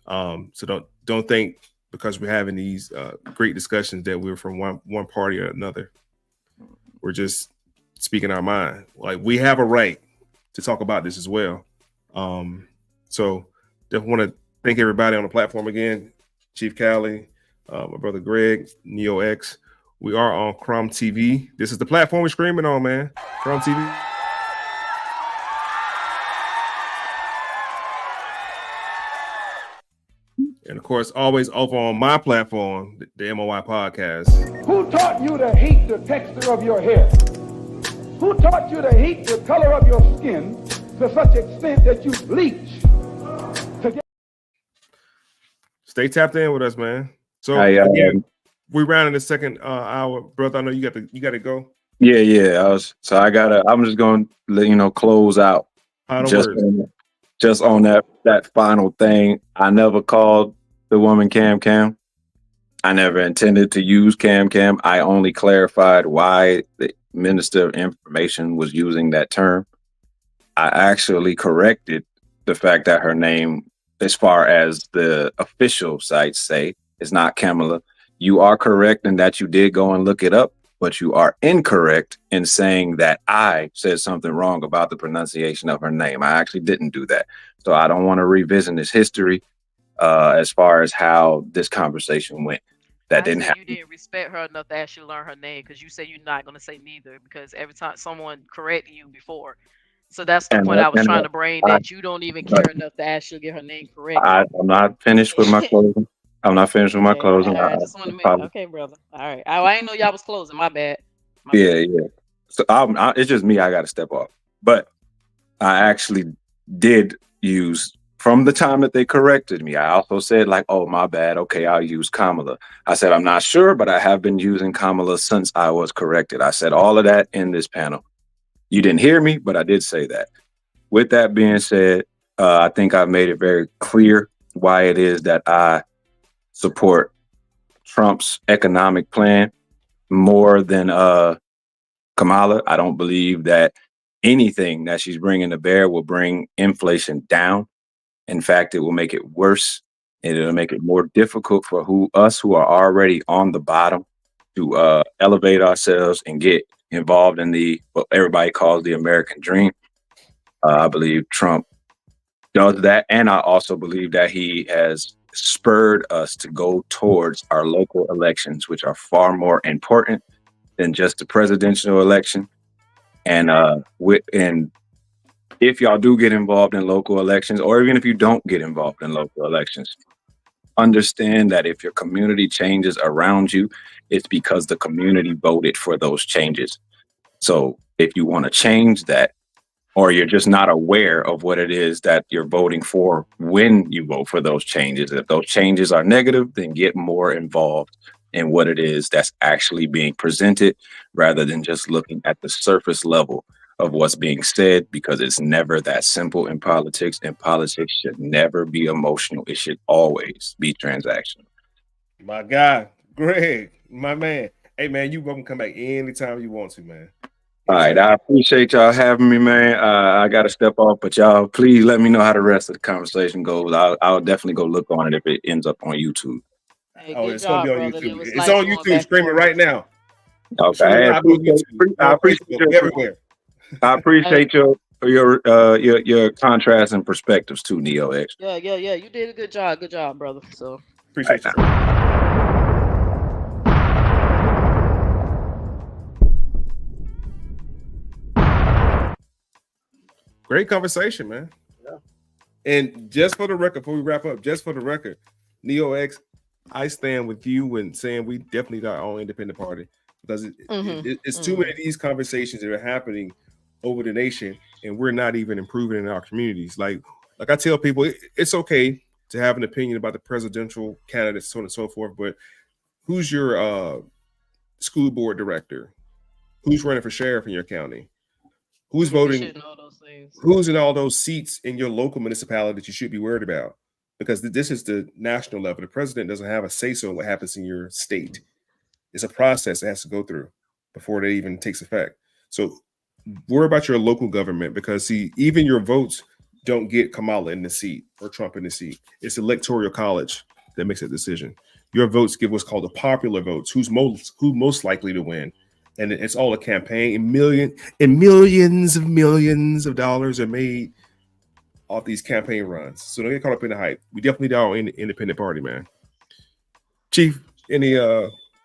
So don't think because we're having these great discussions that we're from one party or another. We're just speaking our mind. Like we have a right to talk about this as well. So definitely want to thank everybody on the platform again. Chief Cali, my brother Greg, Neo X. We are on Crum TV. This is the platform we're screaming on, man. Crum TV. And of course, always over on my platform, the M.O.I. podcast. Who taught you to hate the texture of your hair? Who taught you to hate the color of your skin to such extent that you bleach? Stay tapped in with us, man. So again, we round in the second hour, brother. I know you got to go. Yeah. I'm just going to close out. Just on that final thing. I never called the woman Cam. I never intended to use Cam. I only clarified why the Minister of Information was using that term. I actually corrected the fact that her name, as far as the official sites say, is not Kamala. You are correct in that you did go and look it up, but you are incorrect in saying that I said something wrong about the pronunciation of her name. I actually didn't do that. So I don't want to revisit this history as far as how this conversation went. That didn't happen. You didn't respect her enough to actually learn her name because you say you're not going to say neither because every time someone corrected you before. So that's the point I was trying to bring, that you don't even care enough to actually get her name correct. I'm not finished with my closing. I'm not finished with my closing. I just want to make okay, brother. All right. I didn't know y'all was closing. My bad. Yeah. So it's just me. I got to step off. But I actually did use, from the time that they corrected me, I also said like, oh, my bad. Okay, I'll use Kamala. I said, I'm not sure, but I have been using Kamala since I was corrected. I said all of that in this panel. You didn't hear me, but I did say that. With that being said, I think I've made it very clear why it is that I support Trump's economic plan more than Kamala. I don't believe that anything that she's bringing to bear will bring inflation down. In fact, it will make it worse, and it'll make it more difficult for us who are already on the bottom to elevate ourselves and get involved in what everybody calls the American dream. I believe Trump does that, and I also believe that he has spurred us to go towards our local elections, which are far more important than just the presidential election. And if y'all do get involved in local elections, or even if you don't get involved in local elections, understand that if your community changes around you, it's because the community voted for those changes. So if you want to change that, or you're just not aware of what it is that you're voting for when you vote for those changes, if those changes are negative, then get more involved in what it is that's actually being presented, rather than just looking at the surface level of what's being said, because it's never that simple in politics, and politics should never be emotional. It should always be transactional. My guy, Greg, my man. Hey, man, you welcome to come back anytime you want to, man. All right, I appreciate y'all having me, man. I got to step off, but y'all please let me know how the rest of the conversation goes. I'll definitely go look on it if it ends up on YouTube. Hey, it's gonna be on brother. YouTube. It's nice on YouTube. Streaming right now. Okay, I appreciate everywhere. I appreciate your contrast and perspectives too, Neo X. Yeah. You did a good job, brother. So appreciate you. Great conversation, man. Yeah. And just for the record, before we wrap up, Neo X, I stand with you when saying we definitely got our own independent party, because it's too many of these conversations that are happening over the nation, and we're not even improving in our communities. Like I tell people, it's okay to have an opinion about the presidential candidates, so on and so forth, but who's your school board director? Who's running for sheriff in your county? Who's voting? Who's in all those seats in your local municipality that you should be worried about? Because this is the national level. The president doesn't have a say-so in what happens in your state. It's a process that has to go through before it even takes effect. So worry about your local government, because see, even your votes don't get Kamala in the seat or Trump in the seat. It's electoral college that makes that decision. Your votes give what's called the popular votes. Who's most likely to win? And it's all a campaign. Millions of dollars are made off these campaign runs. So don't get caught up in the hype. We definitely need our own independent party, man. Chief, any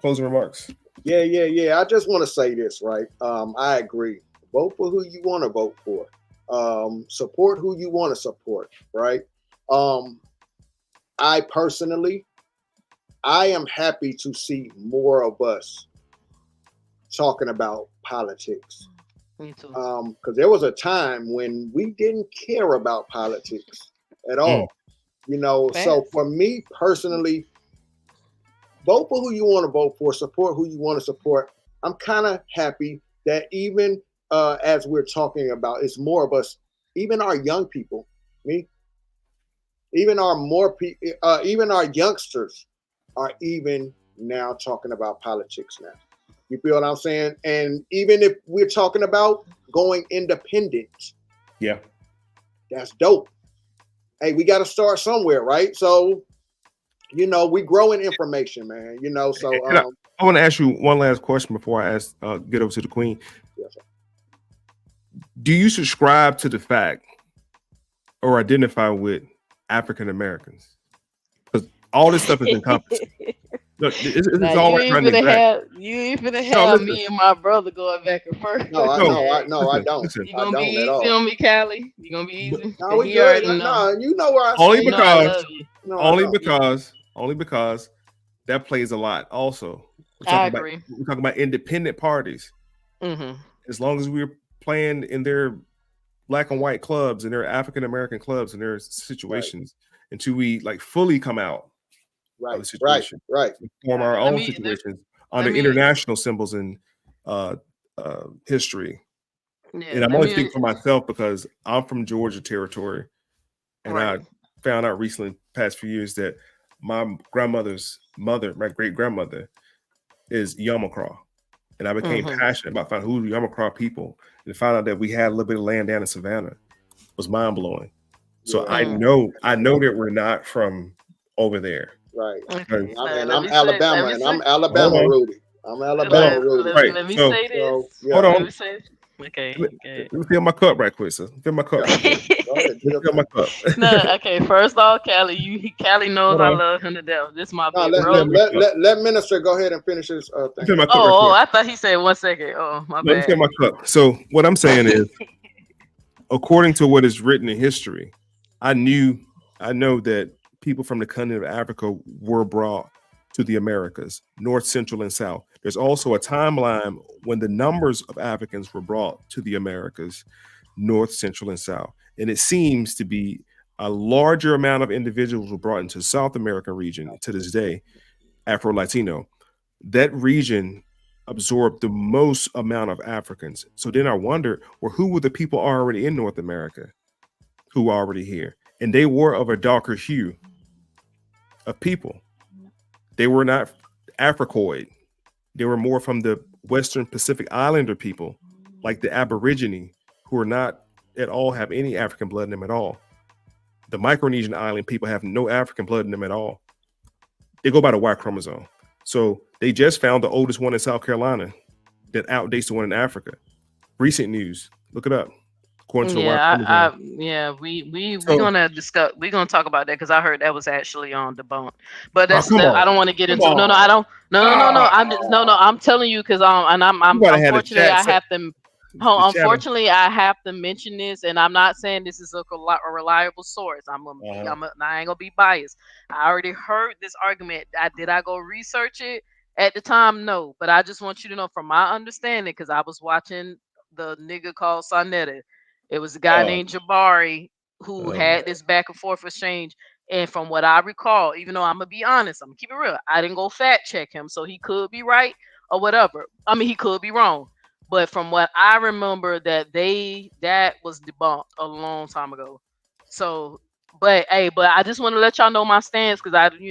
closing remarks? Yeah. I just want to say this, right? I agree. Vote for who you want to vote for. Support who you want to support, right? I personally, I am happy to see more of us talking about politics. Me too. Because there was a time when we didn't care about politics at all. So for me personally, vote for who you want to vote for, support who you want to support. I'm kind of happy that even as we're talking about, it's more of us, even our young people, even our youngsters are even now talking about politics now. You feel what I'm saying? And even if we're talking about going independent, Yeah. That's dope. Hey, we got to start somewhere, right? So, we grow in information, man. So I want to ask you one last question before I get over to the Queen. Yes, sir. Do you subscribe to the fact or identify with African Americans? Because all this stuff is encompassed. Look, it's all you running back. You ain't finna have me and my brother going back and forth. No, I don't. Listen. You gonna be easy on me, Callie? You gonna be easy? No, we good. No, you know where I only stand. because only because that plays a lot. Also, I agree. We're talking about independent parties. Mm-hmm. As long as we're playing in their black and white clubs and their African American clubs and their situations, until we like fully come out of the situation, right. Form our own situations on the international symbols and history. Yeah, and I'm only speaking for myself because I'm from Georgia territory, and I found out recently, past few years, that my grandmother's mother, my great grandmother, is Yamakra, and I became passionate about finding who the Yamakra people, and found out that we had a little bit of land down in Savannah. It was mind blowing. So I know that we're not from over there. Right. Okay. And I'm Alabama, and I'm Alabama Rudy. I'm Alabama Rudy. Let me say this. Hold on. Let me say. Okay. Let me fill my cup right quick, sir. Fill my cup. Fill my cup. No, okay. First off, Callie, Callie knows I love him to death. This is my big brother. Let Minister go ahead and finish his thing. Fill my cup right quick. I thought he said 1 second. Oh, my bad. Let me fill my cup. So what I'm saying is, according to what is written in history, I know that people from the continent of Africa were brought to the Americas, North, Central, and South. There's also a timeline when the numbers of Africans were brought to the Americas, North, Central, and South. And it seems to be a larger amount of individuals were brought into South American region to this day, Afro-Latino. That region absorbed the most amount of Africans. So then I wonder, well, who were the people already in North America who were already here? And they were of a darker hue of people. They were not Africoid. They were more from the Western Pacific Islander people, like the Aborigine, who are not at all have any African blood in them at all. The Micronesian island people have no African blood in them at all. They go by the Y chromosome. So they just found the oldest one in South Carolina that outdates the one in Africa. Recent news. Look it up. According to we're gonna talk about that because I heard that was actually on debunked. But I don't want to get into it. No, I don't. No. I'm telling you because unfortunately I have to mention this, and I'm not saying this is a reliable source. I ain't gonna be biased. I already heard this argument. Did I go research it at the time? No, but I just want you to know from my understanding, because I was watching the nigga called Sonetta. It was a guy named Jabari who had this back and forth exchange. And from what I recall, even though I'm going to be honest, I'm going to keep it real, I didn't go fact check him. So he could be right or whatever. I mean, he could be wrong. But from what I remember, that was debunked a long time ago. So, but I just want to let y'all know my stance because it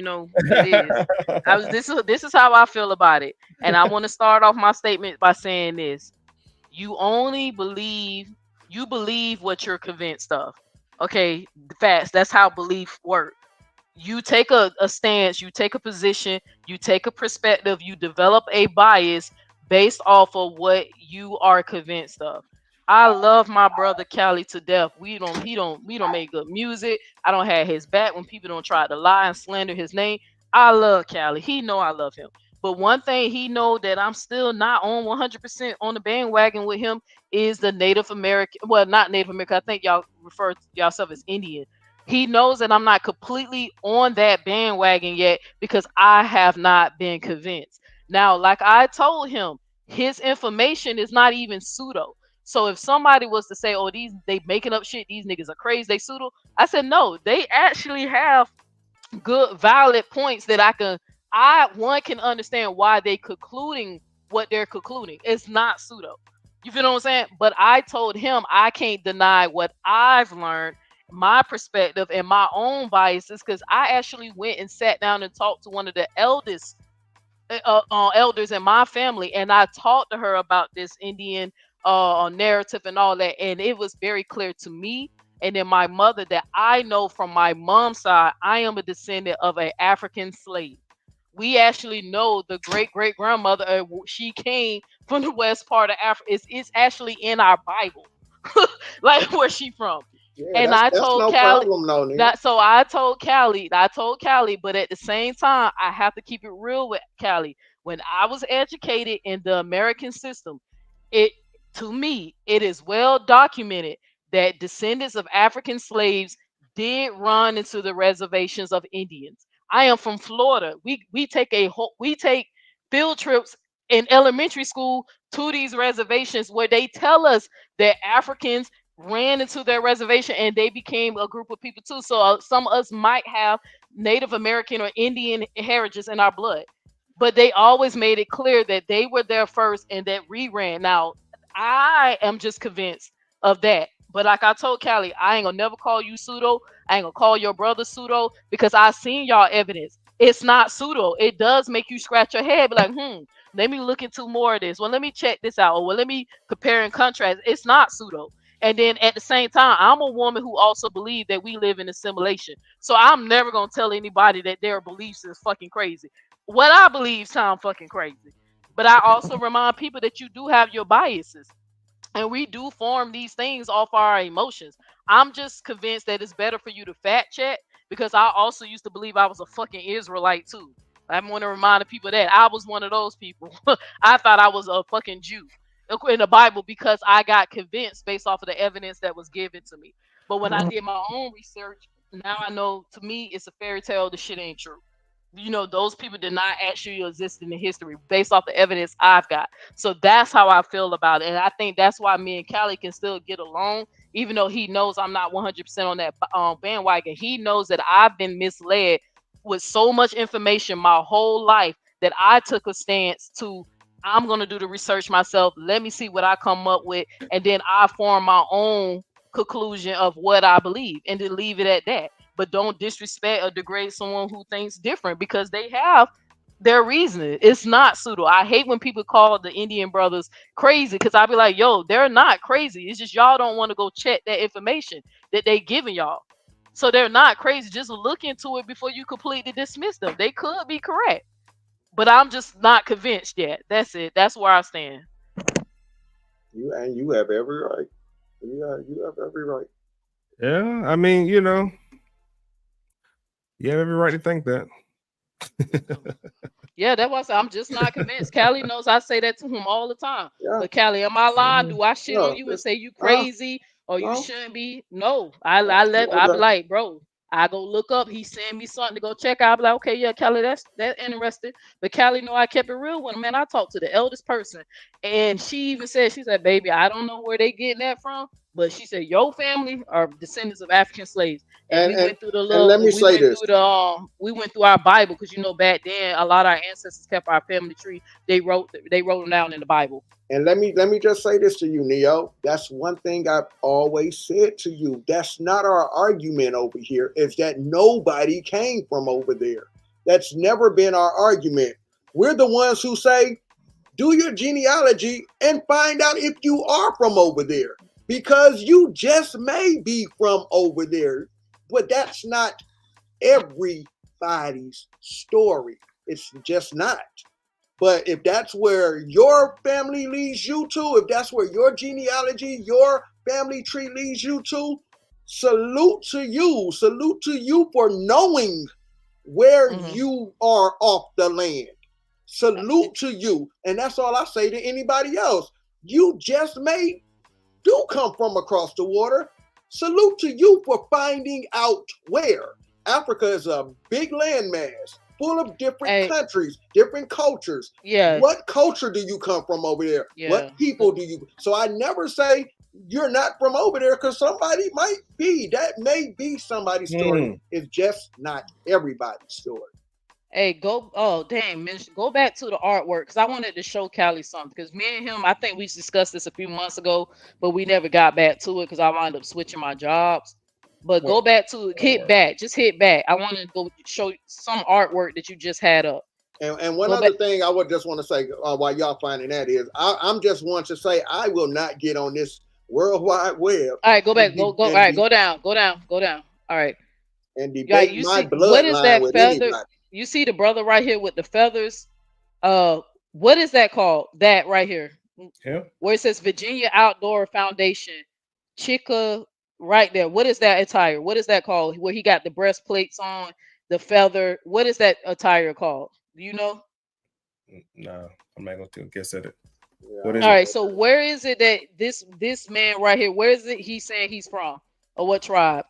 is. This is how I feel about it. And I want to start off my statement by saying this. You believe what you're convinced of. Okay, facts. That's how belief works. You take a stance, you take a position, you take a perspective, you develop a bias based off of what you are convinced of. I love my brother Callie to death. We don't make good music. I don't have his back when people don't try to lie and slander his name. I love Callie. He know I love him. But one thing he know that I'm still not on 100% on the bandwagon with him is the Native American. Well, not Native American. I think y'all refer to yourself as Indian. He knows that I'm not completely on that bandwagon yet because I have not been convinced. Now, like I told him, his information is not even pseudo. So if somebody was to say, "Oh, they making up shit. These niggas are crazy. They pseudo," I said, "No, they actually have good, valid points that one can understand why they concluding what they're concluding. It's not pseudo. You feel what I'm saying?" But I told him I can't deny what I've learned, my perspective, and my own biases, because I actually went and sat down and talked to one of the elders in my family, and I talked to her about this Indian narrative and all that, and it was very clear to me and then my mother that I know from my mom's side, I am a descendant of an African slave. We actually know the great great grandmother. She came from the west part of Africa. It's actually in our Bible, like where she from. Yeah, And that's I that's told no Callie problem, no, Neil. that. So I told Callie, but at the same time, I have to keep it real with Callie. When I was educated in the American system, it to me it is well documented that descendants of African slaves did run into the reservations of Indians. I am from Florida. We take field trips in elementary school to these reservations where they tell us that Africans ran into their reservation and they became a group of people too. So some of us might have Native American or Indian heritage in our blood, but they always made it clear that they were there first and that we ran. Now, I am just convinced of that. But like I told Callie, I ain't gonna never call you pseudo. I ain't gonna call your brother pseudo because I seen y'all evidence. It's not pseudo. It does make you scratch your head, be like, let me look into more of this. Well, let me check this out. Or well, let me compare and contrast. It's not pseudo. And then at the same time, I'm a woman who also believes that we live in assimilation. So I'm never gonna tell anybody that their beliefs is fucking crazy. What I believe sound fucking crazy. But I also remind people that you do have your biases. And we do form these things off our emotions. I'm just convinced that it's better for you to fact check because I also used to believe I was a fucking Israelite too. I want to remind the people that I was one of those people. I thought I was a fucking Jew in the Bible because I got convinced based off of the evidence that was given to me. But when I did my own research, now I know to me it's a fairy tale. The shit ain't true. Those people did not actually exist in the history based off the evidence I've got. So that's how I feel about it. And I think that's why me and Callie can still get along, even though he knows I'm not 100% on that bandwagon. He knows that I've been misled with so much information my whole life that I took a stance to, I'm going to do the research myself. Let me see what I come up with. And then I form my own conclusion of what I believe and then leave it at that. But don't disrespect or degrade someone who thinks different because they have their reasoning. It's not pseudo. I hate when people call the Indian brothers crazy because I'll be like, yo, they're not crazy. It's just y'all don't want to go check that information that they giving y'all. So they're not crazy. Just look into it before you completely dismiss them. They could be correct, but I'm just not convinced yet. That's it. That's where I stand. You have every right. You have every right. Yeah, I mean, you have every right to think that. Yeah, that was. I'm just not convinced. Callie knows I say that to him all the time. Yeah. But Callie, am I lying? Do I shit No, on you and say you crazy or you shouldn't be? No, I be like, bro. I go look up. He send me something to go check out. I be like, okay, yeah, Callie, that's interesting. But Callie know I kept it real with him. Man, I talked to the eldest person, and she said, baby, I don't know where they getting that from, but she said your family are descendants of African slaves. And we went through the little. Let me say this. We went through our Bible because back then a lot of our ancestors kept our family tree. They wrote them down in the Bible. And let me just say this to you, Neo. That's one thing I've always said to you. That's not our argument over here, is that nobody came from over there. That's never been our argument. We're the ones who say, do your genealogy and find out if you are from over there. Because you just may be from over there. But that's not everybody's story. It's just not. But if that's where your family leads you to, if that's where your genealogy, your family tree leads you to, salute to you. Salute to you for knowing where you are off the land. Salute to you. And that's all I say to anybody else. You just may do come from across the water. Salute to you for finding out where. Africa is a big landmass full of different countries, different cultures. Yeah. What culture do you come from over there? Yeah. What people do you? So I never say you're not from over there because somebody might be. That may be somebody's story. It's just not everybody's story. Hey, go back to the artwork because I wanted to show Callie something because me and him, I think we discussed this a few months ago, but we never got back to it because I wound up switching my jobs. But go back to hit back. I want to go show some artwork that you just had up. And one other thing I would just want to say while y'all finding that is, I'm just want to say I will not get on this World Wide Web. All right, go back, go. All right, go down. All right. And debate my bloodline what is that with feather? anybody. You see the brother right here with the feathers. What is that called? That right here, where it says Virginia Outdoor Foundation, Chica, right there. What is that attire? What is that called? Where he got the breastplates on, the feather. What is that attire called? Do you know? No, I'm not going to guess at it. Yeah. What is All it? right, so where is it that this man right here? Where is it? He's saying he's from, or what tribe?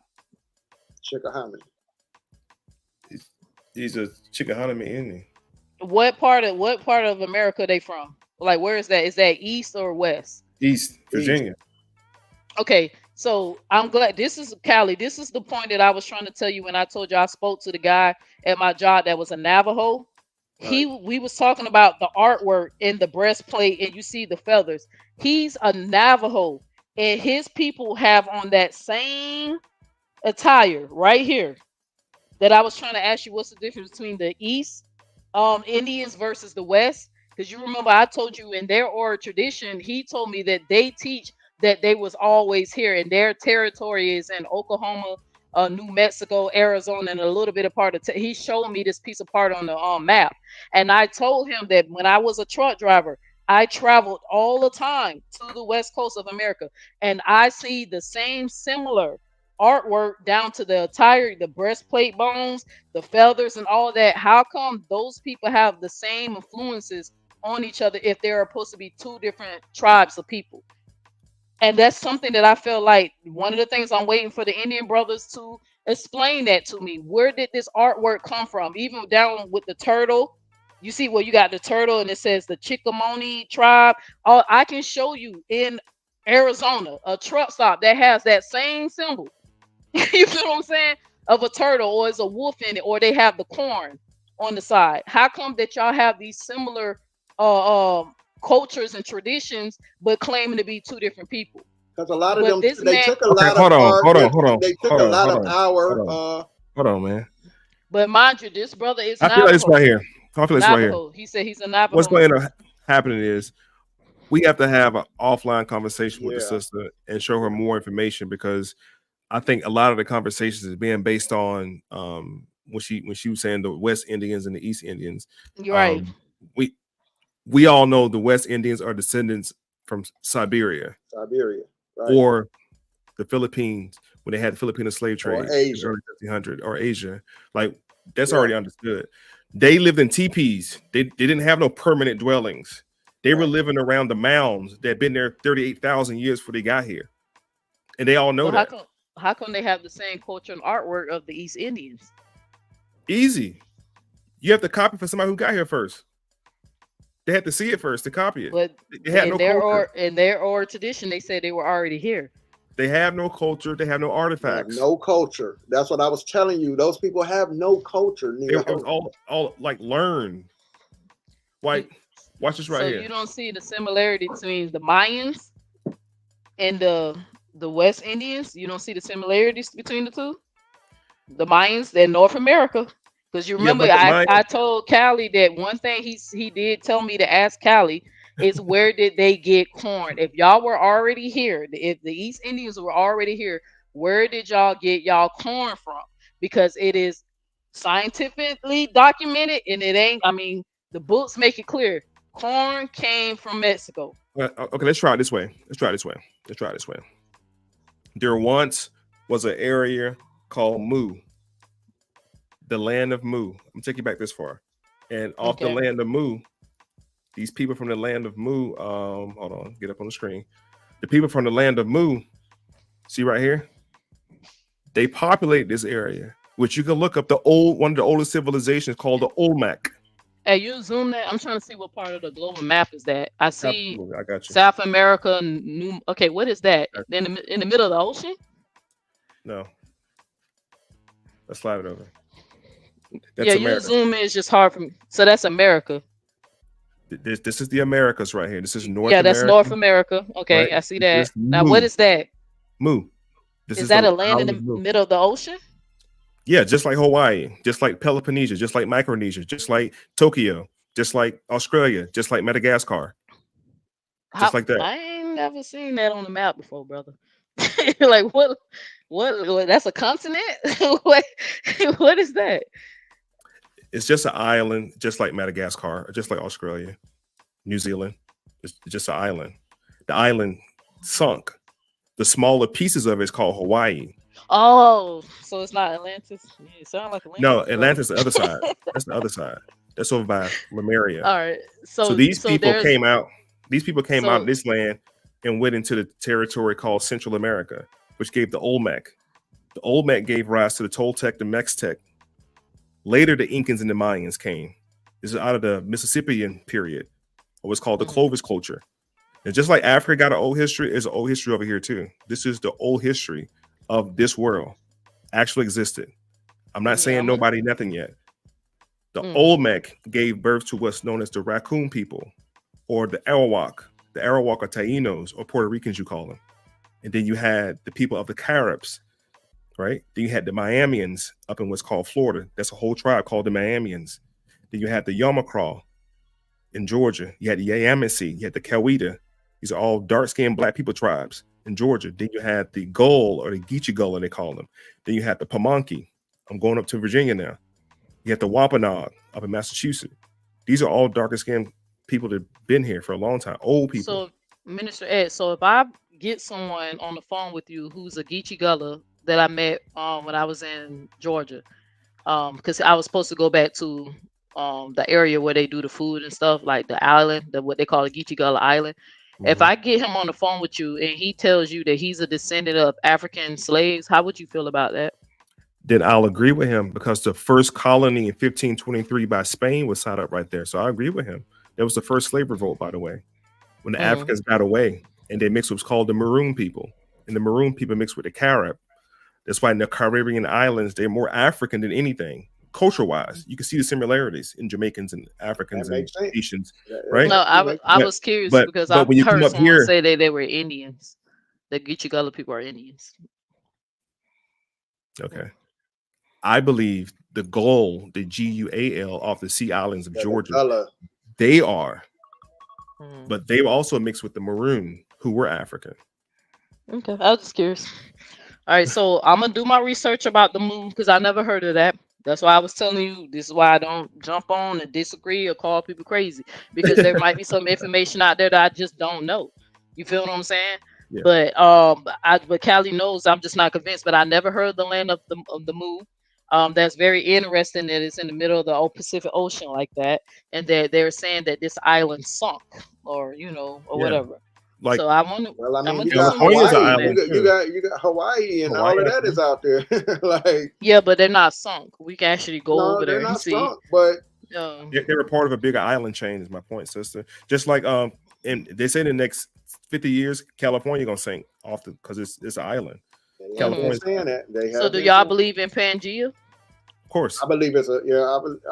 Chickahominy. He's a Chickahominy Indian. What part of America they from? Like, where is that? Is that east or west? East Virginia. Okay, so I'm glad this is Cali. This is the point that I was trying to tell you when I told you I spoke to the guy at my job that was a Navajo. We was talking about the artwork in the breastplate, and you see the feathers. He's a Navajo, and his people have on that same attire right here. That I was trying to ask you, what's the difference between the East Indians versus the West? Because you remember I told you in their oral tradition, he told me that they teach that they was always here, and their territory is in Oklahoma, New Mexico, Arizona, and a little bit of part of he showed me this piece of part on the map. And I told him that when I was a truck driver, I traveled all the time to the West Coast of America, and I see the same similar artwork down to the attire, the breastplate bones, the feathers, and all that. How come those people have the same influences on each other if there are supposed to be two different tribes of people? And that's something that I feel like one of the things I'm waiting for the Indian brothers to explain that to me. Where did this artwork come from? Even down with the turtle, you see where you got the turtle and it says the Chickahominy tribe. I can show you in Arizona a truck stop that has that same symbol. You know what I'm saying? Of a turtle, or it's a wolf in it, or they have the corn on the side. How come that y'all have these similar cultures and traditions, but claiming to be two different people? Because a lot of them, they took a lot of our. They took a lot of our. Hold on, man. But mind you, this brother is I feel like it's right here. I feel like it's right here. He said he's a Navajo. What's going to happen is we have to have an offline conversation with the sister and show her more information, because I think a lot of the conversations is being based on when she was saying the West Indians and the East Indians. You're right. We all know the West Indians are descendants from Siberia. Right. Or the Philippines when they had the Filipino slave trade, or Asia. early 1500s, or Asia. Like, that's already understood. They lived in teepees. They didn't have no permanent dwellings. They were living around the mounds that had been there 38,000 years before they got here, and they all know that. How come they have the same culture and artwork of the East Indians? Easy. You have to copy from somebody who got here first. They had to see it first to copy it. But they had in their oral tradition, they said they were already here. They have no culture. They have no artifacts. No culture. That's what I was telling you. Those people have no culture. It was all like learned. Like, watch this right here. So you don't see the similarity between the Mayans and the West Indians? You don't see the similarities between the two? The Mayans, they're North America. Because you remember, I told Callie that one thing he did tell me to ask Callie is, where did they get corn? If y'all were already here, if the East Indians were already here, where did y'all get y'all corn from? Because it is scientifically documented, and it ain't, I mean, the books make it clear. Corn came from Mexico. Okay, let's try it this way. There once was an area called Mu, the land of Mu. I'm gonna take you back this far. And off the land of Mu, these people from the land of Mu, hold on, get up on the screen. The people from the land of Mu, see right here, they populate this area, which you can look up one of the oldest civilizations called the Olmec. Hey, you zoom that. I'm trying to see what part of the global map is that. I see. Absolutely, I got you. South America. Okay, what is that? In the middle of the ocean? No. Let's slide it over. That's America. You zoom in. It's just hard for me. So that's America. This is the Americas right here. This is North. Yeah, that's North America. Okay, right? I see that. Now, what is that? Mu. Is that a land in the middle of the ocean? Yeah, just like Hawaii, just like Peloponnesia, just like Micronesia, just like Tokyo, just like Australia, just like Madagascar, just like that. I ain't never seen that on the map before, brother. Like what? That's a continent? what? What is that? It's just an island, just like Madagascar, just like Australia, New Zealand. It's just an island. The island sunk. The smaller pieces of it is called Hawaii. Oh, so it's not Atlantis? Yeah, it sounds like Atlantis. No, Atlantis is the other side. That's the other side. That's over by Lemuria. All right. So these people there's came out. These people came out of so this land and went into the territory called Central America, which gave the Olmec. The Olmec gave rise to the Toltec, the Mextec. Later, the Incans and the Mayans came. This is out of the Mississippian period, or what's called the Clovis culture. And just like Africa got an old history, there's an old history over here too. This is the old history of this world. Actually existed. I'm not saying nobody nothing yet. The Olmec gave birth to what's known as the Raccoon people, or the Arawak. The Arawak are Tainos, or Puerto Ricans, you call them. And then you had the people of the Caribs, right? Then you had the Miamians up in what's called Florida. That's a whole tribe called the Miamians. Then you had the Yamacraw in Georgia. You had the Yamasee. You had the Coweta. These are all dark-skinned black people tribes in Georgia. Then you had the Gull, or the Geechee Gullah, they call them. Then you had the Pamunkey. I'm going up to Virginia now. You had the Wampanoag up in Massachusetts. These are all darker-skinned people that have been here for a long time. Old people. So, Minister Ed, so if I get someone on the phone with you who's a Geechee Gullah that I met when I was in Georgia, because I was supposed to go back to the area where they do the food and stuff, like the island, what they call the Geechee Gullah Island. If I get him on the phone with you and he tells you that he's a descendant of African slaves, how would you feel about that? Then I'll agree with him, because the first colony in 1523 by Spain was set up right there. So I agree with him. That was the first slave revolt, by the way, when the Africans got away and they mixed what's called the Maroon people. And the Maroon people mixed with the Carib. That's why in the Caribbean islands, they're more African than anything. Culture-wise, you can see the similarities in Jamaicans and Africans and Haitians, right? No, I was curious because I've when you heard come up someone here, say that they were Indians. The Geechee Gullah people are Indians. Okay. I believe the Gull, the Gual, off the Sea Islands of Georgia, they are, but they were also mixed with the Maroon, who were African. Okay, I was just curious. All right, so I'm gonna do my research about the moon because I never heard of that. That's why I was telling you. This is why I don't jump on and disagree or call people crazy, because there might be some information out there that I just don't know. You feel what I'm saying? Yeah. But Callie knows I'm just not convinced. But I never heard the land of the moon. That's very interesting that it's in the middle of the Pacific Ocean like that, and that they're saying that this island sunk, or whatever. Like, so I want to. Well, I mean, you got Hawaii. You got Hawaii, and all of that is out there. Like, yeah, but they're not sunk. We can actually go over there and see. Sunk, but they're a part of a bigger island chain. Is my point, sister. Just like and they say in the next 50 years, California gonna sink often because it's an island. California saying that. So do y'all believe in Pangea? Of course. I believe it's I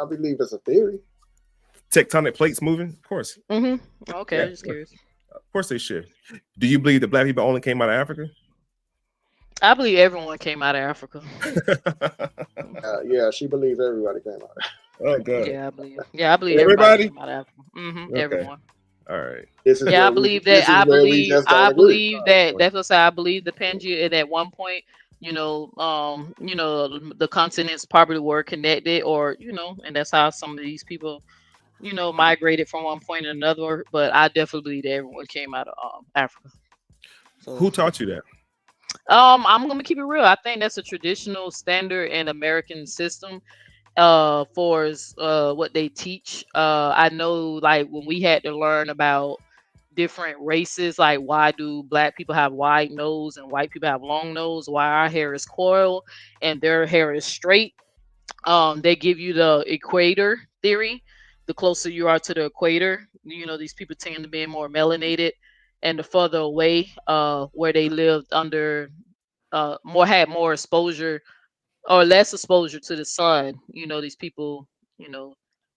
believe it's a theory. Tectonic plates moving, of course. Okay, yeah. I'm just curious. Of course they should. Do you believe that black people only came out of Africa? I believe everyone came out of Africa. Yeah, she believes everybody came out. Oh God. Yeah, I believe everybody came out of Africa. Okay. Everyone. All right. I believe that. I believe that. That's what I say. I believe the Pangea, and at one point, the continents probably were connected, or and that's how some of these people, migrated from one point to another. But I definitely believe that everyone came out of Africa. So, who taught you that? I'm gonna keep it real. I think that's a traditional standard and American system. For what they teach. I know, like, when we had to learn about different races, like why do black people have wide nose and white people have long nose, why our hair is coiled and their hair is straight. They give you the equator theory. The closer you are to the equator, these people tend to be more melanated, and the further away where they lived under had more exposure or less exposure to the sun, these people,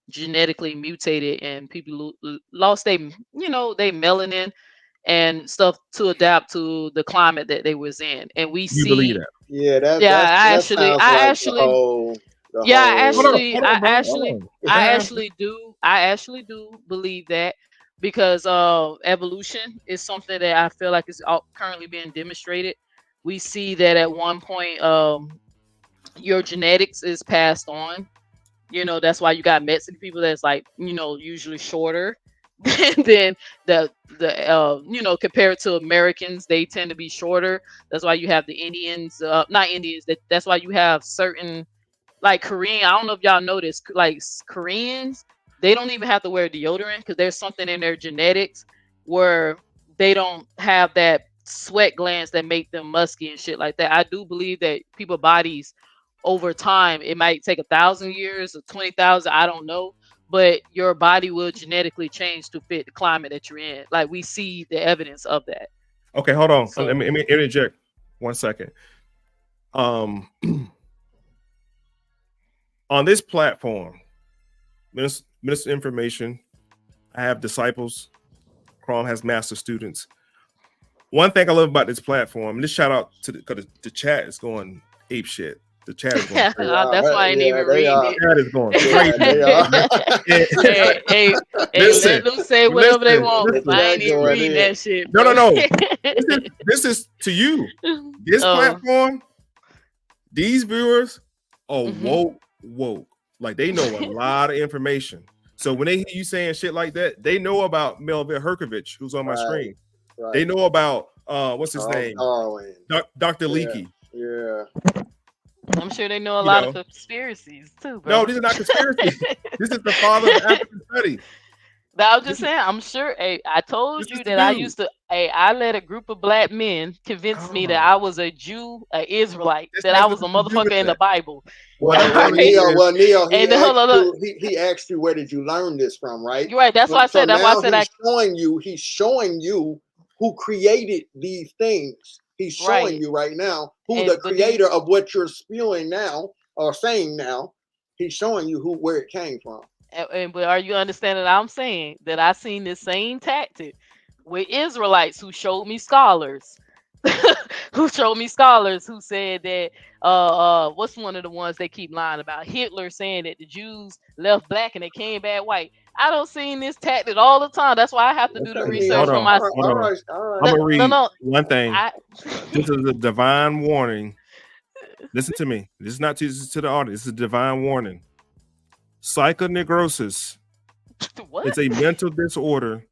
genetically mutated, and people lost they melanin, and stuff to adapt to the climate that they was in. And we You believe see, that? Yeah, yeah, that sounds like I actually do believe that, because evolution is something that I feel like is currently being demonstrated. We see that at one point, your genetics is passed on. You know, that's why you got Mexican people that's like, you know, usually shorter than compared to Americans, they tend to be shorter. That's why you have the Indians, not Indians. That's why you have certain, like Korean. I don't know if y'all noticed, like Koreans, they don't even have to wear deodorant because there's something in their genetics where they don't have that sweat glands that make them musky and shit like that. I do believe that people bodies over time, it might take 1,000 years or 20,000, I don't know, but your body will genetically change to fit the climate that you're in. Like, we see the evidence of that. Okay, hold on. So, let me interject 1 second. On this platform, Minister Information, I have disciples. Chrome has master students. One thing I love about this platform, and this shout out to the chat is going ape shit. The chat is going crazy. That's why I ain't even reading it. The chat is going crazy. Let them say whatever they want. I ain't even reading that shit. Bro. No. This is to you. This platform, these viewers are woke. Like, they know a lot of information. So when they hear you saying shit like that, they know about Melvin Herkovich, who's on my screen. Right. They know about what's his name? Dr. Leakey. Yeah. I'm sure they know a lot of conspiracies too, bro. No, these are not conspiracies. This is the father of African study. I was just saying, I'm sure. I told you that I let a group of black men convince me that I was a Jew, an Israelite, that I was a motherfucker in the Bible. Neil, he asked you, where did you learn this from, right? You're right. That's why I said. That's why I said he's showing you who created these things. He's showing you right now who the creator of what you're spewing now or saying now. He's showing you where it came from. But are you understanding? I'm saying that I seen this same tactic with Israelites who showed me scholars, who said that what's one of the ones they keep lying about? Hitler saying that the Jews left black and they came back white. I don't seen this tactic all the time. That's why I have to do the research for myself. All right. I'm gonna read one thing. This is a divine warning. Listen to me. This is to the audience. This is a divine warning. Psychoneurosis is a mental disorder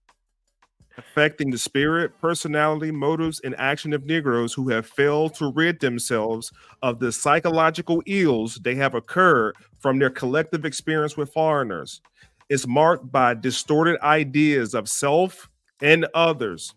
affecting the spirit, personality, motives, and action of Negroes who have failed to rid themselves of the psychological ills they have occurred from their collective experience with foreigners. It's marked by distorted ideas of self and others.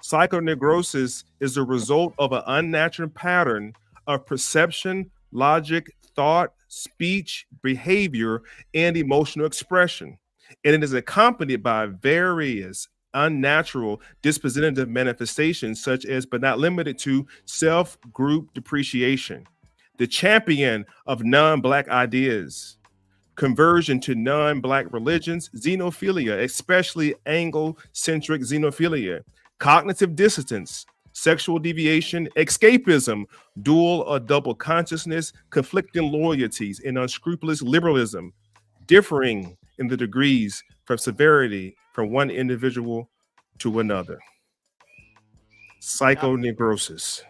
Psychoneurosis is the result of an unnatural pattern of perception, logic, thought, speech, behavior, and emotional expression. And it is accompanied by various unnatural dispositive manifestations, such as, but not limited to, self-group depreciation, the champion of non-Black ideas, conversion to non-Black religions, xenophilia, especially Anglo-centric xenophilia, cognitive dissonance, sexual deviation, escapism, dual or double consciousness, conflicting loyalties, and unscrupulous liberalism, differing in the degrees from severity from one individual to another. Psychoneurosis.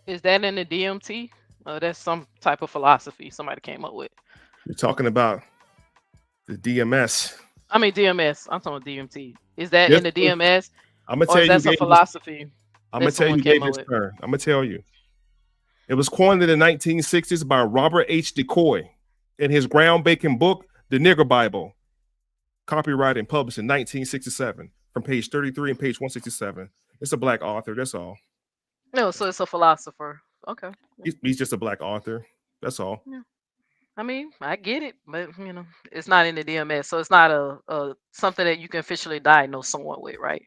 Is that in the DMT? Oh, that's some type of philosophy somebody came up with. You're talking about the DMS. I mean DMS. I'm talking about DMT. Is that in the DMS? I'm gonna tell you. That's a philosophy. I'm gonna tell you gave this term. I'm gonna tell you. It was coined in the 1960s by Robert H. Decoy in his groundbreaking book, The Nigger Bible, copyrighted and published in 1967, from page 33 and page 167. It's a Black author. That's all. No, so it's a philosopher. Okay. He's just a Black author. That's all. Yeah. I mean, I get it, but it's not in the DMS, so it's not a something that you can officially diagnose someone with, right?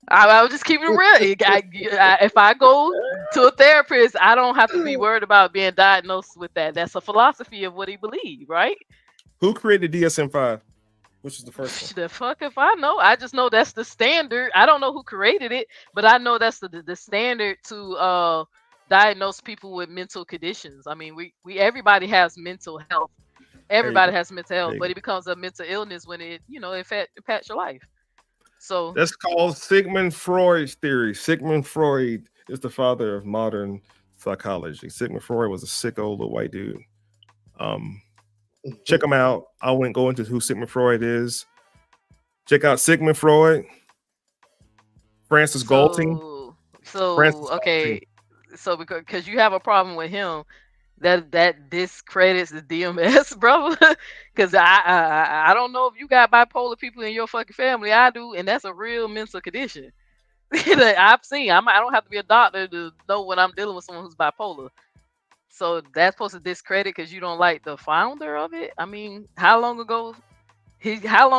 I would just keep it real. If I go to a therapist, I don't have to be worried about being diagnosed with that. That's a philosophy of what he believes, right? Who created DSM-5? Which is the first one? The fuck if I know. I just know that's the standard. I don't know who created it, but I know that's the standard to diagnose people with mental conditions. I mean, we everybody has mental health. Everybody has mental health, but it becomes a mental illness when it impacts your life. So that's called Sigmund Freud's theory. Sigmund Freud is the father of modern psychology. Sigmund Freud was a sick old little white dude. Check him out. I wouldn't go into who Sigmund Freud is. Check out Sigmund Freud, Francis Galting. Okay, so because you have a problem with him, that discredits the DMS, brother. Because I don't know if you got bipolar people in your fucking family. I do, and that's a real mental condition that I've seen. I don't have to be a doctor to know when I'm dealing with someone who's bipolar. So that's supposed to discredit because you don't like the founder of it. I mean, how long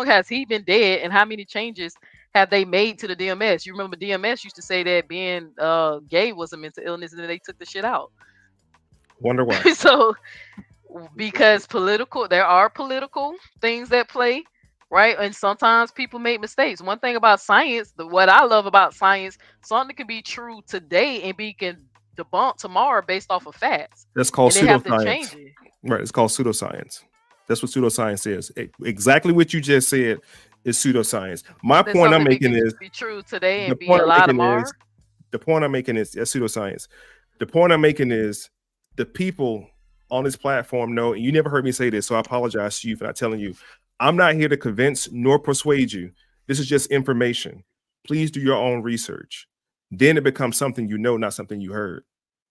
has he been dead, and how many changes have they made to the DMS? You remember DMS used to say that being gay was a mental illness, and then they took the shit out. Wonder why? So because there are political things that play, right? And sometimes people make mistakes. One thing about science, what I love about science, something can be true today and can debunk tomorrow based off of facts. That's called pseudoscience. Right, it's called pseudoscience. That's what pseudoscience is. Exactly what you just said is pseudoscience. My point I'm making is be true today and be a lie tomorrow. The point I'm making is pseudoscience. The point I'm making is the people on this platform know, and you never heard me say this, so I apologize to you for not telling you. I'm not here to convince nor persuade you. This is just information. Please do your own research. Then it becomes something you know, not something you heard.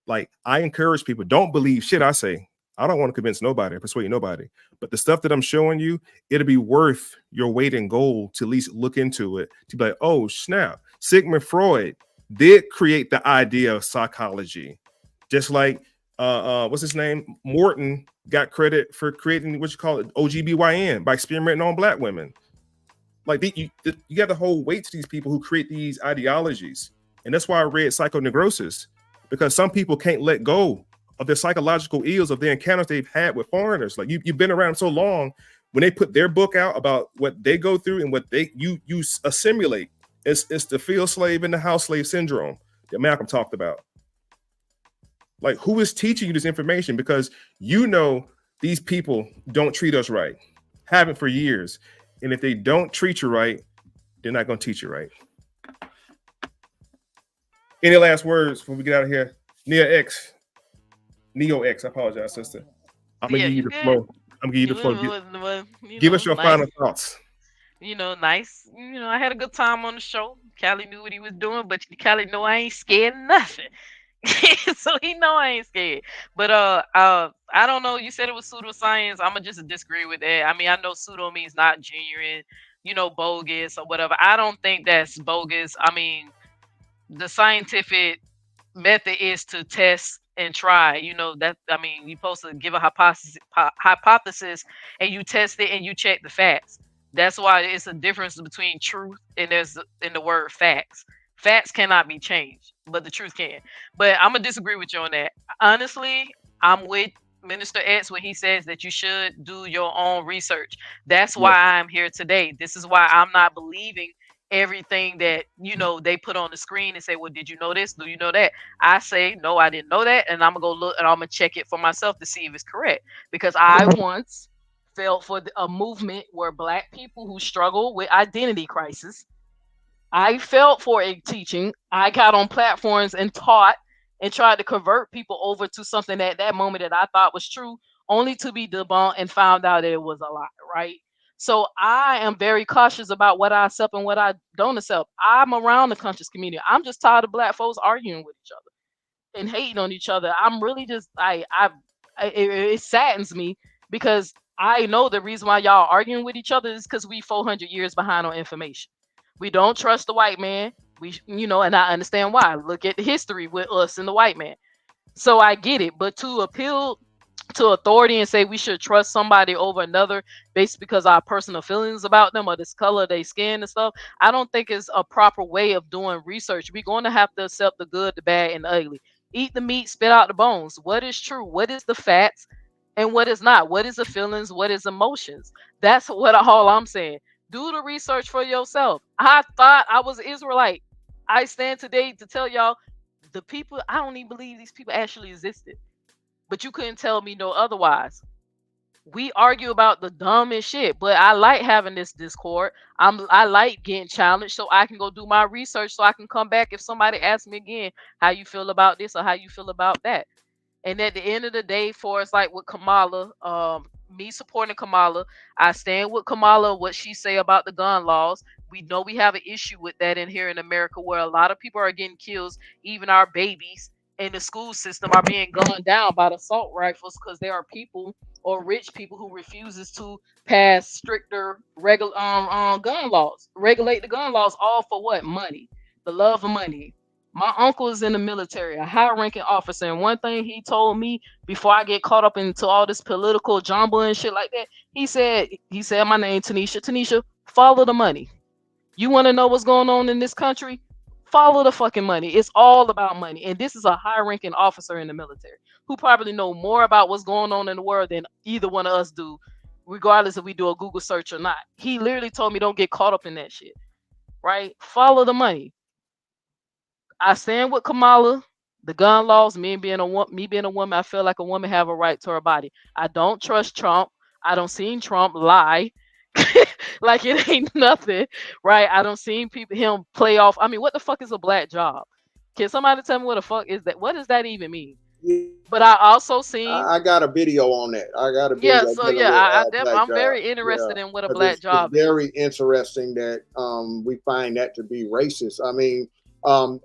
Like, I encourage people, don't believe shit I say. I don't want to convince nobody or persuade nobody. But the stuff that I'm showing you, it'll be worth your weight in gold to at least look into it. To be like, oh, snap. Sigmund Freud did create the idea of psychology. Just like, what's his name? Morton got credit for creating what you call it, OGBYN, by experimenting on black women. Like, you got to hold weight to these people who create these ideologies. And that's why I read Psychoneurosis, because some people can't let go of their psychological ills of the encounters they've had with foreigners. Like, you've been around so long, when they put their book out about what they go through and what you assimilate, it's the field slave and the house slave syndrome that Malcolm talked about. Like, who is teaching you this information? Because these people don't treat us right, haven't for years. And if they don't treat you right, they're not going to teach you right. Any last words before we get out of here? Neo X, I apologize, sister. I'm going to give you the flow. Give us your final thoughts. Nice. I had a good time on the show. Callie knew what he was doing, but Callie know I ain't scared of nothing. So he know I ain't scared. But I don't know. You said it was pseudoscience. I'm gonna just disagree with that. I mean, I know pseudo means not genuine, bogus or whatever. I don't think that's bogus. I mean, the scientific method is to test and try. You're supposed to give a hypothesis and you test it and you check the facts. That's why it's a difference between truth and in the word facts. Facts cannot be changed, but the truth can. But I'm gonna disagree with you on that. Honestly, I'm with Minister X when he says that you should do your own research. That's why I'm here today. This is why I'm not believing everything that they put on the screen and say, well, did you know this? Do you know that? I say, no, I didn't know that, and I'm gonna go look and I'm gonna check it for myself to see if it's correct. Because I once felt for a movement where Black people who struggle with identity crisis, I felt for a teaching. I got on platforms and taught and tried to convert people over to something at that moment that I thought was true, only to be debunked and found out that it was a lie, right? So I am very cautious about what I accept and what I don't accept. I'm around the conscious community. I'm just tired of Black folks arguing with each other and hating on each other. I'm really just, it saddens me because I know the reason why y'all arguing with each other is because we 400 years behind on information. We don't trust the white man. And I understand why. Look at the history with us and the white man. So I get it. But to appeal to authority and say we should trust somebody over another based because our personal feelings about them or this color of their skin and stuff, I don't think it's a proper way of doing research. We're going to have to accept the good, the bad, and the ugly. Eat the meat, spit out the bones. What is true? What is the facts? and what is not. What is the feelings? What is emotions? That's what all I'm saying. Do the research for yourself. I thought I was Israelite. I stand today to tell y'all the people. I don't even believe these people actually existed. But you couldn't tell me no otherwise. We argue about the dumbest shit, but I like having this discord. I like getting challenged so I can go do my research so I can come back if somebody asks me again how you feel about this or how you feel about that. And at the end of the day, for us, like with Kamala, me supporting Kamala, I stand with Kamala, what she say about the gun laws. We know we have an issue with that in here in America where a lot of people are getting killed, even our babies in the school system are being gunned down by the assault rifles because there are people or rich people who refuses to pass stricter gun laws, regulate the gun laws, all for what? Money, the love of money. My uncle is in the military, a high-ranking officer, and one thing he told me before I get caught up into all this political jumble and shit like that, he said my name Tanisha. Tanisha, follow the money. You want to know what's going on in this country? Follow the fucking money. It's all about money. And this is a high-ranking officer in the military who probably know more about what's going on in the world than either one of us do, regardless if we do a Google search or not. He literally told me don't get caught up in that shit. Right? Follow the money. I stand with Kamala. The gun laws, me being a woman, I feel like a woman have a right to her body. I don't trust Trump. I don't seen Trump lie like it ain't nothing, right? I don't seen him play off. I mean, what the fuck is a black job? Can somebody tell me what the fuck is that? What does that even mean? Yeah, But I also seen. I got a video on that. I got a video Yeah, so dealing yeah, with black I'm job. very interested in what a 'Cause black it's job is. very interesting that we find that to be racist. I mean,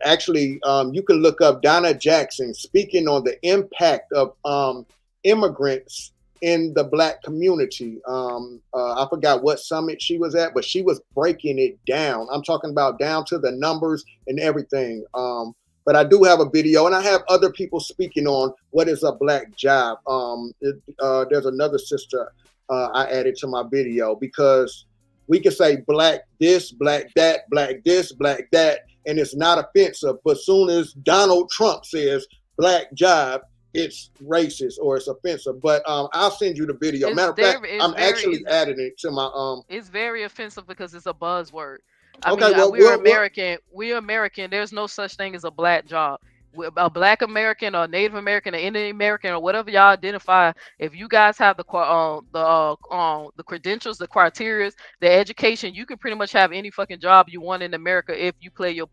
actually, you can look up Donna Jackson speaking on the impact of immigrants in the black community. I forgot what summit she was at, but she was breaking it down. I'm talking about down to the numbers and everything. But I do have a video, and I have other people speaking on what is a black job. There's another sister I added to my video because we can say black this, black that, black this, black that, and it's not offensive. But soon as Donald Trump says black job, it's racist or it's offensive. But I'll send you the video. It's Matter of fact, I'm actually it's, adding it to my it's very offensive because it's a buzzword. Okay, well, we're American. We're American. There's no such thing as a black job. A black American or Native American or Indian American or whatever y'all identify. If you guys have the credentials, the criteria, the education, you can pretty much have any fucking job you want in America if you play your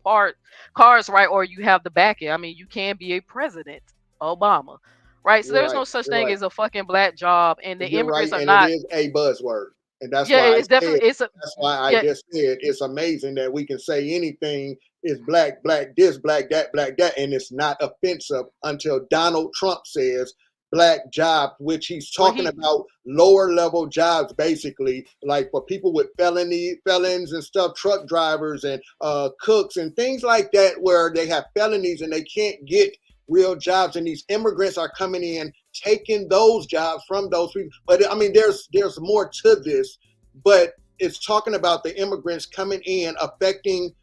cards right, or you have the backing. I mean, you can be a president, Obama, right? So there's no such thing as a fucking black job, and the immigrants are not. It is a buzzword. And that's Yeah, why it's definitely that's why I just said it's amazing that we can say anything is black, black this, black that, and it's not offensive until Donald Trump says black job, which he's talking about lower level jobs, basically, like for people with felons and stuff, truck drivers and cooks and things like that, where they have felonies and they can't get real jobs, and these immigrants are coming in taking those jobs from those people. But I mean, there's more to this, but it's talking about the immigrants coming in affecting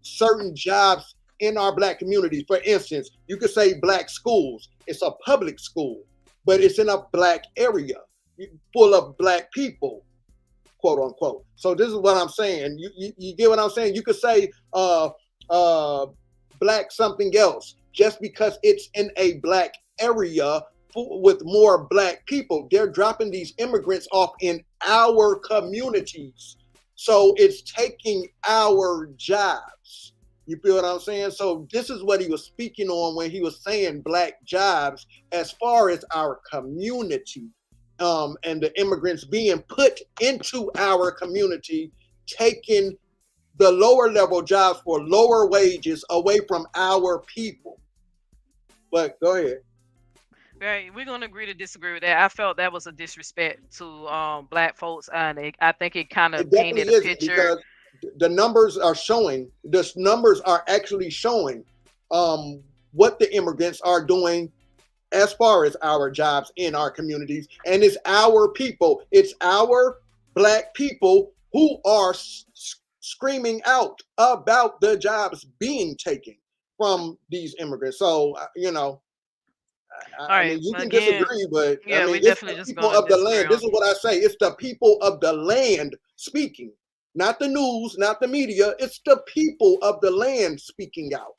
certain jobs in our black communities. For instance, you could say black schools. It's a public school, but it's in a black area full of black people, quote unquote. So this is what I'm saying. You get what I'm saying? You could say black something else just because it's in a black area with more black people. They're dropping these immigrants off in our communities. So it's taking our jobs. You feel what I'm saying? So this is what he was speaking on when he was saying black jobs as far as our community, and the immigrants being put into our community, taking the lower level jobs for lower wages away from our people. But go ahead. Right, we're gonna agree to disagree with that. I felt that was a disrespect to black folks, and I think it kind of painted a picture. Because the numbers are showing. The numbers are actually showing what the immigrants are doing as far as our jobs in our communities, and it's our people. It's our black people who are screaming out about the jobs being taken from these immigrants. So I mean, you can disagree, but yeah, I mean, we it's definitely the just people gonna of the disagree land. on This is what I say. It's the people of the land speaking, not the news, not the media. It's the people of the land speaking out.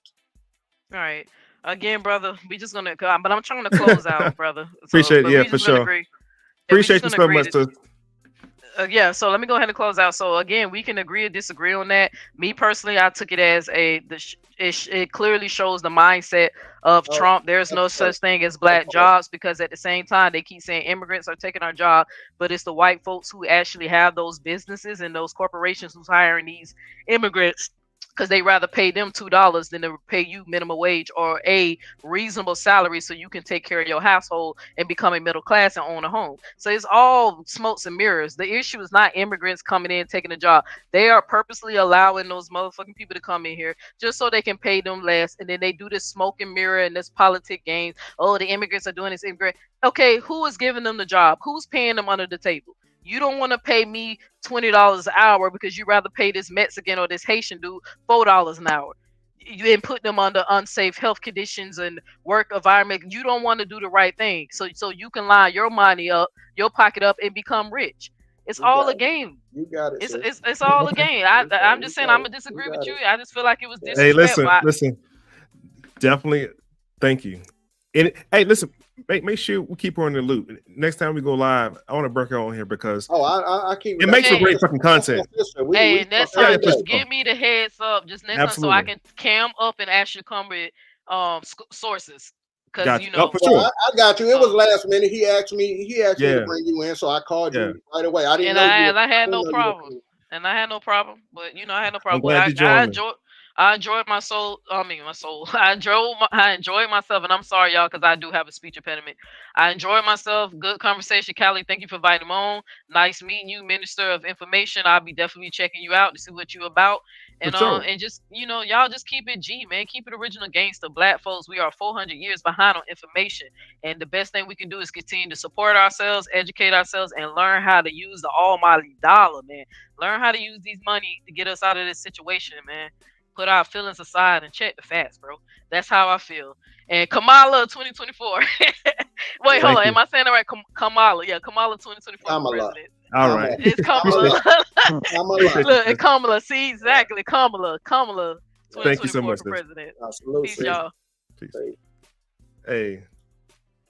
All right. Again, brother, we just gonna, but I'm trying to close out, brother. So, Appreciate it. but Yeah, we for just gonna sure. agree. Yeah, we just Appreciate you gonna so agree much, that, too. yeah, so let me go ahead and close out. So again, we can agree or disagree on that. Me personally, I took it as it clearly shows the mindset of Oh, Trump. There's no that's right. such thing as black jobs, because at the same time they keep saying immigrants are taking our job, but it's the white folks who actually have those businesses and those corporations who's hiring these immigrants, because they rather pay them $2 than to pay you minimum wage or a reasonable salary so you can take care of your household and become a middle class and own a home. So it's all smokes and mirrors. The issue is not immigrants coming in taking a job. They are purposely allowing those motherfucking people to come in here just so they can pay them less, and then they do this smoke and mirror and this politic game. Oh, the immigrants are doing this immigrant. Okay, who is giving them the job? Who's paying them under the table? You don't want to pay me $20 an hour because you rather pay this Mexican or this Haitian dude $4 an hour. You then put them under unsafe health conditions and work environment. You don't want to do the right thing, so you can line your money up, your pocket up, and become rich. It's all a game. You got it. It's all a game. I'm just saying I'm gonna disagree with you. I just feel like it was disrespectful. Hey, listen. Definitely, thank you. And hey, listen. Make sure we keep her in the loop. Next time we go live, I want to bring her on here because I keep it makes for great fucking content. Hey, next time, just give me the heads up. Just next time, so I can cam up and actually come with sources. Because you know, for sure. I got you. It was last minute. He asked me to bring you in, so I called you right away. I didn't know. I had no problem. And I had no problem. But I had no problem. I enjoyed my soul. I enjoyed myself, and I'm sorry, y'all, because I do have a speech impediment. I enjoyed myself. Good conversation, Callie. Thank you for inviting me on. Nice meeting you, Minister of Information. I'll be definitely checking you out to see what you're about. And and just y'all just keep it G, man. Keep it original gangster. Black folks, we are 400 years behind on information, and the best thing we can do is continue to support ourselves, educate ourselves, and learn how to use the almighty dollar, man. Learn how to use these money to get us out of this situation, man. Put our feelings aside and check the facts, bro. That's how I feel. And Kamala 2024. Wait, hold on. Am I saying it right? Kamala. Yeah, Kamala 2024 president. All right. It's Kamala. Look, Kamala. See, exactly. Kamala. 2024 Thank you so much, for president. Absolutely. Peace, y'all. Peace. Hey,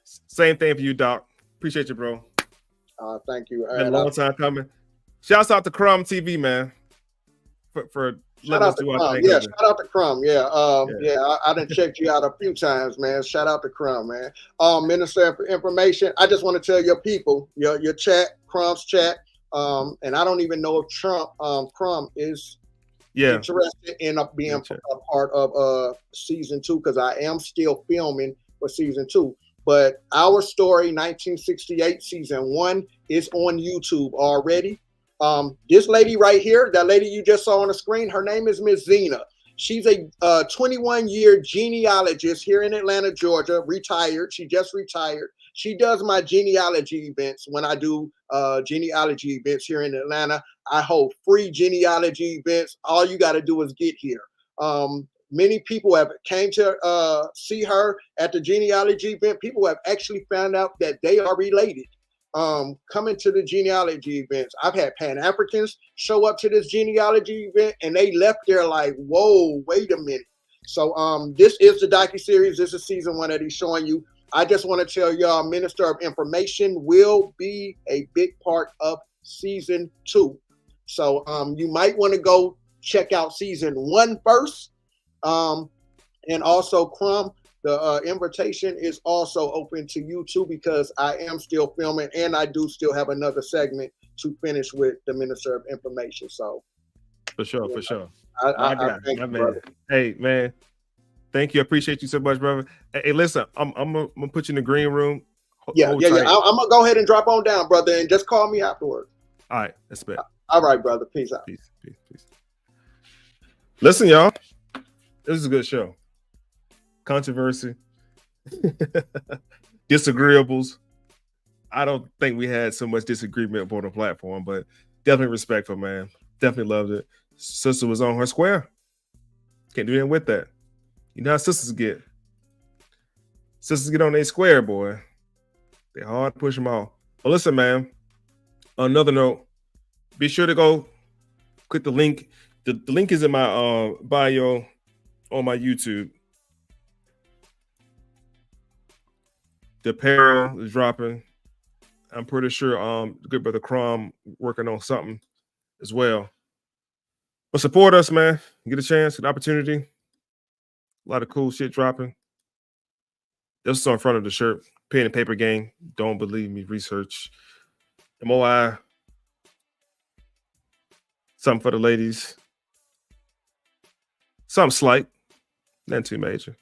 same thing for you, Doc. Appreciate you, bro. Thank you. Been a long time coming. Shouts out to Crumb TV, man. For shout out to Crumb. Yeah, shout out to Crumb. Yeah. I done checked you out a few times, man. Shout out to Crumb, man. Minister for Information. I just want to tell your people, your chat, Crumb's chat. And I don't even know if Crumb is interested in being a part of season 2, because I am still filming for season 2. But our story, 1968, season 1, is on YouTube already. This lady right here, that lady you just saw on the screen, her name is Ms. Zena. She's a 21-year genealogist here in Atlanta, Georgia, retired. She just retired. She does my genealogy events. When I do genealogy events here in Atlanta, I hold free genealogy events. All you got to do is get here. Many people have came to see her at the genealogy event. People have actually found out that they are related. Coming to the genealogy events. I've had Pan-Africans show up to this genealogy event and they left there like, whoa, wait a minute. So this is the docuseries. This is season 1 that he's showing you. I just want to tell y'all, Minister of Information will be a big part of season 2. So you might want to go check out season 1 first. And also Crumb, the invitation is also open to you too, because I am still filming and I do still have another segment to finish with the Minister of Information. So for sure. I thank you, brother. Hey man, thank you. I appreciate you so much, brother. Hey, listen, I'm gonna put you in the green room. Yeah. I'm gonna go ahead and drop on down, brother, and just call me afterwards. All right, that's better. All right, brother. Peace out. Peace. Listen, y'all, this is a good show. Controversy, disagreeables. I don't think we had so much disagreement on the platform, but definitely respectful, man. Definitely loved it. Sister was on her square. Can't do anything with that. You know how sisters get. Sisters get on their square, boy. They hard to push them off. But listen, man, on another note, be sure to go click the link. The link is in my bio on my YouTube. The apparel is dropping. I'm pretty sure good brother Crom working on something as well. But support us, man. Get a chance, an opportunity. A lot of cool shit dropping. This is on front of the shirt. Pen and paper gang. Don't believe me. Research. M.O.I. Something for the ladies. Something slight. Nothing too major.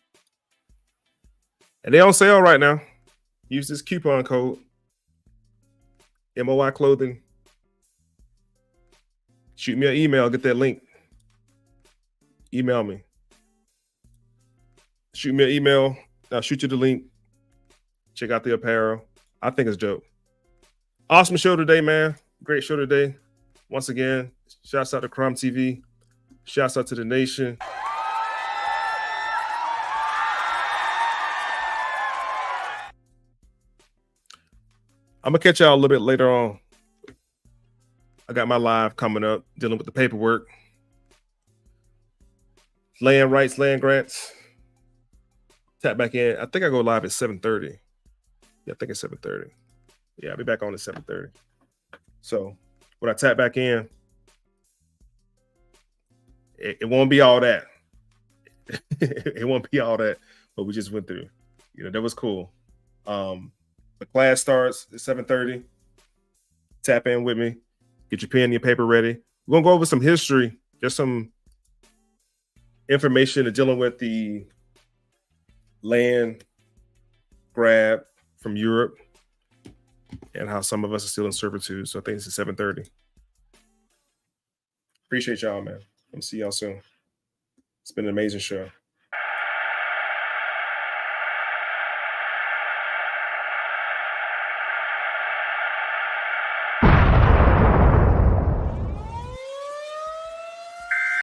And they on sale right now. Use this coupon code. M.O.I. Clothing. Shoot me an email. Get that link. Email me. Shoot me an email. I'll shoot you the link. Check out the apparel. I think it's dope. Awesome show today, man. Great show today. Once again, shouts out to Crime TV. Shouts out to the nation. I'm going to catch y'all a little bit later on. I got my live coming up, dealing with the paperwork. Land rights, land grants. Tap back in. I think I go live at 7:30. Yeah, I think it's 7:30. Yeah, I'll be back on at 7:30. So when I tap back in, it won't be all that. It won't be all that, but we just went through. You know, that was cool. The class starts at 7:30. Tap in with me. Get your pen and your paper ready. We're going to go over some history, just some information dealing with the land grab from Europe and how some of us are still in servitude. So I think it's at 7:30. Appreciate y'all, man. I'm see y'all soon. It's been an amazing show.